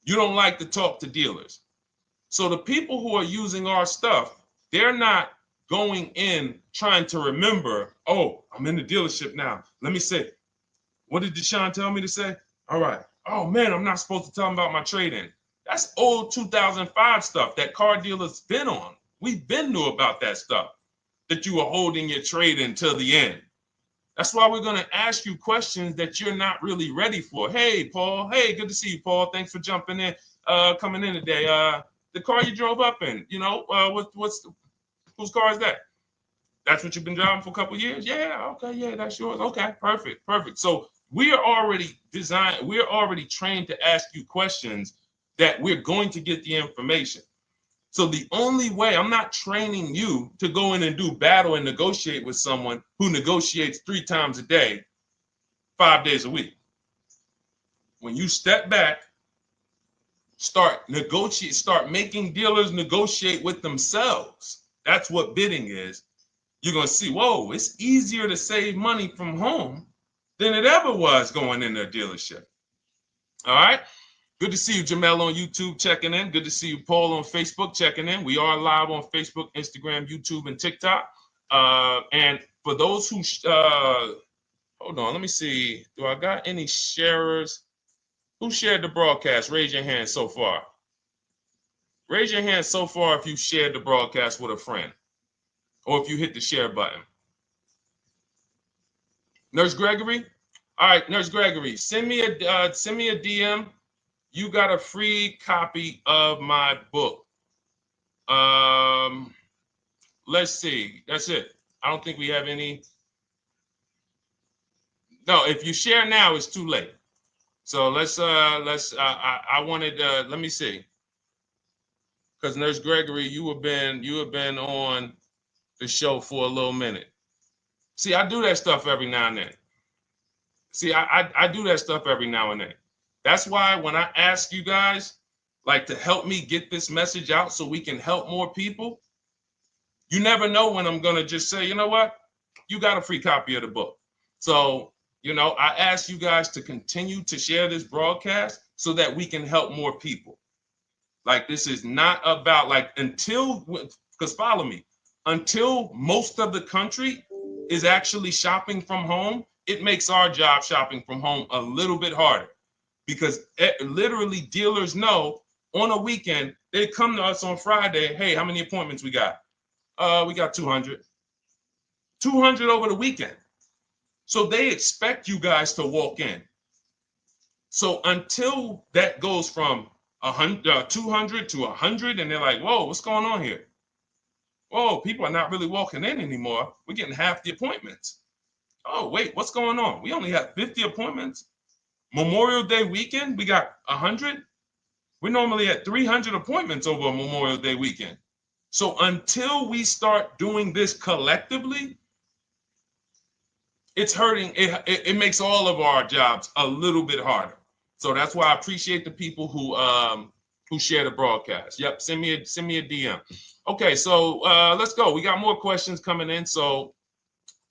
You don't like to talk to dealers. So the people who are using our stuff, they're not going in trying to remember, oh, I'm in the dealership now. Let me say, what did Deshone tell me to say? All right. Oh, man, I'm not supposed to tell them about my trade-in. That's old 2005 stuff that car dealers been on. We've been knew about that stuff, that you were holding your trade-in till the end. That's why we're going to ask you questions that you're not really ready for. Hey, Paul. Hey, good to see you, Paul. Thanks for jumping in, coming in today. The car you drove up in, whose car is that? That's what you've been driving for a couple of years? Yeah, okay, yeah, that's yours. Okay, perfect. So we are already trained to ask you questions that we're going to get the information. So the only way, I'm not training you to go in and do battle and negotiate with someone who negotiates 3 times a day, 5 days a week. When you step back, start making dealers negotiate with themselves. That's what bidding is. You're going to see, whoa, it's easier to save money from home than it ever was going into a dealership. All right. Good to see you, Jamel, on YouTube checking in. Good to see you, Paul, on Facebook checking in. We are live on Facebook, Instagram, YouTube, and TikTok. And for those who, hold on, let me see. Do I got any sharers? Who shared the broadcast? Raise your hand so far. Raise your hand so far if you shared the broadcast with a friend or if you hit the share button. Nurse Gregory? All right, Nurse Gregory, send me a DM. You got a free copy of my book. Let's see. That's it. I don't think we have any. No, if you share now, it's too late. So I wanted, let me see. Because Nurse Gregory, you have been on the show for a little minute. See, I do that stuff every now and then. I do that stuff every now and then. That's why when I ask you guys, like, to help me get this message out so we can help more people, you never know when I'm going to just say, you know what? You got a free copy of the book. So, I ask you guys to continue to share this broadcast so that we can help more people. Like, this is not about, because follow me. until most of the country is actually shopping from home, it makes our job shopping from home a little bit harder, because literally dealers know on a weekend, they come to us on Friday, hey, how many appointments we got? We got 200. 200 over the weekend. So they expect you guys to walk in. So until that goes from 200 to 100, and they're like, whoa, what's going on here? Whoa, people are not really walking in anymore. We're getting half the appointments. Oh, wait, what's going on? We only have 50 appointments. Memorial Day weekend, we got 100. We're normally at 300 appointments over a Memorial Day weekend. So until we start doing this collectively, it's hurting. It makes all of our jobs a little bit harder. So that's why I appreciate the people who share the broadcast. Yep, send me a DM. Okay, so let's go. We got more questions coming in, so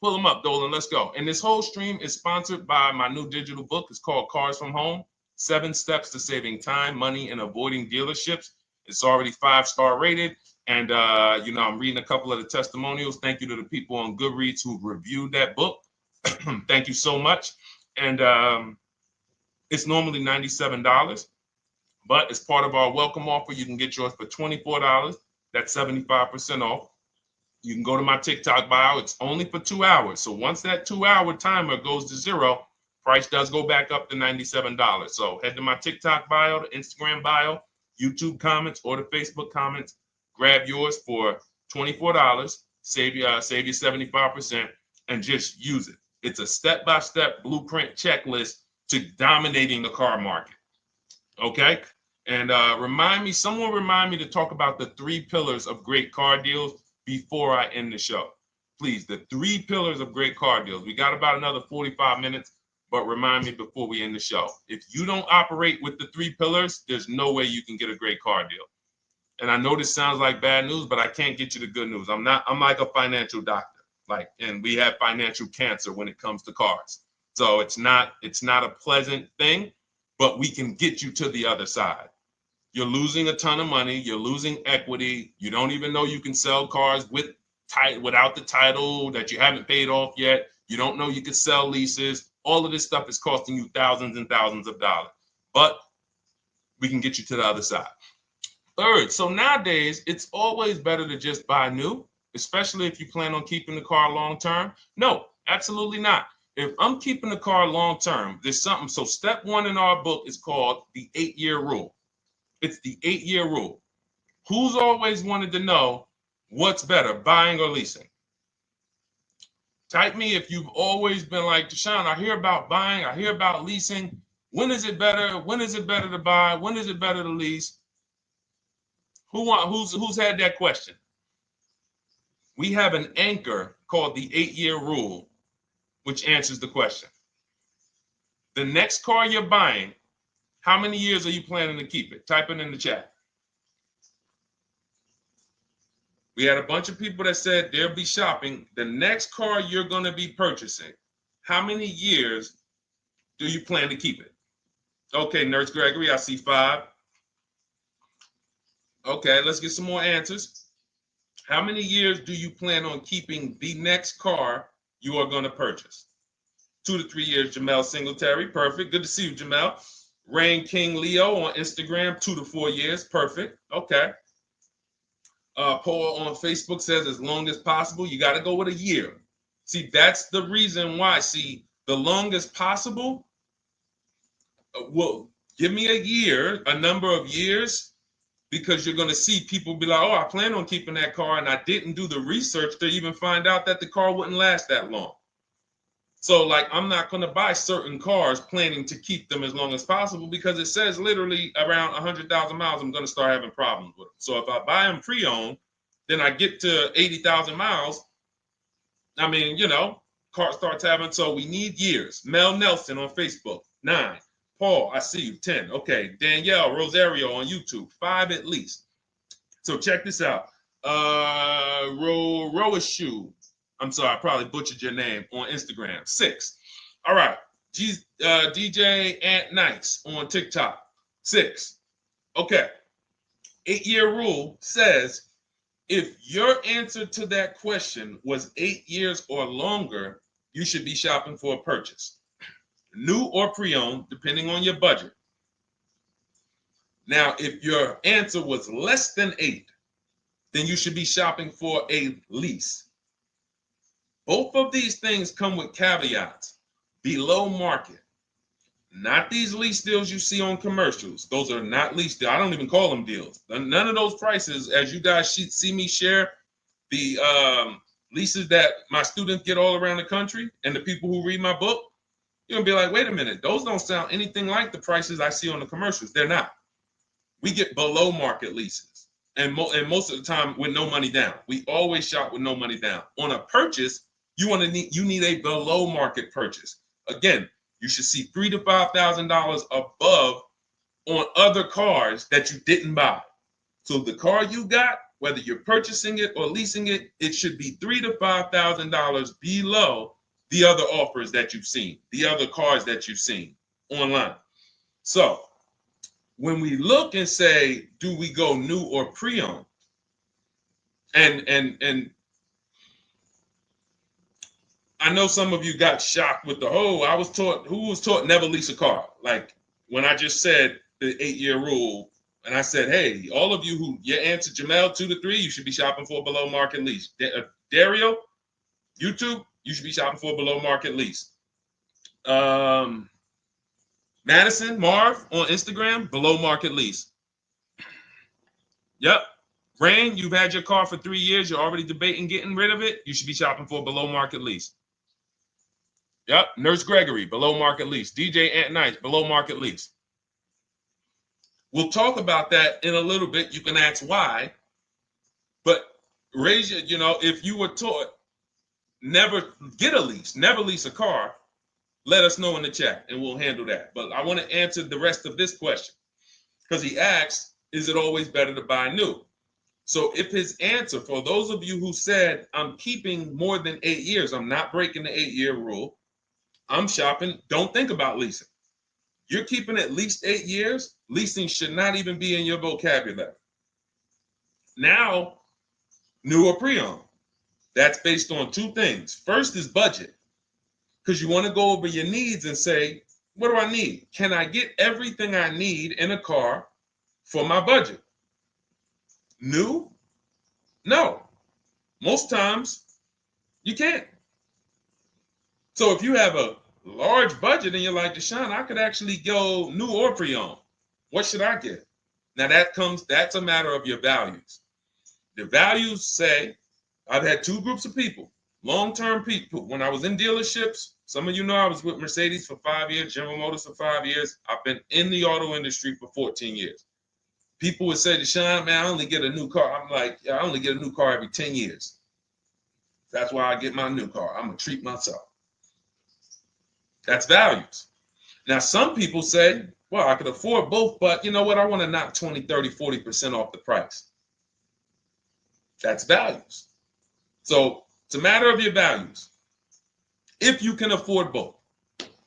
pull them up, Dolan. Let's go. And this whole stream is sponsored by my new digital book. It's called Cars from Home: 7 Steps to Saving Time, Money, and Avoiding Dealerships. It's already 5-star rated. And, I'm reading a couple of the testimonials. Thank you to the people on Goodreads who reviewed that book. Thank you so much. And it's normally $97, but as part of our welcome offer, you can get yours for $24. That's 75% off. You can go to my TikTok bio. It's only for 2 hours. So once that 2-hour timer goes to zero, price does go back up to $97. So head to my TikTok bio, the Instagram bio, YouTube comments, or the Facebook comments. Grab yours for $24. Save you 75%, and just use it. It's a step-by-step blueprint checklist to dominating the car market. Okay? And someone remind me to talk about the 3 pillars of great car deals before I end the show. Please, the 3 pillars of great car deals. We got about another 45 minutes, but remind me before we end the show. If you don't operate with the 3 pillars, there's no way you can get a great car deal. And I know this sounds like bad news, but I can't get you the good news. I'm like a financial doctor. And we have financial cancer when it comes to cars. So it's not a pleasant thing, but we can get you to the other side. You're losing a ton of money. You're losing equity. You don't even know you can sell cars without the title that you haven't paid off yet. You don't know you can sell leases. All of this stuff is costing you thousands and thousands of dollars, but we can get you to the other side. Third, so nowadays, it's always better to just buy new, especially if you plan on keeping the car long term. No, absolutely not. If I'm keeping the car long term, there's something. So step 1 in our book is called the 8-year rule. It's the 8-year rule. Who's always wanted to know what's better, buying or leasing? Type me if you've always been like, Deshone, I hear about buying, I hear about leasing. When is it better? When is it better to buy? When is it better to lease? Who's had that question? We have an anchor called the 8-year rule, which answers the question. The next car you're buying, how many years are you planning to keep it? Type it in the chat. We had a bunch of people that said they'll be shopping. The next car you're going to be purchasing, how many years do you plan to keep it? Okay, Nurse Gregory, I see 5. Okay, let's get some more answers. How many years do you plan on keeping the next car you are going to purchase? 2 to 3 years, Jamel Singletary. Perfect. Good to see you, Jamel. Rain King Leo on Instagram, 2 to 4 years. Perfect. Okay. Paul on Facebook says as long as possible. You got to go with a year. See, that's the reason why. See, the longest possible, well, give me a year, a number of years, because you're going to see people be like, oh, I plan on keeping that car, and I didn't do the research to even find out that the car wouldn't last that long. So, I'm not going to buy certain cars planning to keep them as long as possible, because it says literally around 100,000 miles, I'm going to start having problems with them. So if I buy them pre-owned, then I get to 80,000 miles. I mean, car starts having, so we need years. Mel Nelson on Facebook, 9. Paul, I see you, 10. Okay, Danielle Rosario on YouTube, 5 at least. So check this out. Roashu, I'm sorry, I probably butchered your name, on Instagram, 6. All right, DJ Ant Nice on TikTok, 6. Okay, 8-year rule says If your answer to that question was 8 years or longer, you should be shopping for a purchase, new or pre-owned, depending on your budget. Now, if your answer was less than 8, then you should be shopping for a lease. Both of these things come with caveats. Below market. Not these lease deals you see on commercials. Those are not lease deals. I don't even call them deals. None of those prices, as you guys see me share the leases that my students get all around the country and the people who read my book, you're going to be like, wait a minute. Those don't sound anything like the prices I see on the commercials. They're not. We get below market leases. And most of the time with no money down. We always shop with no money down. On a purchase, you need a below market purchase. Again, you should see $3,000 to $5,000 above on other cars that you didn't buy. So the car you got, whether you're purchasing it or leasing it, it should be $3,000 to $5,000 below the other offers that you've seen, the other cars that you've seen online. So when we look and say, do we go new or pre-owned? And I know some of you got shocked with who was taught never lease a car. Like when I just said the 8-year rule, and I said, hey, all of you who your answer, Jamel, 2 to 3, you should be shopping for a below market lease. Dario, YouTube, you should be shopping for a below market lease. Madison, Marv on Instagram, below market lease. Yep. Rain, you've had your car for 3 years. You're already debating getting rid of it. You should be shopping for a below market lease. Yep. Nurse Gregory, below market lease. DJ Ant Nice, below market lease. We'll talk about that in a little bit. You can ask why. But raise your, if you were taught never get a lease, never lease a car, let us know in the chat and we'll handle that. But I want to answer the rest of this question because he asked, is it always better to buy new? So if his answer, for those of you who said, I'm keeping more than 8 years, I'm not breaking the 8-year rule, I'm shopping, don't think about leasing. You're keeping at least 8 years, leasing should not even be in your vocabulary. Now, new or pre-owned. That's based on 2 things. First is budget, because you want to go over your needs and say, what do I need? Can I get everything I need in a car for my budget? New? No. Most times, you can't. So if you have a large budget and you're like, Deshone, I could actually go new or pre-owned. What should I get? Now that's a matter of your values. The values say, I've had 2 groups of people, long-term people. When I was in dealerships, some of you know I was with Mercedes for 5 years, General Motors for 5 years. I've been in the auto industry for 14 years. People would say, Deshone, man, I only get a new car. I'm like, yeah, I only get a new car every 10 years. That's why I get my new car. I'm going to treat myself. That's values. Now, some people say, well, I could afford both, but you know what? I want to knock 20, 30, 40% off the price. That's values. So it's a matter of your values. If you can afford both.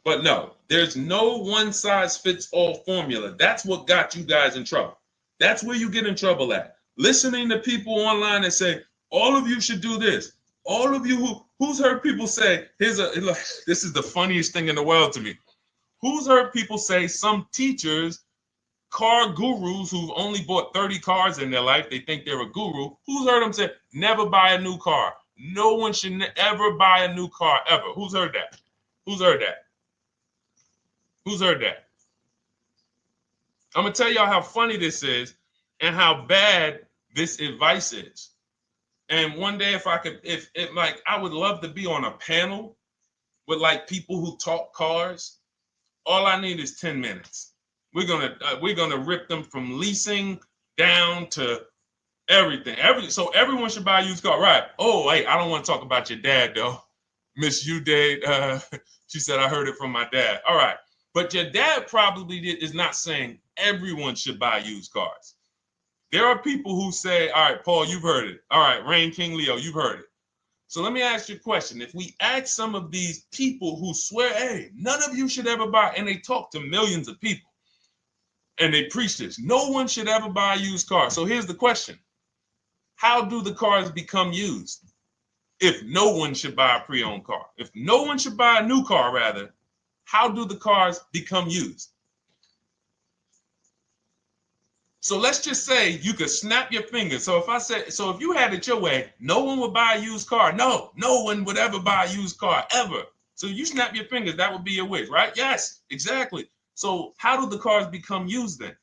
But no, there's no one-size-fits-all formula. That's what got you guys in trouble. That's where you get in trouble at. Listening to people online and say, all of you should do this. All of you who's heard people say, this is the funniest thing in the world to me. Who's heard people say some teachers, car gurus who've only bought 30 cars in their life, they think they're a guru. Who's heard them say, never buy a new car? No one should ever buy a new car ever. Who's heard that? Who's heard that? Who's heard that? I'm going to tell y'all how funny this is and how bad this advice is. And one day, I would love to be on a panel with like people who talk cars. All I need is 10 minutes. We're gonna rip them from leasing down to everything. So everyone should buy a used car, right? Oh, wait, I don't want to talk about your dad though. Miss you dad. She said I heard it from my dad. All right, but your dad probably is not saying everyone should buy used cars. There are people who say, all right, Paul, you've heard it. All right, Rain King Leo, you've heard it. So let me ask you a question. If we ask some of these people who swear, hey, none of you should ever buy, and they talk to millions of people, and they preach this, no one should ever buy a used car. So here's the question. how do the cars become used? If no one should buy a pre-owned car, if no one should buy a new car, rather, how do the cars become used? So let's just say you could snap your fingers. So if you had it your way, no one would buy a used car. No one would ever buy a used car, ever. So you snap your fingers, that would be your wish, right? Yes, exactly. So how do the cars become used then?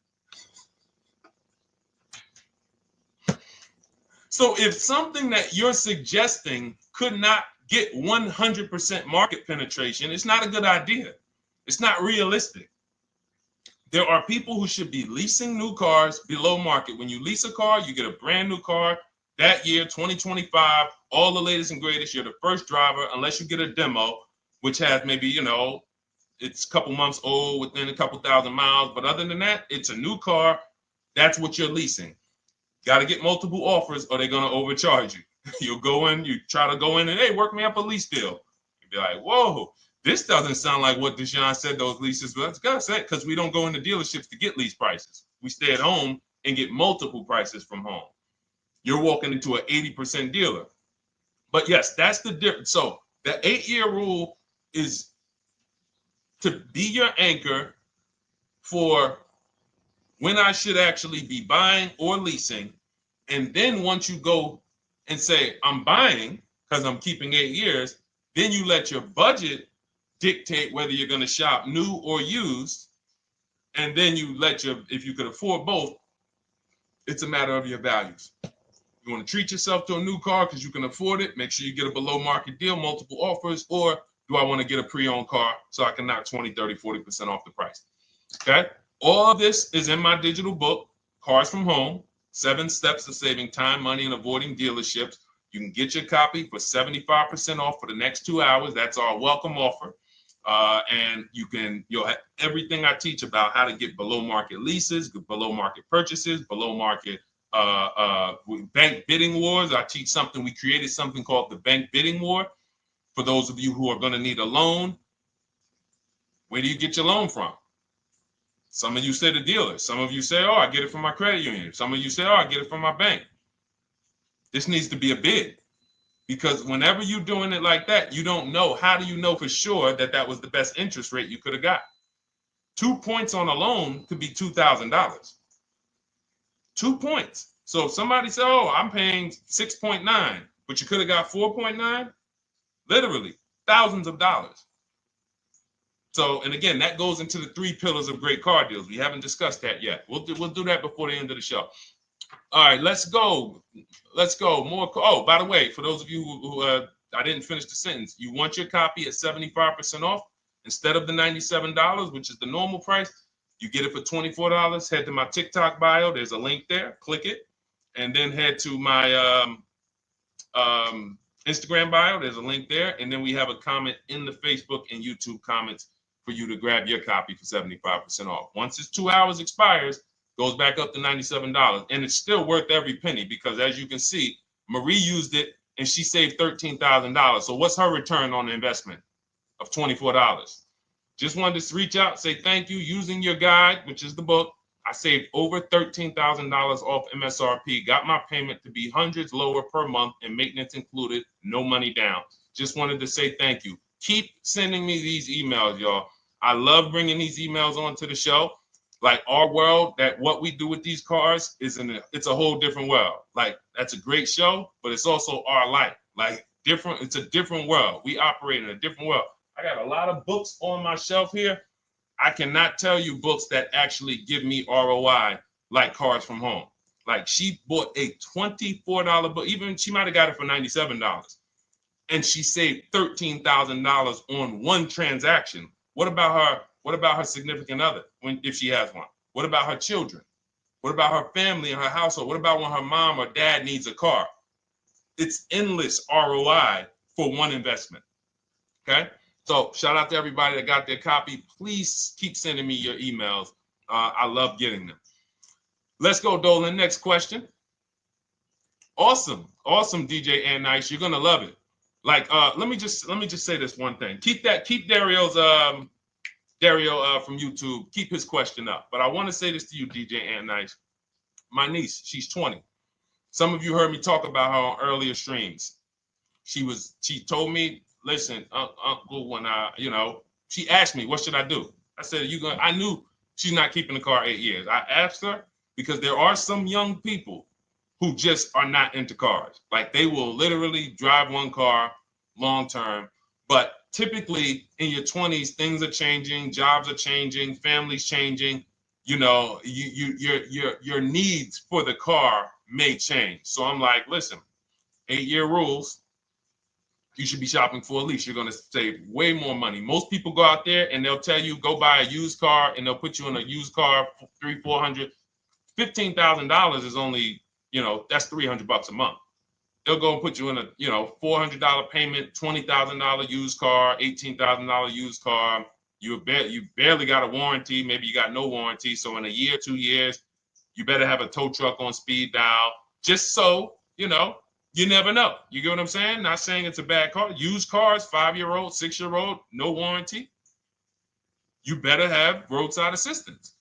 So if something that you're suggesting could not get 100% market penetration, it's not a good idea. It's not realistic. There are people who should be leasing new cars below market. When you lease a car, you get a brand new car that year, 2025, all the latest and greatest. You're the first driver, unless you get a demo, which has maybe, it's a couple months old, within a couple thousand miles. But other than that, it's a new car. That's what you're leasing. Got to get multiple offers or they're going to overcharge you. You'll go in, you try to go in and, hey, work me up a lease deal. You'll be like, whoa, this doesn't sound like what Deshone said those leases. But that's got to say, because we don't go into dealerships to get lease prices. We stay at home and get multiple prices from home. You're walking into an 80% dealer. But yes, that's the difference. So the 8-year rule is to be your anchor for when I should actually be buying or leasing. And then once you go and say, I'm buying because I'm keeping 8 years, then you let your budget dictate whether you're going to shop new or used. And then you if you could afford both, it's a matter of your values. You want to treat yourself to a new car because you can afford it, make sure you get a below market deal, multiple offers, or do I want to get a pre-owned car so I can knock 20, 30, 40% off the price? Okay. All of this is in my digital book, Cars from Home, 7 Steps to Saving Time, Money, and Avoiding Dealerships. You can get your copy for 75% off for the next 2 hours. That's our welcome offer. And you'll have everything I teach about how to get below market leases, below market purchases, below market bank bidding wars. We created something called the bank bidding war. For those of you who are going to need a loan, where do you get your loan from? Some of you say the dealer. Some of you say, oh, I get it from my credit union. Some of you say, oh, I get it from my bank. This needs to be a bid, because whenever you're doing it like that, you don't know. How do you know for sure that that was the best interest rate you could have got? 2 points on a loan could be $2,000. 2 points. So if somebody said, oh, I'm paying 6.9, but you could have got 4.9, literally thousands of dollars. So, and again, that goes into the 3 pillars of great car deals. We haven't discussed that yet. We'll do that before the end of the show. All right, let's go. More. Oh, by the way, for those of you who I didn't finish the sentence, you want your copy at 75% off instead of the $97, which is the normal price. You get it for $24. Head to my TikTok bio. There's a link there. Click it, and then head to my Instagram bio. There's a link there, and then we have a comment in the Facebook and YouTube comments for you to grab your copy for 75% off. Once it's 2 hours expires, goes back up to $97. And it's still worth every penny, because as you can see, Marie used it and she saved $13,000. So what's her return on the investment of $24? Just wanted to reach out, say thank you. Using your guide, which is the book, I saved over $13,000 off MSRP, got my payment to be hundreds lower per month and maintenance included, no money down. Just wanted to say thank you. Keep sending me these emails, y'all. I love bringing these emails onto the show. Like, our world, that what we do with these cars it's a whole different world. Like, that's a great show, but it's also our life. Like, different, it's a different world. We operate in a different world. I got a lot of books on my shelf here. I cannot tell you books that actually give me ROI like Cars from Home. Like, she bought a $24 book. Even she might have got it for $97. And she saved $13,000 on one transaction. What about her? What about her significant other, if she has one? What about her children? What about her family and her household? What about when her mom or dad needs a car? It's endless ROI for one investment. Okay? So shout out to everybody that got their copy. Please keep sending me your emails. I love getting them. Let's go, Dolan. Next question. Awesome, DJ and Nice. You're gonna love it. Like, let me just say this one thing. Keep Dario's Dario from YouTube, keep his question up. But I want to say this to you, DJ and Nice. My niece, she's 20. Some of you heard me talk about her on earlier streams. She told me, listen, Uncle, when she asked me, what should I do? I said, I knew she's not keeping the car 8 years. I asked her because there are some young people who just are not into cars. Like they will literally drive one car long term, but typically in your 20s, things are changing, jobs are changing, families changing. Your needs for the car may change. So I'm like, listen, 8-year rules. You should be shopping for a lease. You're going to save way more money. Most people go out there and they'll tell you go buy a used car, and they'll put you in a used car for $300, $400, $15,000 is only, that's $300 a month. They'll go and put you in a, $400 payment, $20,000 used car, $18,000 used car. You barely got a warranty. Maybe you got no warranty. So in a year, 2 years, you better have a tow truck on speed dial, just so, you never know. You get what I'm saying? Not saying it's a bad car. Used cars, 5-year-old, 6-year-old, no warranty. You better have roadside assistance.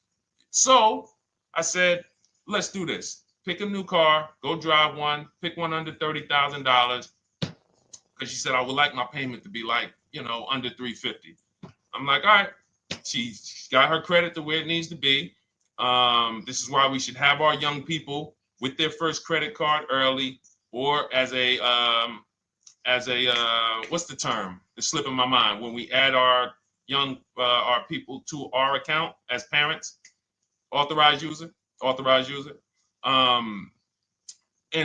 So I said, let's do this. Pick a new car, go drive one, pick one under $30,000. Because she said, I would like my payment to be like, under $350. I'm like, all right. She's got her credit to where it needs to be. This is why we should have our young people with their first credit card early, or as a what's the term? It's slipping my mind. When we add our people to our account as parents, authorized user. And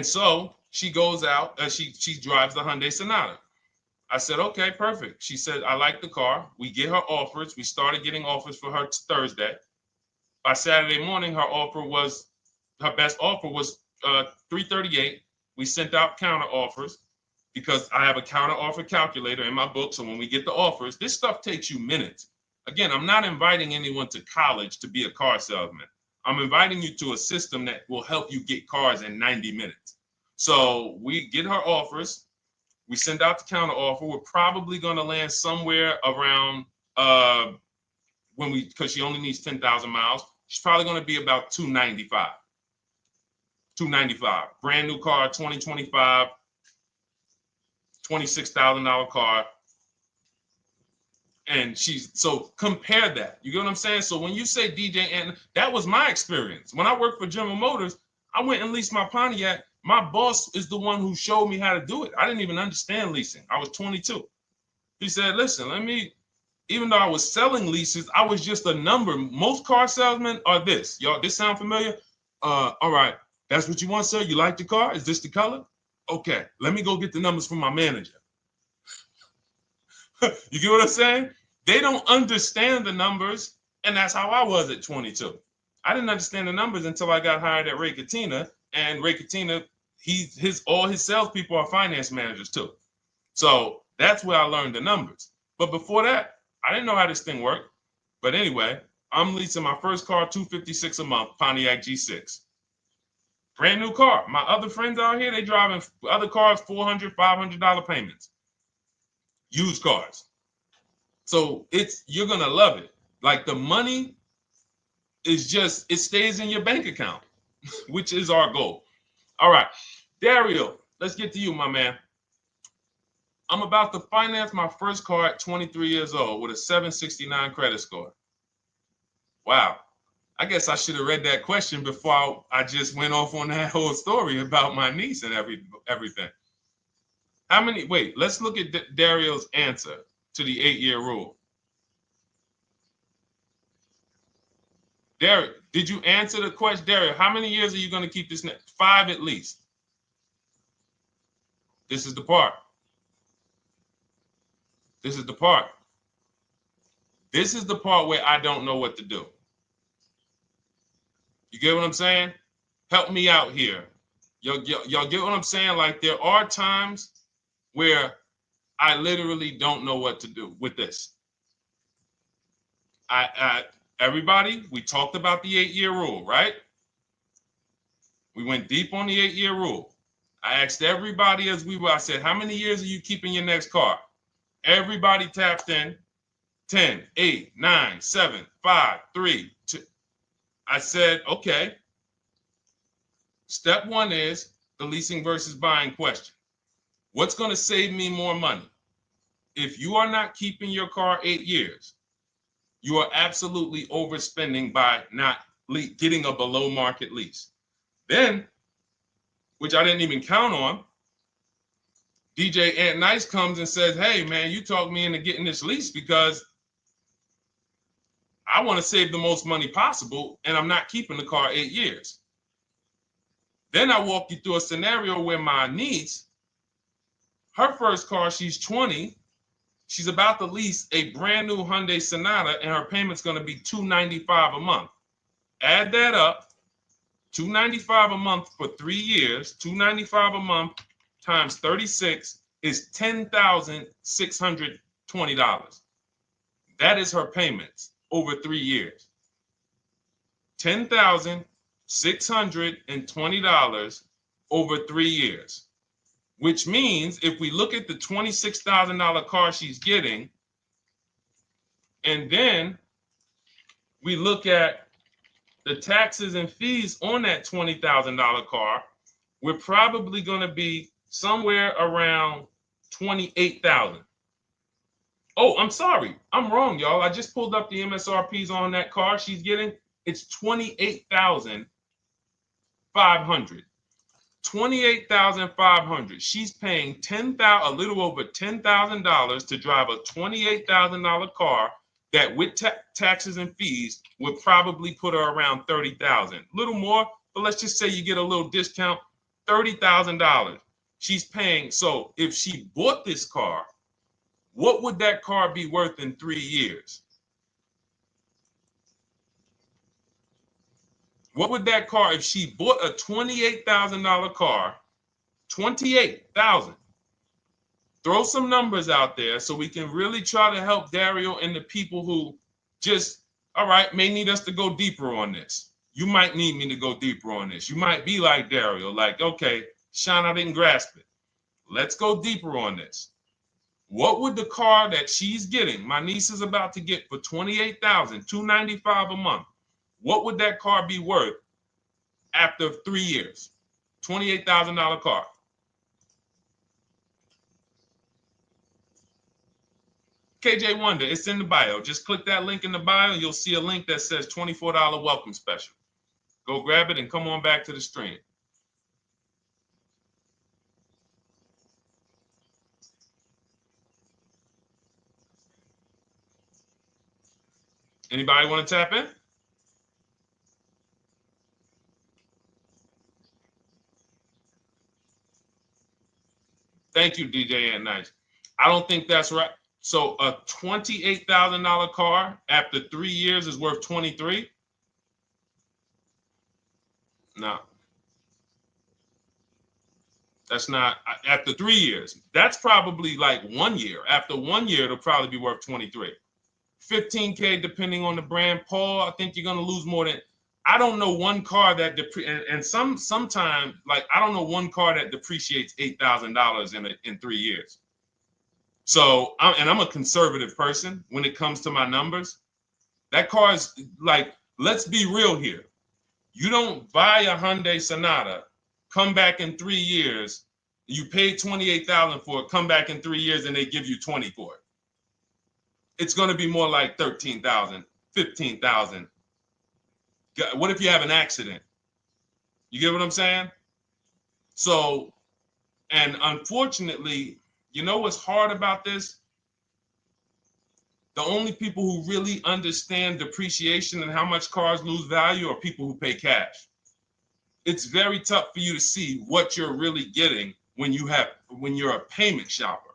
so she goes out, she drives the Hyundai Sonata. I said, okay, perfect. She said, I like the car. We get her offers. We started getting offers for her Thursday. By Saturday morning, her best offer was $338. We sent out counter offers because I have a counter offer calculator in my book. So when we get the offers, this stuff takes you minutes. Again, I'm not inviting anyone to college to be a car salesman. I'm inviting you to a system that will help you get cars in 90 minutes. So we get her offers. We send out the counter offer. We're probably going to land somewhere around because she only needs 10,000 miles. She's probably going to be about $295. Brand new car, 2025, $26,000 car. And so compare that. You get what I'm saying? So when you say DJ, and that was my experience. When I worked for General Motors, I went and leased my Pontiac. My boss is the one who showed me how to do it. I didn't even understand leasing. I was 22. He said, listen, even though I was selling leases, I was just a number. Most car salesmen are this. Y'all, this sound familiar? All right. That's what you want, sir? You like the car? Is this the color? Okay. Let me go get the numbers from my manager. You get what I'm saying? They don't understand the numbers, and that's how I was at 22. I didn't understand the numbers until I got hired at Ray Katina, and Ray Katina, all his salespeople are finance managers too. So that's where I learned the numbers. But before that, I didn't know how this thing worked. But anyway, I'm leasing my first car, $256 a month, Pontiac G6. Brand new car. My other friends out here, they driving other cars, $400, $500 payments. Used cars. So you're going to love it. Like the money is it stays in your bank account, which is our goal. All right. Dario, let's get to you, my man. I'm about to finance my first car at 23 years old with a 769 credit score. Wow. I guess I should have read that question before I just went off on that whole story about my niece and everything. Let's look at Dario's answer to the 8-year rule. Dario, did you answer the question? Dario, how many years are you going to keep this? 5 at least. This is the part. This is the part where I don't know what to do. You get what I'm saying? Help me out here. Y'all get what I'm saying? Like there are times where I literally don't know what to do with this. Everybody, we talked about the 8-year rule, right? We went deep on the 8-year rule. I asked everybody I said, how many years are you keeping your next car? Everybody tapped in 10, 8, 9, 7, 5, 3, 2. I said, okay. Step one is the leasing versus buying question. What's going to save me more money? If you are not keeping your car 8 years, you are absolutely overspending by not getting a below market lease. Then, which I didn't even count on, DJ Ant Nice comes and says, hey, man, you talked me into getting this lease because I want to save the most money possible, and I'm not keeping the car 8 years. Then I walk you through a scenario where my niece, her first car, she's 20, she's about to lease a brand new Hyundai Sonata, and her payment's going to be $295 a month. Add that up, $295 a month for 3 years, $295 a month times 36 is $10,620. That is her payments over 3 years. $10,620 over 3 years, which means if we look at the $26,000 car she's getting, and then we look at the taxes and fees on that $20,000 car, we're probably going to be somewhere around $28,000. Oh, I'm sorry. I'm wrong, y'all. I just pulled up the MSRPs on that car she's getting. It's $28,500. $28,500. She's paying a little over $10,000 to drive a $28,000 car that with taxes and fees would probably put her around $30,000. A little more, but let's just say you get a little discount, $30,000. She's paying. So if she bought this car, what would that car be worth in 3 years? What would that car, if she bought a $28,000 car, $28,000? Throw some numbers out there so we can really try to help Dario and the people who just, all right, may need us to go deeper on this. You might need me to go deeper on this. You might be like Dario, like, okay, Sean, I didn't grasp it. Let's go deeper on this. What would the car that she's getting, my niece is about to get for $28,000, $295 a month, what would that car be worth after 3 years? $28,000 car. KJ Wonder, it's in the bio. Just click that link in the bio and you'll see a link that says $24 welcome special. Go grab it and come on back to the stream. Anybody want to tap in? Thank you, DJ and Nice. I don't think that's right. So a $28,000 car after 3 years is worth 23? No. That's not after 3 years. That's probably like 1 year. After 1 year, it'll probably be worth 23. 15K depending on the brand. Paul, I think you're gonna lose more than. I don't know one car that sometimes like I don't know one car that depreciates $8,000 in 3 years. So I'm a conservative person when it comes to my numbers. That car is like, let's be real here. You don't buy a Hyundai Sonata, come back in 3 years, you paid $28,000 for it, come back in 3 years and they give you 20 for it. It's going to be more like $13,000, $15,000. What if you have an accident? You get what I'm saying? So, and unfortunately, you know what's hard about this? The only people who really understand depreciation and how much cars lose value are people who pay cash. It's very tough for you to see what you're really getting when you're a payment shopper.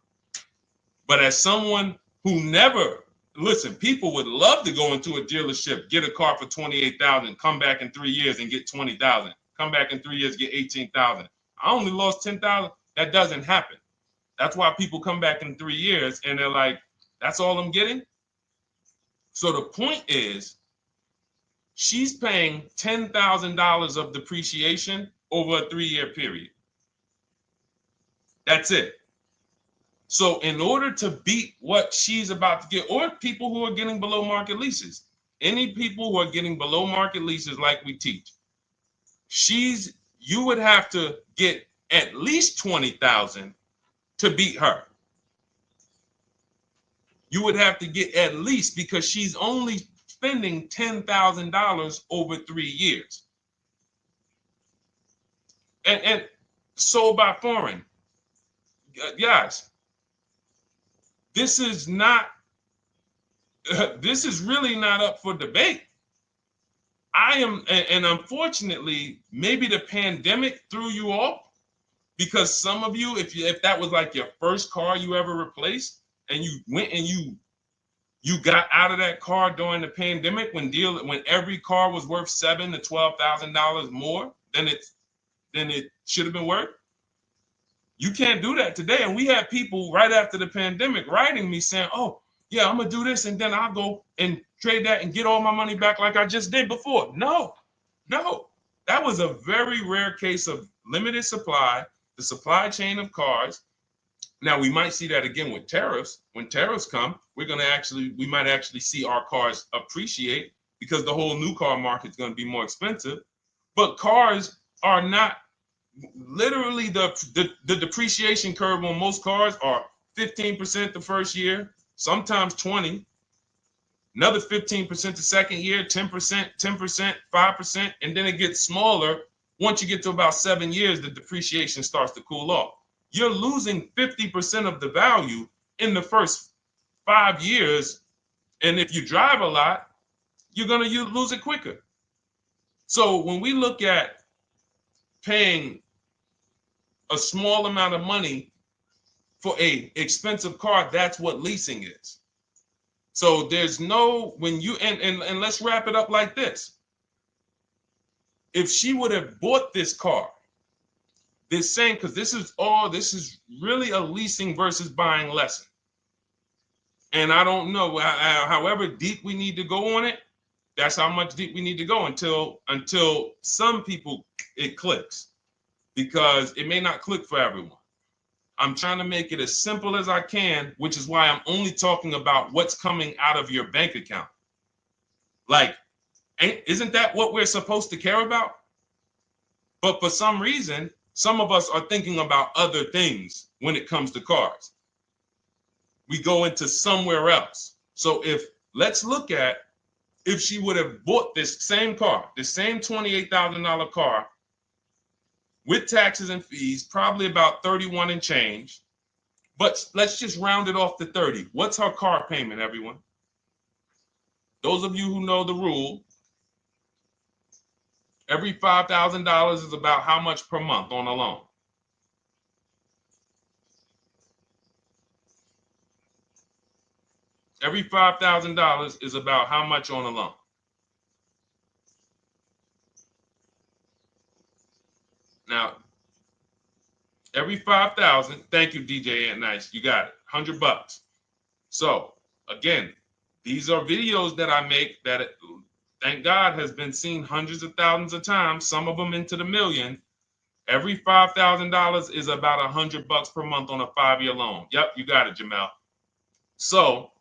But as someone who never, listen, people would love to go into a dealership, get a car for $28,000, come back in 3 years and get $20,000, come back in 3 years, get $18,000. I only lost $10,000. That doesn't happen. That's why people come back in 3 years and they're like, that's all I'm getting? So the point is, she's paying $10,000 of depreciation over a 3-year period. That's it. So in order to beat what she's about to get, or people who are getting below market leases, any people who are getting below market leases like we teach, you would have to get at least $20,000 to beat her. You would have to get at least, because she's only spending $10,000 over 3 years. And sold by foreign. Guys, this is not, this is really not up for debate. I am, and unfortunately, maybe the pandemic threw you off, because some of you, if that was like your first car you ever replaced, and you went and you got out of that car during the pandemic when every car was worth $7,000 to $12,000 more than it should have been worth. You can't do that today. And we had people right after the pandemic writing me saying, "Oh, yeah, I'm gonna do this, and then I'll go and trade that and get all my money back like I just did before." No, that was a very rare case of limited supply, the supply chain of cars. Now we might see that again with tariffs. When tariffs come, we might actually see our cars appreciate, because the whole new car market is going to be more expensive. But cars are not, literally the depreciation curve on most cars are 15% the first year, sometimes 20, another 15% the second year, 10%, 5%, and then it gets smaller. Once you get to about 7 years, the depreciation starts to cool off. You're losing 50% of the value in the first 5 years. And if you drive a lot, you're going to lose it quicker. So when we look at paying a small amount of money for a expensive car, that's what leasing is. So there's no, when you, and let's wrap it up like this. If she would have bought this car, this same, because this is really a leasing versus buying lesson. And I don't know, however deep we need to go on it, that's how much deep we need to go until some people it clicks, because it may not click for everyone. I'm trying to make it as simple as I can, which is why I'm only talking about what's coming out of your bank account. Like, isn't that what we're supposed to care about? But for some reason, some of us are thinking about other things when it comes to cars. We go into somewhere else. So let's look at if she would have bought this same car, the same $28,000 car with taxes and fees, probably about 31 and change. But let's just round it off to 30. What's her car payment, everyone? Those of you who know the rule, every $5,000 is about how much per month on a loan? Every $5,000 is about how much on a loan? Now, every 5,000, thank you, DJ Ant Nice, you got it, $100. So again, these are videos that I make that, thank God, has been seen hundreds of thousands of times, some of them into the million. Every $5,000 is about $100 per month on a 5-year loan. Yep, you got it, Jamel. So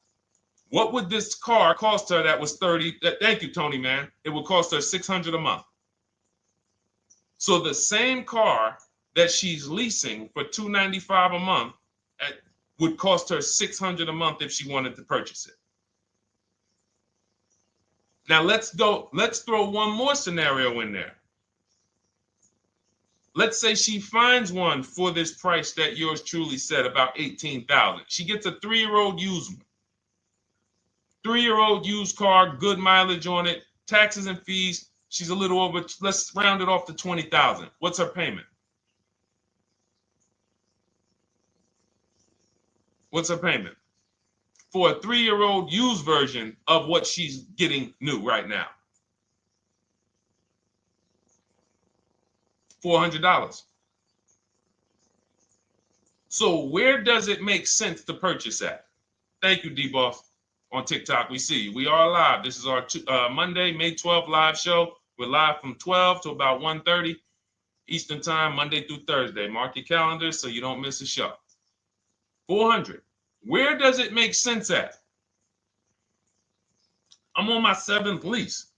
what would this car cost her that was 30? Thank you, Tony, man. It would cost her $600 a month. So the same car that she's leasing for $295 a month would cost her $600 a month if she wanted to purchase it. Now let's throw one more scenario in there. Let's say she finds one for this price that yours truly said, about $18,000. She gets a 3-year-old used one. 3-year-old used car, good mileage on it, taxes and fees. She's a little over, let's round it off to $20,000. What's her payment? What's her payment for a 3-year-old used version of what she's getting new right now? $400. So where does it make sense to purchase at? Thank you, D-Boss. On TikTok, we see you. We are live. This is our Monday, May 12th live show. We're live from 12 to about 1:30 Eastern time, Monday through Thursday. Mark your calendars so you don't miss a show. 400. Where does it make sense at? I'm on my 7th lease.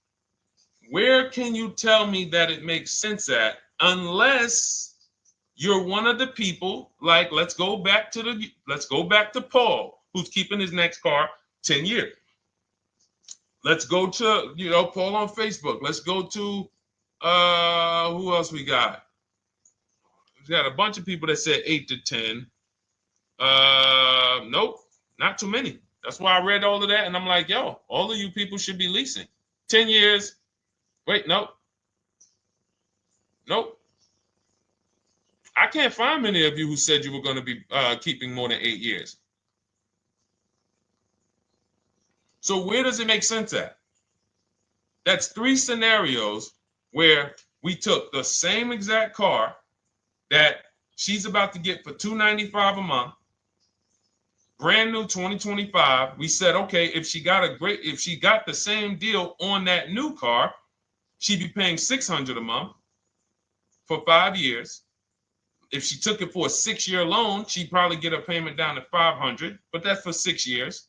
Where can you tell me that it makes sense at, unless you're one of the people, like, let's go back to Paul, who's keeping his next car 10 years. Let's go to, Paul on Facebook. Let's go to, who else we got? We got a bunch of people that said 8 to 10. Nope, not too many. That's why I read all of that, and I'm like, yo, all of you people should be leasing. 10 years. Wait, nope. I can't find many of you who said you were going to be keeping more than 8 years. So where does it make sense at? That's 3 scenarios where we took the same exact car that she's about to get for $295 a month, brand new 2025. We said, okay, if she got the same deal on that new car, she'd be paying $600 a month for 5 years. If she took it for a 6-year loan, she'd probably get her payment down to $500, but that's for 6 years.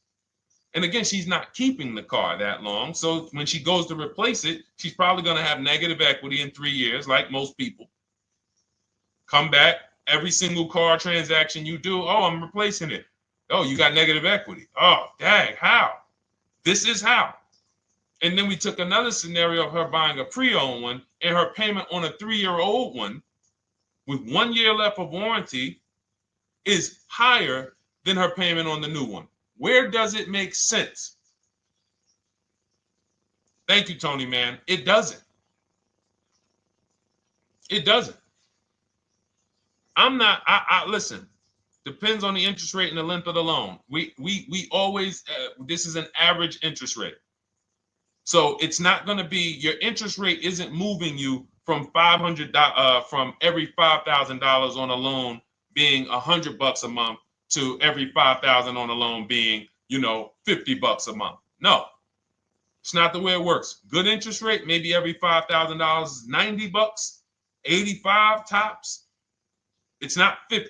And again, she's not keeping the car that long. So when she goes to replace it, she's probably going to have negative equity in 3 years, like most people. Come back, every single car transaction you do, oh, I'm replacing it. Oh, you got negative equity. Oh, dang, how? This is how. And then we took another scenario of her buying a pre-owned one, and her payment on a 3-year-old one with 1 year left of warranty is higher than her payment on the new one. Where does it make sense? Thank you, Tony, man. It doesn't. It doesn't. Listen, depends on the interest rate and the length of the loan. We always, this is an average interest rate. So it's not going to be, your interest rate isn't moving you from from every $5,000 on a loan being $100 a month to every $5,000 on a loan being, $50 a month. No, it's not the way it works. Good interest rate, maybe every $5,000 is $90, 85 tops. It's not 50,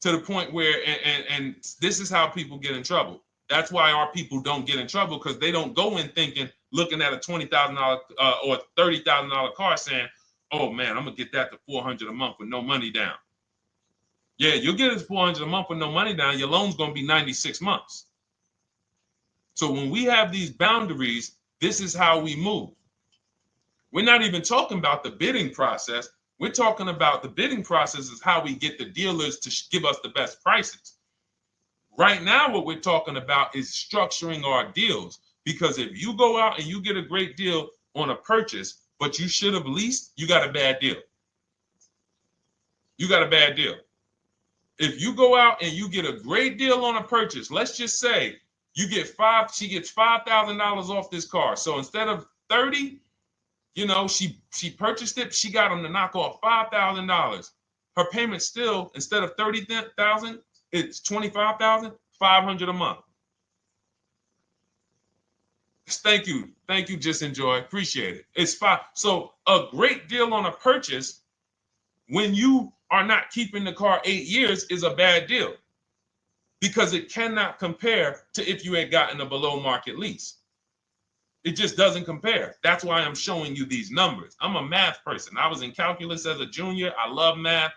to the point where, and this is how people get in trouble. That's why our people don't get in trouble, because they don't go in looking at a $20,000 or $30,000 car saying, oh man, I'm gonna get that to $400 a month with no money down. Yeah, you'll get it $400 a month with no money down. Your loan's gonna be 96 months. So when we have these boundaries, this is how we move. We're not even talking about the bidding process. We're talking about the bidding process is how we get the dealers to give us the best prices. Right now, what we're talking about is structuring our deals. Because if you go out and you get a great deal on a purchase, but you should have leased, you got a bad deal. You got a bad deal. If you go out and you get a great deal on a purchase, let's just say she gets $5,000 off this car. So instead of 30, she purchased it, she got them to knock off $5,000. Her payment still, instead of $30,000, it's $25,500 a month. Thank you, Just Enjoy, appreciate it. It's fine. So a great deal on a purchase, when you are not keeping the car 8 years, is a bad deal, because it cannot compare to if you had gotten a below market lease. It just doesn't compare. That's why I'm showing you these numbers. I'm a math person. I was in calculus as a junior. I love math.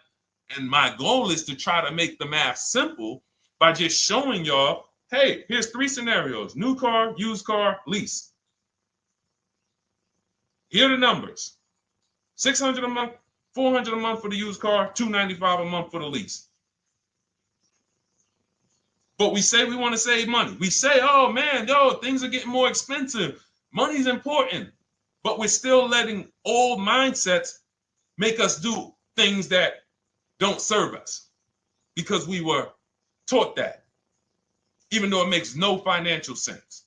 And my goal is to try to make the math simple by just showing y'all, hey, here's 3 scenarios: new car, used car, lease. Here are the numbers: $600 a month, $400 a month for the used car, $295 a month for the lease. But we say we want to save money. We say, oh man, things are getting more expensive. Money's important. But we're still letting old mindsets make us do things that don't serve us, because we were taught that, even though it makes no financial sense.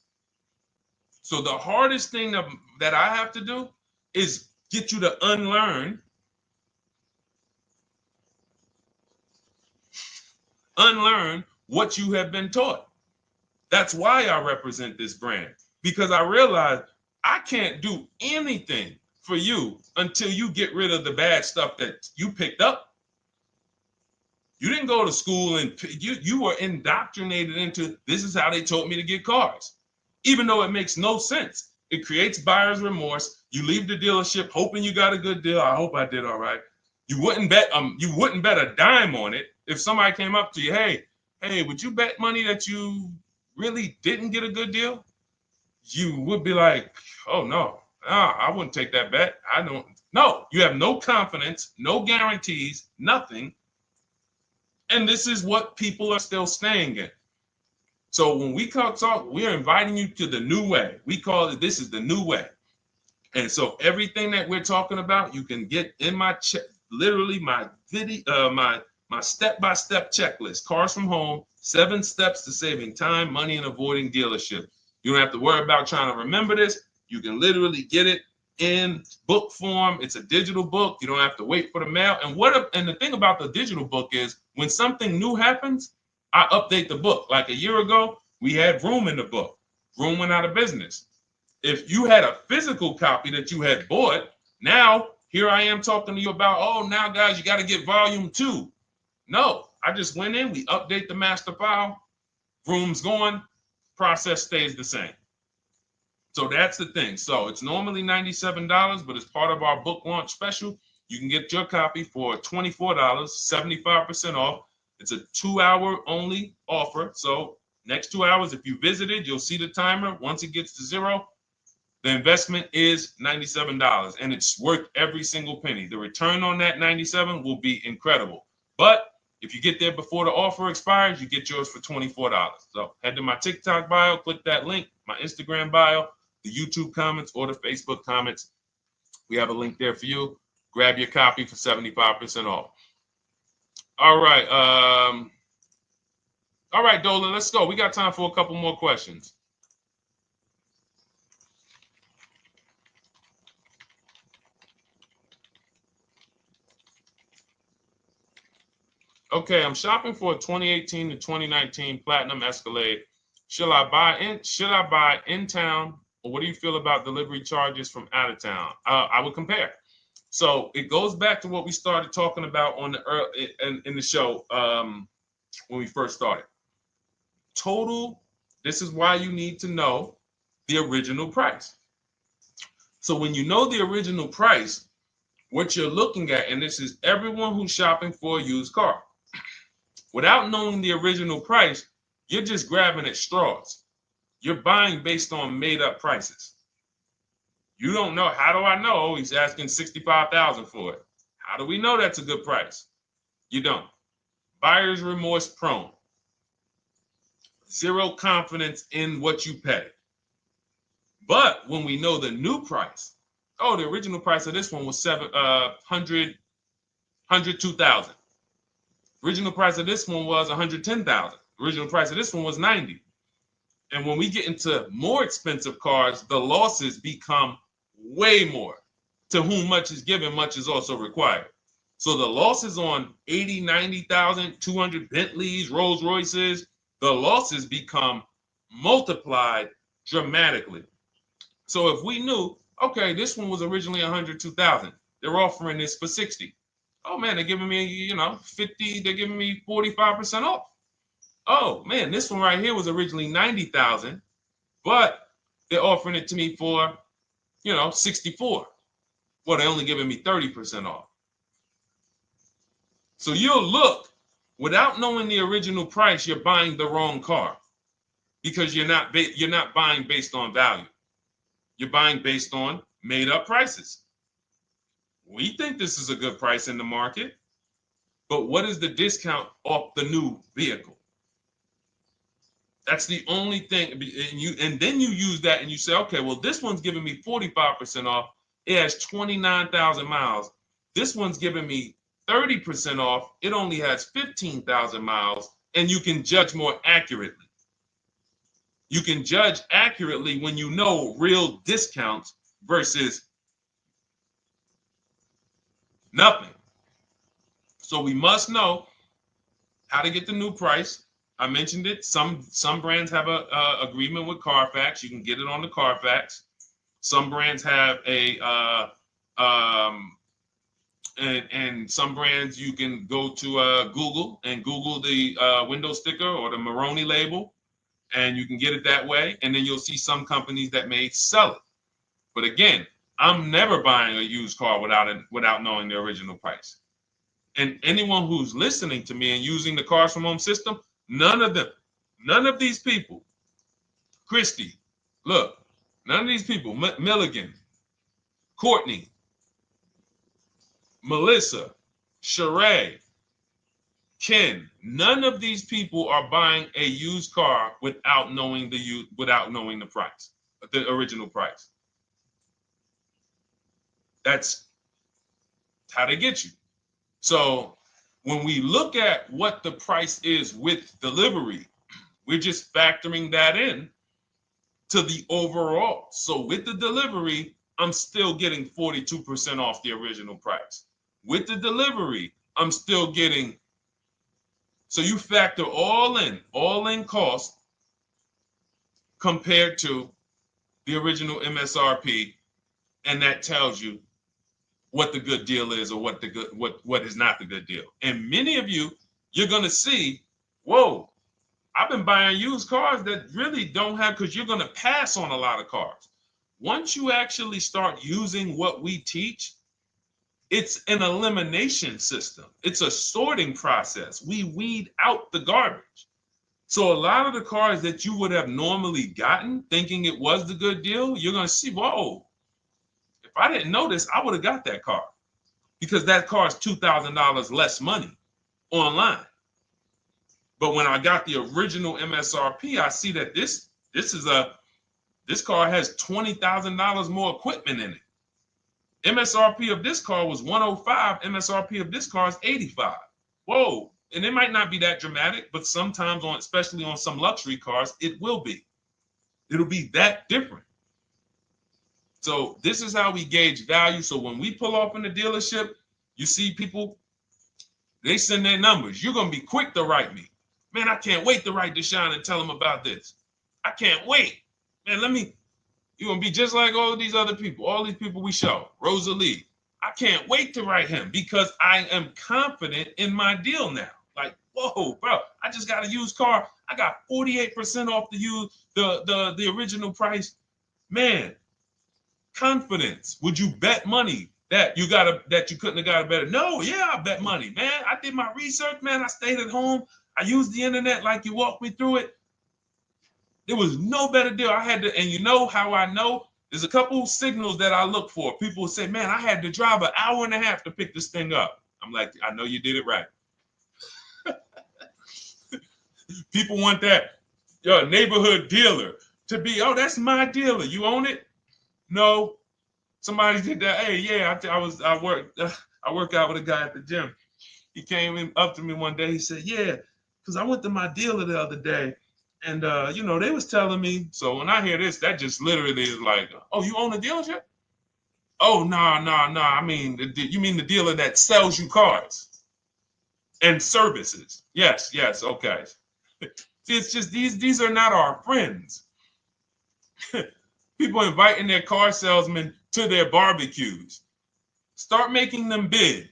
So the hardest thing that I have to do is get you to unlearn what you have been taught. That's why I represent this brand, because I realize I can't do anything for you until you get rid of the bad stuff that you picked up. You didn't go to school and you were indoctrinated into, this is how they taught me to get cars, even though it makes no sense. It creates buyer's remorse. You leave the dealership hoping you got a good deal. I hope I did all right. You wouldn't bet a dime on it. If somebody came up to you, hey, would you bet money that you really didn't get a good deal? You would be like, oh no, I wouldn't take that bet. I don't. No, you have no confidence, no guarantees, nothing. And this is what people are still staying in. So when we talk, we're inviting you to the new way. We call it, this is the new way. And so everything that we're talking about, you can get in my literally my video, my step-by-step checklist, Cars from Home, 7 steps to saving time, money, and avoiding dealership. You don't have to worry about trying to remember this. You can literally get it in book form. It's a digital book. You don't have to wait for the mail. And the thing about the digital book is when something new happens, I update the book. Like a year ago, we had Room in the book. Room went out of business. If you had a physical copy that you had bought, now here I am talking to you about, oh, now guys, you got to get volume 2. No, I just went in, we update the master file, Room's going, process stays the same. So that's the thing. So it's normally $97, but as part of our book launch special, you can get your copy for $24, 75% off. It's a 2-hour only offer. So next 2 hours, if you visited, you'll see the timer. Once it gets to 0, the investment is $97, and it's worth every single penny. The return on that $97 will be incredible. But if you get there before the offer expires, you get yours for $24. So head to my TikTok bio, click that link, my Instagram bio, the YouTube comments, or the Facebook comments. We have a link there for you. Grab your copy for 75% off. All right. All right, Dolan, let's go. We got time for a couple more questions. Okay, I'm shopping for a 2018 to 2019 Platinum Escalade. Should I buy in town, or what do you feel about delivery charges from out of town? I would compare. So it goes back to what we started talking about on in the show when we first started. Total. This is why you need to know the original price. So when you know the original price, what you're looking at, and this is everyone who's shopping for a used car. Without knowing the original price, you're just grabbing at straws. You're buying based on made-up prices. You don't know. How do I know he's asking $65,000 for it? How do we know that's a good price? You don't. Buyer's remorse prone. Zero confidence in what you pay. But when we know the new price, oh, the original price of this one was $102,000. Original price of this one was $110,000. Original price of this one was $90,000. And when we get into more expensive cars, the losses become way more. To whom much is given, much is also required. So the losses on 80, 90,000, 200 Bentleys, Rolls Royces, the losses become multiplied dramatically. So if we knew, okay, this one was originally $102,000, they're offering this for $60,000. Oh man, they're giving me, 50, they're giving me 45% off. Oh man, this one right here was originally $90,000, but they're offering it to me for, $64,000. Well, they're only giving me 30% off. So you'll look, without knowing the original price, you're buying the wrong car because you're not buying based on value. You're buying based on made up prices. We think this is a good price in the market, but what is the discount off the new vehicle? That's the only thing. And then you use that and you say, okay, well, this one's giving me 45% off. It has 29,000 miles. This one's giving me 30% off. It only has 15,000 miles, and you can judge more accurately. You can judge accurately when you know real discounts versus nothing. So we must know how to get the new price. I mentioned it. Some brands have a agreement with Carfax. You can get it on the Carfax. Some brands have and some brands you can go to Google and Google the window sticker or the Maroni label, and you can get it that way. And then you'll see some companies that may sell it. But again, I'm never buying a used car without knowing the original price. And anyone who's listening to me and using the Cars from Home system, none of these people, Christy, look, none of these people, Milligan, Courtney, Melissa, Sheree, Ken, none of these people are buying a used car without knowing the price, the original price. That's how they get you. So when we look at what the price is with delivery, we're just factoring that in to the overall. So with the delivery, I'm still getting 42% off the original price. With the delivery, I'm still getting, so you factor all in cost compared to the original MSRP, and that tells you what the good deal is or what is not the good deal. And many of you, you're gonna see, whoa, I've been buying used cars that really don't have, because you're gonna pass on a lot of cars. Once you actually start using what we teach, it's an elimination system. It's a sorting process. We weed out the garbage. So a lot of the cars that you would have normally gotten thinking it was the good deal, you're gonna see, whoa, if I didn't know this, I would have got that car, because that car is $2,000 less money online. But when I got the original MSRP, I see that this car has $20,000 more equipment in it. MSRP of this car was 105. MSRP of this car is 85. Whoa. And it might not be that dramatic, but sometimes especially on some luxury cars, it will be. It'll be that different. So this is how we gauge value. So when we pull off in the dealership, you see people, they send their numbers. You're going to be quick to write me. Man, I can't wait to write Deshone and tell him about this. I can't wait. Man, you're going to be just like all these other people, all these people we show. Rosalie, I can't wait to write him because I am confident in my deal now. Like, whoa, bro, I just got a used car. I got 48% off the original price. Man, confidence. Would you bet money that you couldn't have got a better? No, yeah, I bet money, man. I did my research, man. I stayed at home. I used the internet like you walked me through it. There was no better deal. I had to, and you know how I know? There's a couple signals that I look for. People say, man, I had to drive an hour and a half to pick this thing up. I'm like, I know you did it right. People want that neighborhood dealer to be, oh, that's my dealer. You own it? No. Somebody did that. Hey, yeah, I work out with a guy at the gym. He came up to me one day. He said, yeah, because I went to my dealer the other day. And, they was telling me. So when I hear this, that just literally is like, oh, you own a dealership? Oh, no. I mean, you mean the dealer that sells you cars and services? Yes. Okay. See, it's just these are not our friends. People inviting their car salesmen to their barbecues. Start making them bid.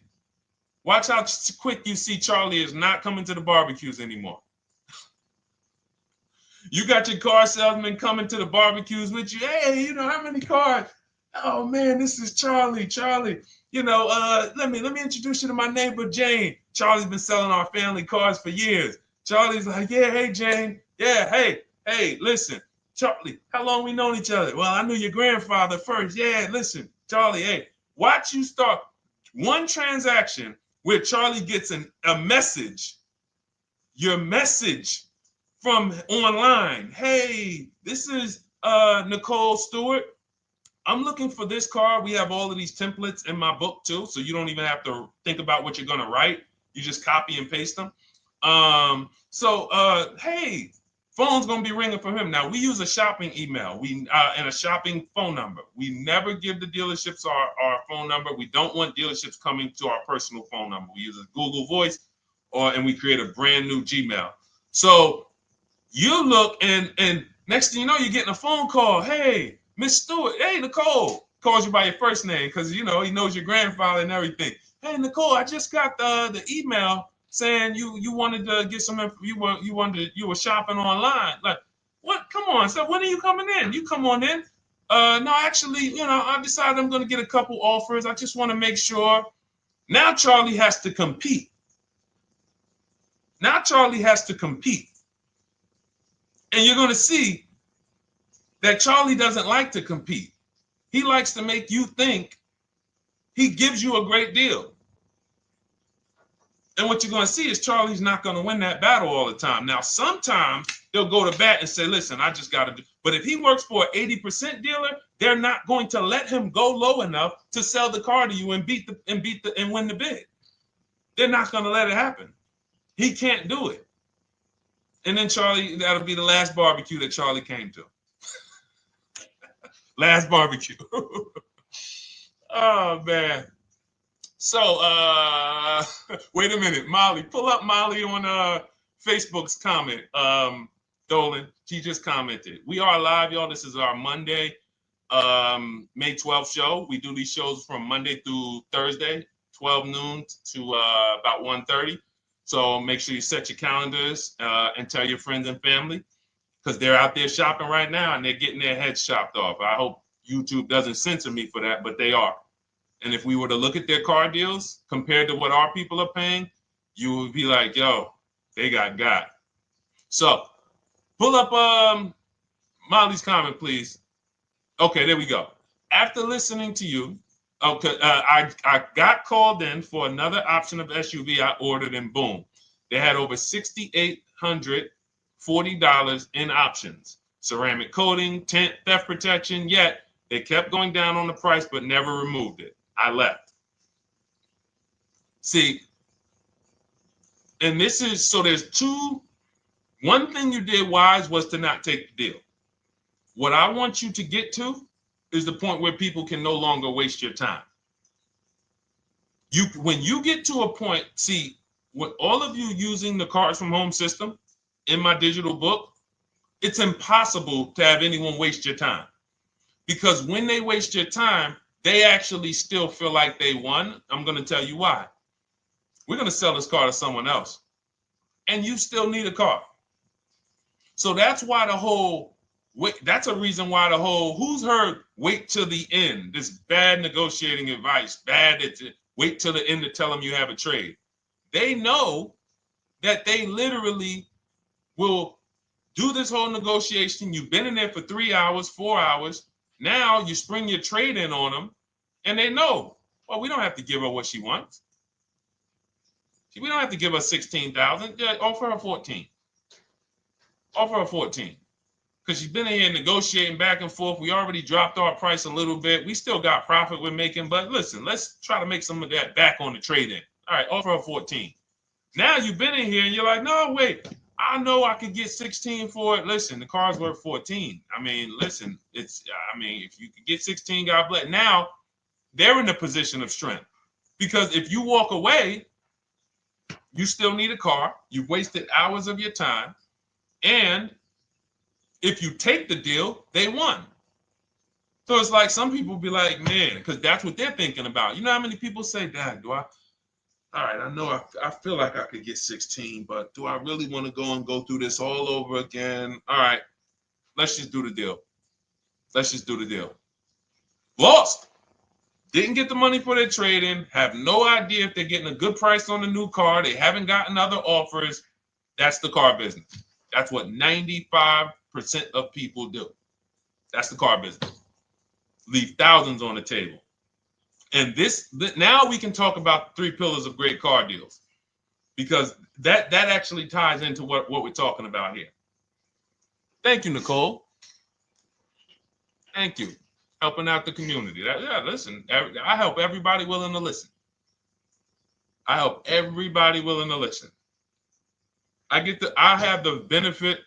Watch how quick you see Charlie is not coming to the barbecues anymore. You got your car salesman coming to the barbecues with you. Hey, how many cars? Oh man, this is Charlie. Charlie, let me introduce you to my neighbor Jane. Charlie's been selling our family cars for years. Charlie's like, yeah, hey Jane. Yeah, hey, listen, Charlie, how long we known each other? Well, I knew your grandfather first. Yeah, listen, Charlie, hey, watch you start one transaction where Charlie gets a message, your message from online. Hey, this is Nicole Stewart. I'm looking for this car. We have all of these templates in my book too, so you don't even have to think about what you're going to write. You just copy and paste them. Hey, phone's going to be ringing from him. Now, we use a shopping email and a shopping phone number. We never give the dealerships our phone number. We don't want dealerships coming to our personal phone number. We use a Google Voice and we create a brand new Gmail. So you look and next thing you know, you're getting a phone call. Hey, Miss Stewart. Hey, Nicole. Calls you by your first name because, he knows your grandfather and everything. Hey, Nicole, I just got the email saying you wanted to get some, you were shopping online. Like, what? Come on. So when are you coming in? You come on in. No, actually, I decided I'm going to get a couple offers. I just want to make sure. Now Charlie has to compete. Now Charlie has to compete. And you're going to see that Charlie doesn't like to compete. He likes to make you think he gives you a great deal. And what you're going to see is Charlie's not going to win that battle all the time. Now, sometimes they'll go to bat and say, listen, I just got to do. But if he works for an 80% dealer, they're not going to let him go low enough to sell the car to you and win the bid. They're not going to let it happen. He can't do it. And then Charlie, that'll be the last barbecue that Charlie came to. Last barbecue. Oh, man. So, wait a minute. Molly, pull up Molly on Facebook's comment. Dolan, she just commented. We are live, y'all. This is our Monday, May 12th show. We do these shows from Monday through Thursday, 12 noon to about 1:30. So make sure you set your calendars and tell your friends and family, because they're out there shopping right now and they're getting their heads chopped off. I hope YouTube doesn't censor me for that, but they are. And if we were to look at their car deals compared to what our people are paying, you would be like, yo, they got. So pull up Molly's comment, please. Okay, there we go. After listening to you, okay, I got called in for another option of SUV I ordered, and boom, they had over $6,840 in options. Ceramic coating, tint, theft protection, yet they kept going down on the price but never removed it. I left. See, and this is, so there's two. One thing you did wise was to not take the deal. What I want you to get to is the point where people can no longer waste your time. When you get to a point, see, with all of you using the Cars from Home system in my digital book, it's impossible to have anyone waste your time. Because when they waste your time, they actually still feel like they won. I'm going to tell you why. We're going to sell this car to someone else, and you still need a car. So that's why that's a reason why who's heard wait till the end, this bad negotiating advice, wait till the end to tell them you have a trade. They know that they literally will do this whole negotiation. You've been in there for 3 hours, 4 hours. Now you spring your trade in on them, and they know, well, we don't have to give her what she wants. We don't have to give her $16,000. Yeah, offer her 14. Offer her 14. Because she's been in here negotiating back and forth. We already dropped our price a little bit. We still got profit we're making, but listen, let's try to make some of that back on the trade-in. All right, offer her 14. Now you've been in here and you're like, no, wait, I know I could get 16 for it. Listen, the car's worth 14. I mean, listen, if you could get 16, God bless. Now they're in a position of strength, because if you walk away, you still need a car. You've wasted hours of your time. And if you take the deal, they won. So it's like some people be like, man, because that's what they're thinking about. You know how many people say, Dad, all right, I know I feel like I could get 16, but do I really want to go through this all over again? All right, let's just do the deal. Lost. Didn't get the money for their trade-in, have no idea if they're getting a good price on the new car. They haven't gotten other offers. That's the car business. That's what 95% of people do. That's the car business. Leave thousands on the table. And now we can talk about the 3 pillars of great car deals, because that actually ties into what we're talking about here. Thank you, Nicole. Thank you. Helping out the community. Listen, I help everybody willing to listen. I have the benefit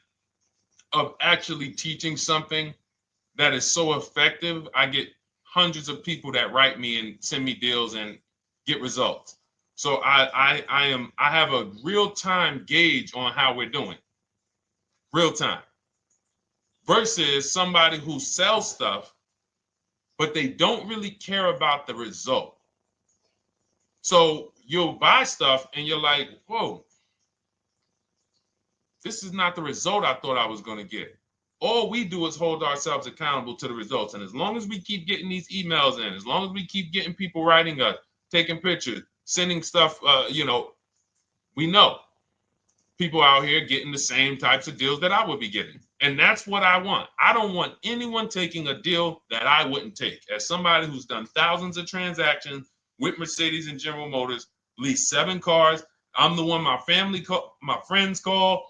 of actually teaching something that is so effective. I get hundreds of people that write me and send me deals and get results. So I have a real-time gauge on how we're doing. Real time. Versus somebody who sells stuff, but they don't really care about the result. So you'll buy stuff and you're like, whoa, this is not the result I thought I was going to get. All we do is hold ourselves accountable to the results. And as long as we keep getting these emails in, as long as we keep getting people writing us, taking pictures, sending stuff, we know people out here getting the same types of deals that I would be getting. And that's what I want. I don't want anyone taking a deal that I wouldn't take. As somebody who's done thousands of transactions with Mercedes and General Motors, leased 7 cars. I'm the one my friends call.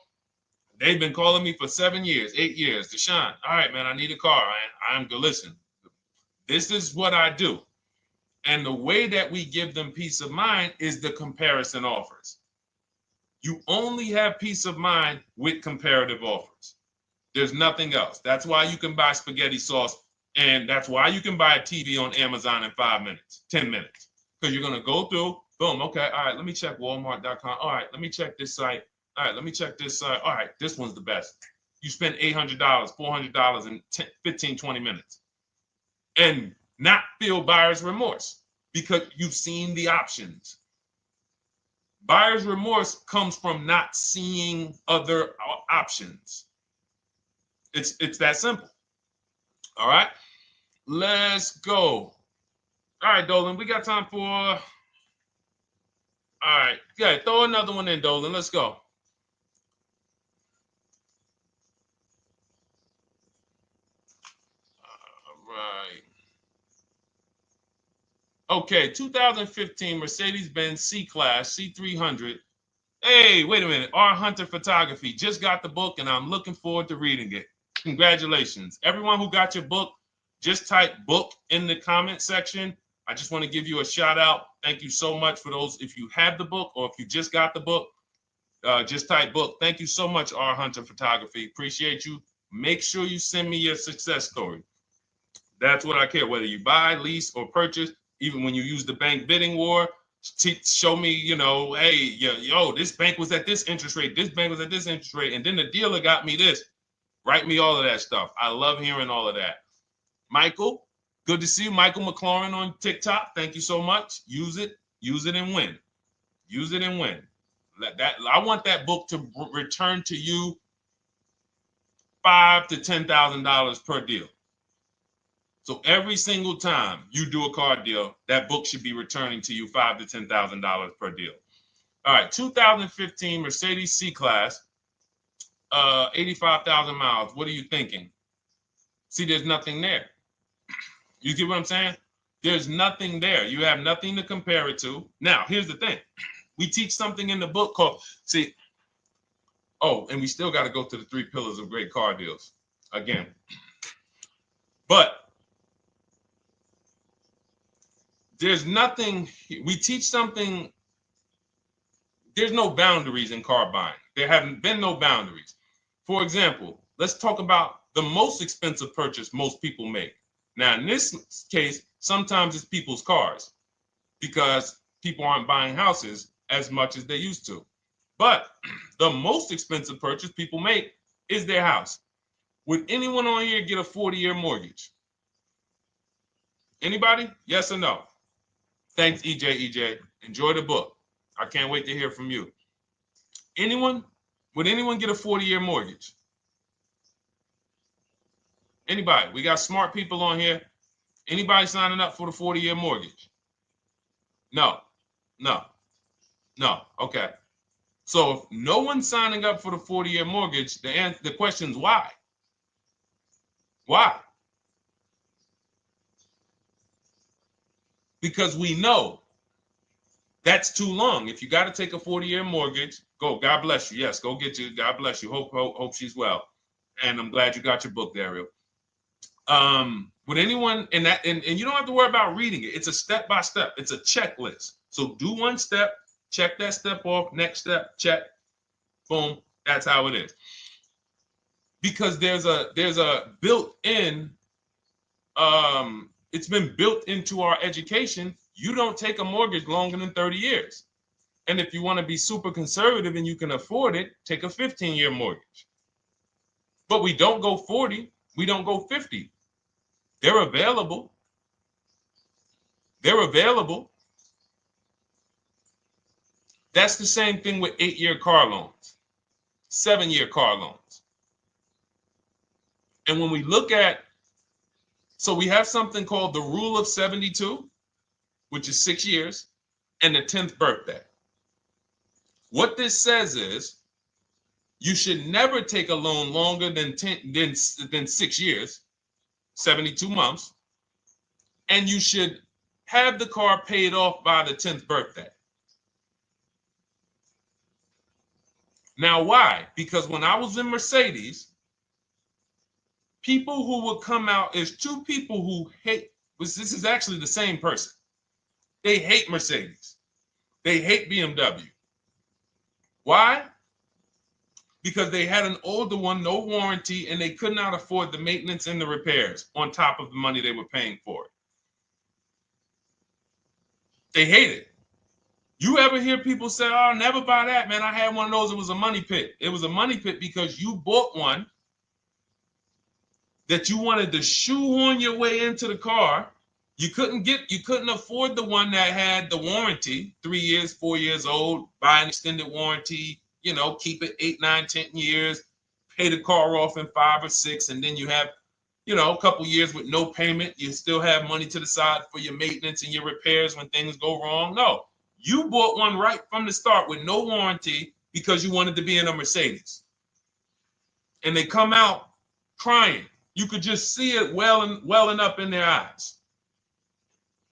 They've been calling me for 7 years, 8 years. Deshone, all right, man, I need a car. I'm good. Listen, this is what I do. And the way that we give them peace of mind is the comparison offers. You only have peace of mind with comparative offers. There's nothing else. That's why you can buy spaghetti sauce, and that's why you can buy a TV on Amazon in 5 minutes, 10 minutes. Because you're going to go through, boom, okay, all right, let me check Walmart.com. All right, let me check this site. All right, let me check this site. All right, this one's the best. You spend $800, $400 in 15, 20 minutes. And not feel buyer's remorse because you've seen the options. Buyer's remorse comes from not seeing other options. It's that simple. All right, let's go. All right, Dolan, we got time for. All right, yeah, throw another one in, Dolan. Let's go. All right. Okay, 2015 Mercedes-Benz C-Class C300. Hey, wait a minute. R. Hunter Photography. Just got the book, and I'm looking forward to reading it. Congratulations. Everyone who got your book, just type book in the comment section. I just want to give you a shout out. Thank you so much for those. If you have the book or if you just got the book, just type book. Thank you so much, R. Hunter Photography. Appreciate you. Make sure you send me your success story. That's what I care, whether you buy, lease, or purchase. Even when you use the bank bidding war, show me, hey, yo, this bank was at this interest rate. This bank was at this interest rate. And then the dealer got me this. Write me all of that stuff. I love hearing all of that. Michael, good to see you. Michael McLaurin on TikTok. Thank you so much. Use it and win. Use it and win. I want that book to return to you $5,000 to $10,000 per deal. So every single time you do a car deal, that book should be returning to you $5,000 to $10,000 per deal. All right, 2015 Mercedes C-Class, 85,000 miles. What are you thinking? See, there's nothing there. You get what I'm saying? There's nothing there. You have nothing to compare it to. Now, here's the thing. We teach something in the book called, and we still got to go to the 3 pillars of great car deals again. But there's nothing, we teach something, there's no boundaries in car buying. There haven't been no boundaries. For example, let's talk about the most expensive purchase most people make. Now, in this case, sometimes it's people's cars because people aren't buying houses as much as they used to. But the most expensive purchase people make is their house. Would anyone on here get a 40-year mortgage? Anybody? Yes or no? Thanks, EJ. Enjoy the book. I can't wait to hear from you. Anyone? Would anyone get a 40-year mortgage? Anybody? We got smart people on here. Anybody signing up for the 40-year mortgage? No. Okay. So if no one's signing up for the 40-year mortgage, the question is why? Why? Because we know that's too long. If you got to take a 40-year mortgage, go. God bless you. Yes, go get you. God bless you. Hope she's well. And I'm glad you got your book, Daryl. Would anyone, and you don't have to worry about reading it. It's a step by step. It's a checklist. So do one step, check that step off. Next step, check. Boom. That's how it is. Because there's a built-in. It's been built into our education. You don't take a mortgage longer than 30 years. And if you want to be super conservative and you can afford it, take a 15-year mortgage. But we don't go 40. We don't go 50. They're available. That's the same thing with 8-year car loans, 7-year car loans. And when we look at, so we have something called the rule of 72, which is 6 years, and the 10th birthday. What this says is you should never take a loan longer than 6 years, 72 months, and you should have the car paid off by the 10th birthday. Now, why? Because when I was in Mercedes, people who would come out is two people who hate, this is actually the same person. They hate Mercedes. They hate BMW. Why? Because they had an older one, no warranty, and they could not afford the maintenance and the repairs on top of the money they were paying for it. They hate it. You ever hear people say, oh, never buy that, man. I had one of those. It was a money pit. It was a money pit because you bought one that you wanted to shoehorn your way into the car. You couldn't afford the one that had the warranty, 3 years, 4 years old, buy an extended warranty, keep it 8, 9, 10 years, pay the car off in 5 or 6, and then you have, a couple years with no payment. You still have money to the side for your maintenance and your repairs when things go wrong. No, you bought one right from the start with no warranty because you wanted to be in a Mercedes. And they come out crying. You could just see it welling up in their eyes.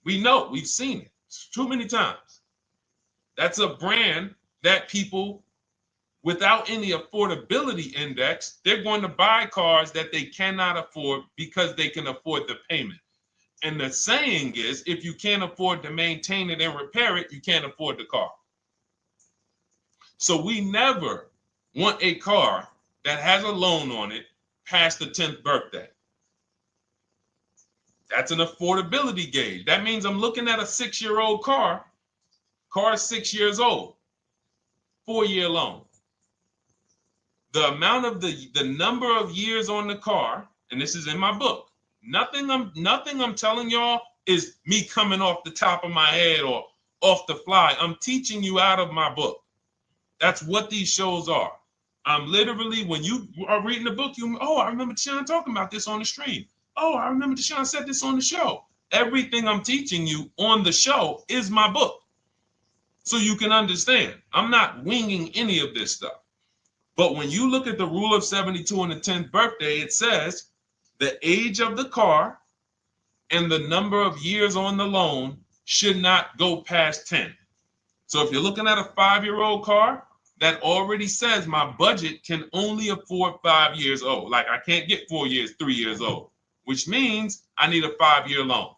We know, we've seen it too many times. That's a brand that people without any affordability index, they're going to buy cars that they cannot afford because they can afford the payment. And the saying is, if you can't afford to maintain it and repair it, you can't afford the car. So we never want a car that has a loan on it past the 10th birthday. That's an affordability gauge. That means I'm looking at a 6-year-old car. Car is 6 years old. 4-year loan. The amount of the number of years on the car, and this is in my book. Nothing I'm telling y'all is me coming off the top of my head or off the fly. I'm teaching you out of my book. That's what these shows are. I'm literally, when you are reading the book, I remember Deshone talking about this on the stream. Oh, I remember Deshone said this on the show. Everything I'm teaching you on the show is my book. So you can understand. I'm not winging any of this stuff. But when you look at the rule of 72 on the 10th birthday, it says the age of the car and the number of years on the loan should not go past 10. So if you're looking at a 5-year-old car, that already says my budget can only afford 5 years old. Like I can't get 4 years, 3 years old, which means I need a 5-year loan.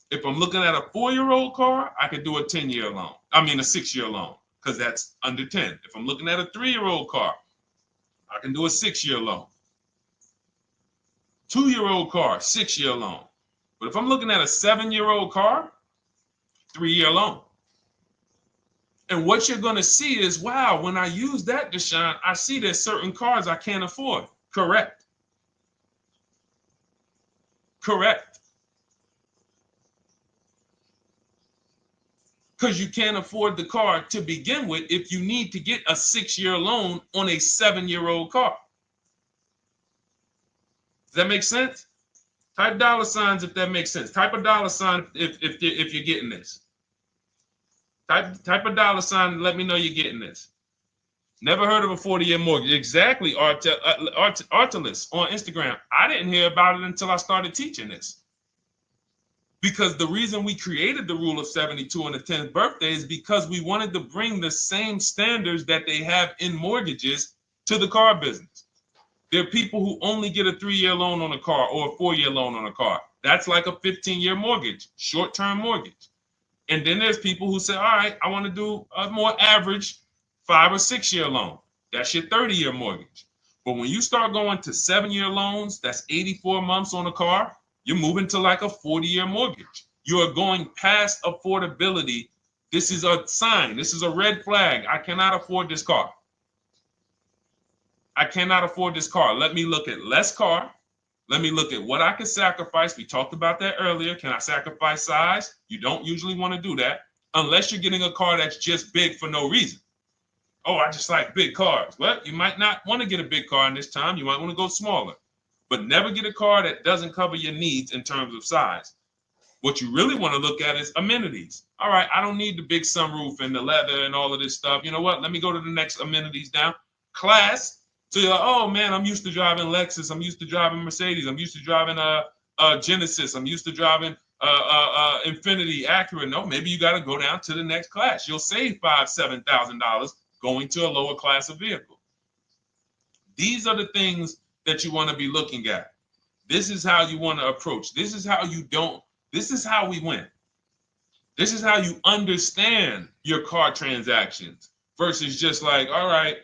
If I'm looking at a 4-year-old car, I could do a 10-year loan. I mean a 6-year loan, because that's under 10. If I'm looking at a 3-year-old car, I can do a 6-year loan. 2-year-old car, 6-year loan. But if I'm looking at a 7-year-old car, 3-year loan. And what you're going to see is, wow, when I use that, Deshone, I see there's certain cars I can't afford. Correct. Correct. Because you can't afford the car to begin with if you need to get a 6-year loan on a 7-year-old car. Does that make sense? Type $ if that makes sense. Type a $ if you're getting this. Type a $ and let me know you're getting this. Never heard of a 40-year mortgage. Exactly, Artelis on Instagram. I didn't hear about it until I started teaching this. Because the reason we created the rule of 72 on the 10th birthday is because we wanted to bring the same standards that they have in mortgages to the car business. There are people who only get a 3-year loan on a car or a 4-year loan on a car. That's like a 15-year mortgage, short-term mortgage. And then there's people who say, all right, I want to do a more average 5 or 6-year loan. That's your 30-year mortgage. But when you start going to 7-year loans, that's 84 months on a car, you're moving to like a 40-year mortgage. You are going past affordability. This is a sign. This is a red flag. I cannot afford this car. I cannot afford this car. Let me look at less car. Let me look at what I can sacrifice. We talked about that earlier. Can I sacrifice size? You don't usually want to do that unless you're getting a car that's just big for no reason. Oh, I just like big cars. Well, you might not want to get a big car in this time. You might want to go smaller. But never get a car that doesn't cover your needs in terms of size. What you really want to look at is amenities. All right, I don't need the big sunroof and the leather and all of this stuff. You know what? Let me go to the next amenities down. Class. So you're like, oh man, I'm used to driving Lexus. I'm used to driving Mercedes. I'm used to driving Genesis. I'm used to driving Infiniti, Acura. No, maybe you got to go down to the next class. You'll save $5,000-$7,000 going to a lower class of vehicle. These are the things that you want to be looking at. This is how you want to approach. This is how you don't. This is how we win. This is how you understand your car transactions versus just like, all right,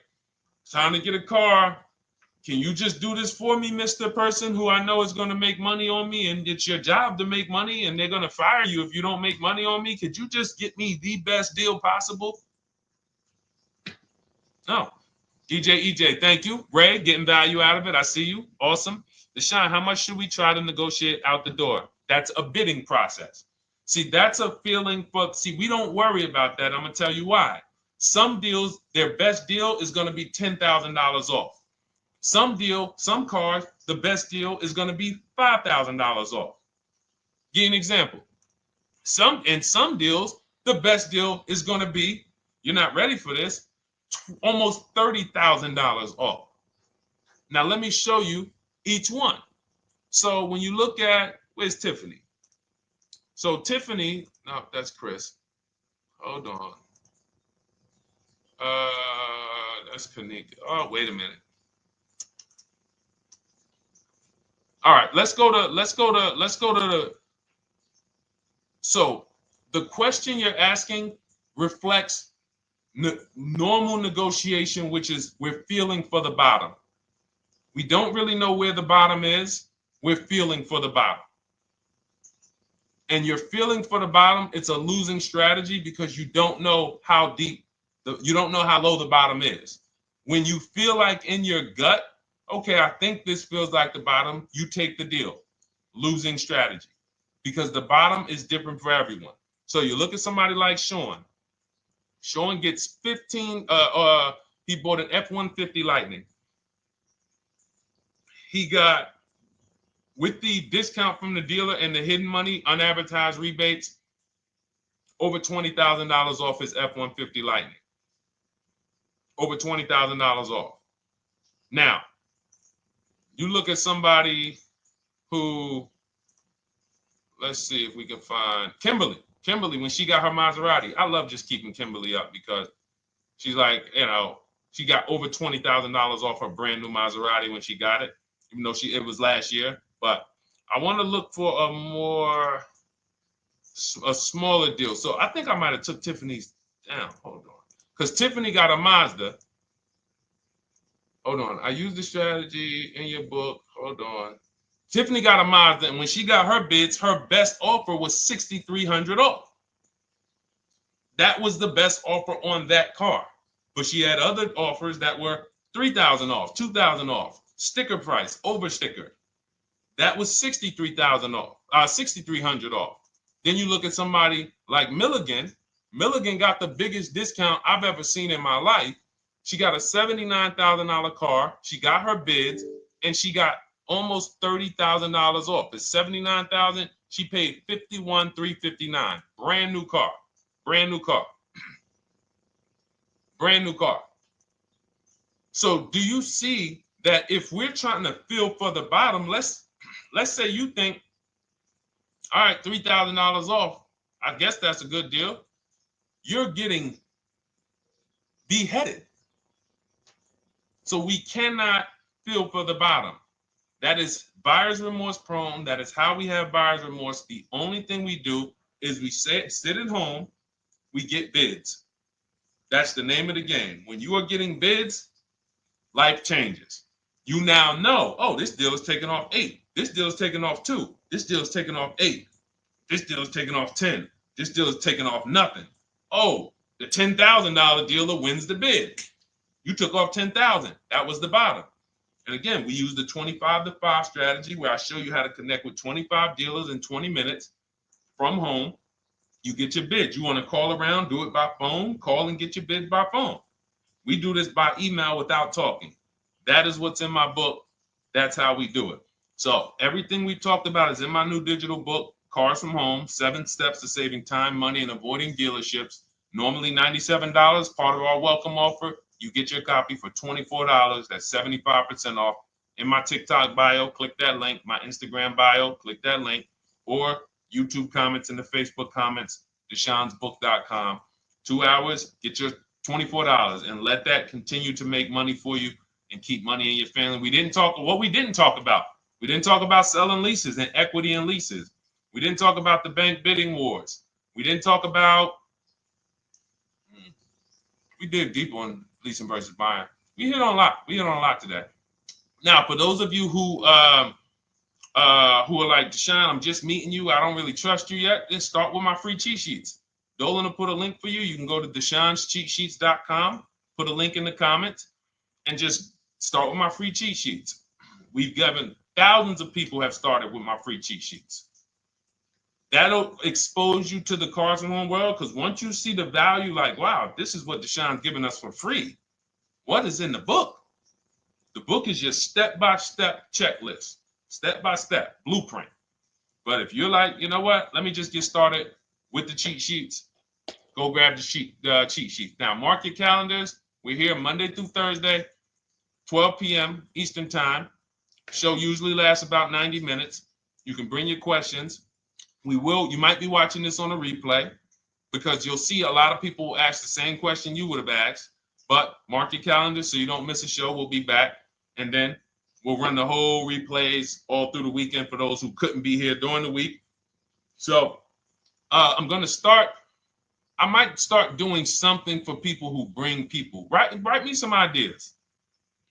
time to get a car. Can you just do this for me, Mr. Person who I know is going to make money on me, and it's your job to make money and they're going to fire you if you don't make money on me? Could you just get me the best deal possible? No. EJ, thank you. Ray, getting value out of it. I see you. Awesome. Deshone, how much should we try to negotiate out the door? That's a bidding process. See, that's a feeling for, we don't worry about that. I'm going to tell you why. Some deals, their best deal is going to be $10,000 off. Some cars, the best deal is going to be $5,000 off. Give you an example. In some deals, the best deal is going to be, you're not ready for this, almost $30,000 off. Now, let me show you each one. So when you look at, where's Tiffany? So Tiffany, no, that's Chris. Hold on. That's Kanika. Oh, wait a minute. All right, let's go to the. So the question you're asking reflects normal negotiation, which is we're feeling for the bottom. We don't really know where the bottom is. We're feeling for the bottom. And you're feeling for the bottom, it's a losing strategy because you don't know how deep, you don't know how low the bottom is. When you feel like in your gut, okay, I think this feels like the bottom, you take the deal. Losing strategy. Because the bottom is different for everyone. So you look at somebody like Sean. Sean gets 15, he bought an F-150 Lightning. He got, with the discount from the dealer and the hidden money, unadvertised rebates, over $20,000 off his F-150 Lightning. Over $20,000 off. Now, you look at somebody who, let's see if we can find Kimberly. Kimberly, when she got her Maserati, I love just keeping Kimberly up because she's like, you know, she got over $20,000 off her brand new Maserati when she got it, even though it was last year. But I want to look for a smaller deal. So I think I might have took Tiffany's down. Hold on. Because Tiffany got a Mazda. Hold on. I used the strategy in your book. Hold on. Tiffany got a Mazda, and when she got her bids, her best offer was $6,300 off. That was the best offer on that car. But she had other offers that were $3,000 off, $2,000 off, sticker price, over sticker. That was $63,000 off, $6,300 off. Then you look at somebody like Milligan. Milligan got the biggest discount I've ever seen in my life. She got a $79,000 car. She got her bids, and she got almost $30,000 off. It's $79,000. She paid $51,359. Brand new car. Brand new car. Brand new car. So do you see that if we're trying to feel for the bottom, let's say you think, all right, $3,000 off. I guess that's a good deal. You're getting beheaded. So we cannot feel for the bottom. That is buyer's remorse prone. That is how we have buyer's remorse. The only thing we do is we sit at home, we get bids. That's the name of the game. When you are getting bids, life changes. You now know, oh, this deal is taking off 8. This deal is taking off 2. This deal is taking off 8. This deal is taking off 10. This deal is taking off nothing. Oh, the $10,000 dealer wins the bid. You took off $10,000. That was the bottom. And again, we use the 25-to-5 strategy where I show you how to connect with 25 dealers in 20 minutes from home. You get your bids. You want to call around, do it by phone, call and get your bids by phone. We do this by email without talking. That is what's in my book. That's how we do it. So everything we talked about is in my new digital book. Cars from Home, 7 Steps to Saving Time, Money, and Avoiding Dealerships. Normally $97, part of our welcome offer. You get your copy for $24. That's 75% off. In my TikTok bio, click that link. My Instagram bio, click that link. Or YouTube comments in the Facebook comments, deshonsbook.com. 2 hours, get your $24 and let that continue to make money for you and keep money in your family. We didn't talk about. We didn't talk about selling leases and equity in leases. We didn't talk about the bank bidding wars. We didn't talk about, we did deep on leasing versus buying. We hit on a lot today. Now, for those of you who are like, Deshone, I'm just meeting you, I don't really trust you yet, then start with my free cheat sheets. Dolan will put a link for you. You can go to DeshonesCheatSheets.com, put a link in the comments, and just start with my free cheat sheets. We've given thousands of people have started with my free cheat sheets. That'll expose you to the Cars from Home world, because once you see the value, like, wow, this is what Deshone's giving us for free. What is in the book? The book is your step-by-step checklist, step-by-step blueprint. But if you're like, you know what, let me just get started with the cheat sheets, go grab the cheat sheets. Now, mark your calendars. We're here Monday through Thursday, 12 p.m. Eastern Time. Show usually lasts about 90 minutes. You can bring your questions. You might be watching this on a replay, because you'll see a lot of people ask the same question you would have asked. But mark your calendar so you don't miss a show. We'll be back, and then we'll run the whole replays all through the weekend for those who couldn't be here during the week. So I might start doing something for people who bring people. Write me some ideas,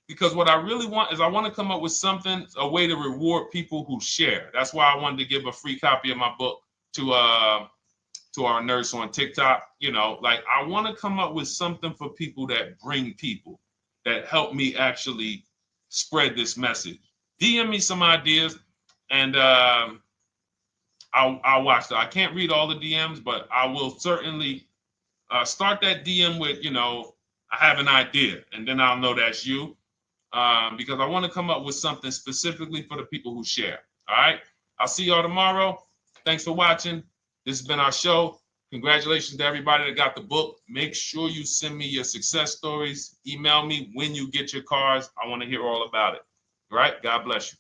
because what I really want is I want to come up with something, a way to reward people who share. That's why I wanted to give a free copy of my book to our nurse on TikTok. You know, like, I want to come up with something for people that bring people, that help me actually spread this message. DM me some ideas, and I'll watch that. I can't read all the DMs, but I will certainly start that DM with, you know, I have an idea, and then I'll know that's you. Because I want to come up with something specifically for the people who share. All right. I'll see y'all tomorrow. Thanks for watching. This has been our show. Congratulations to everybody that got the book. Make sure you send me your success stories. Email me when you get your cars. I want to hear all about it. All right. God bless you.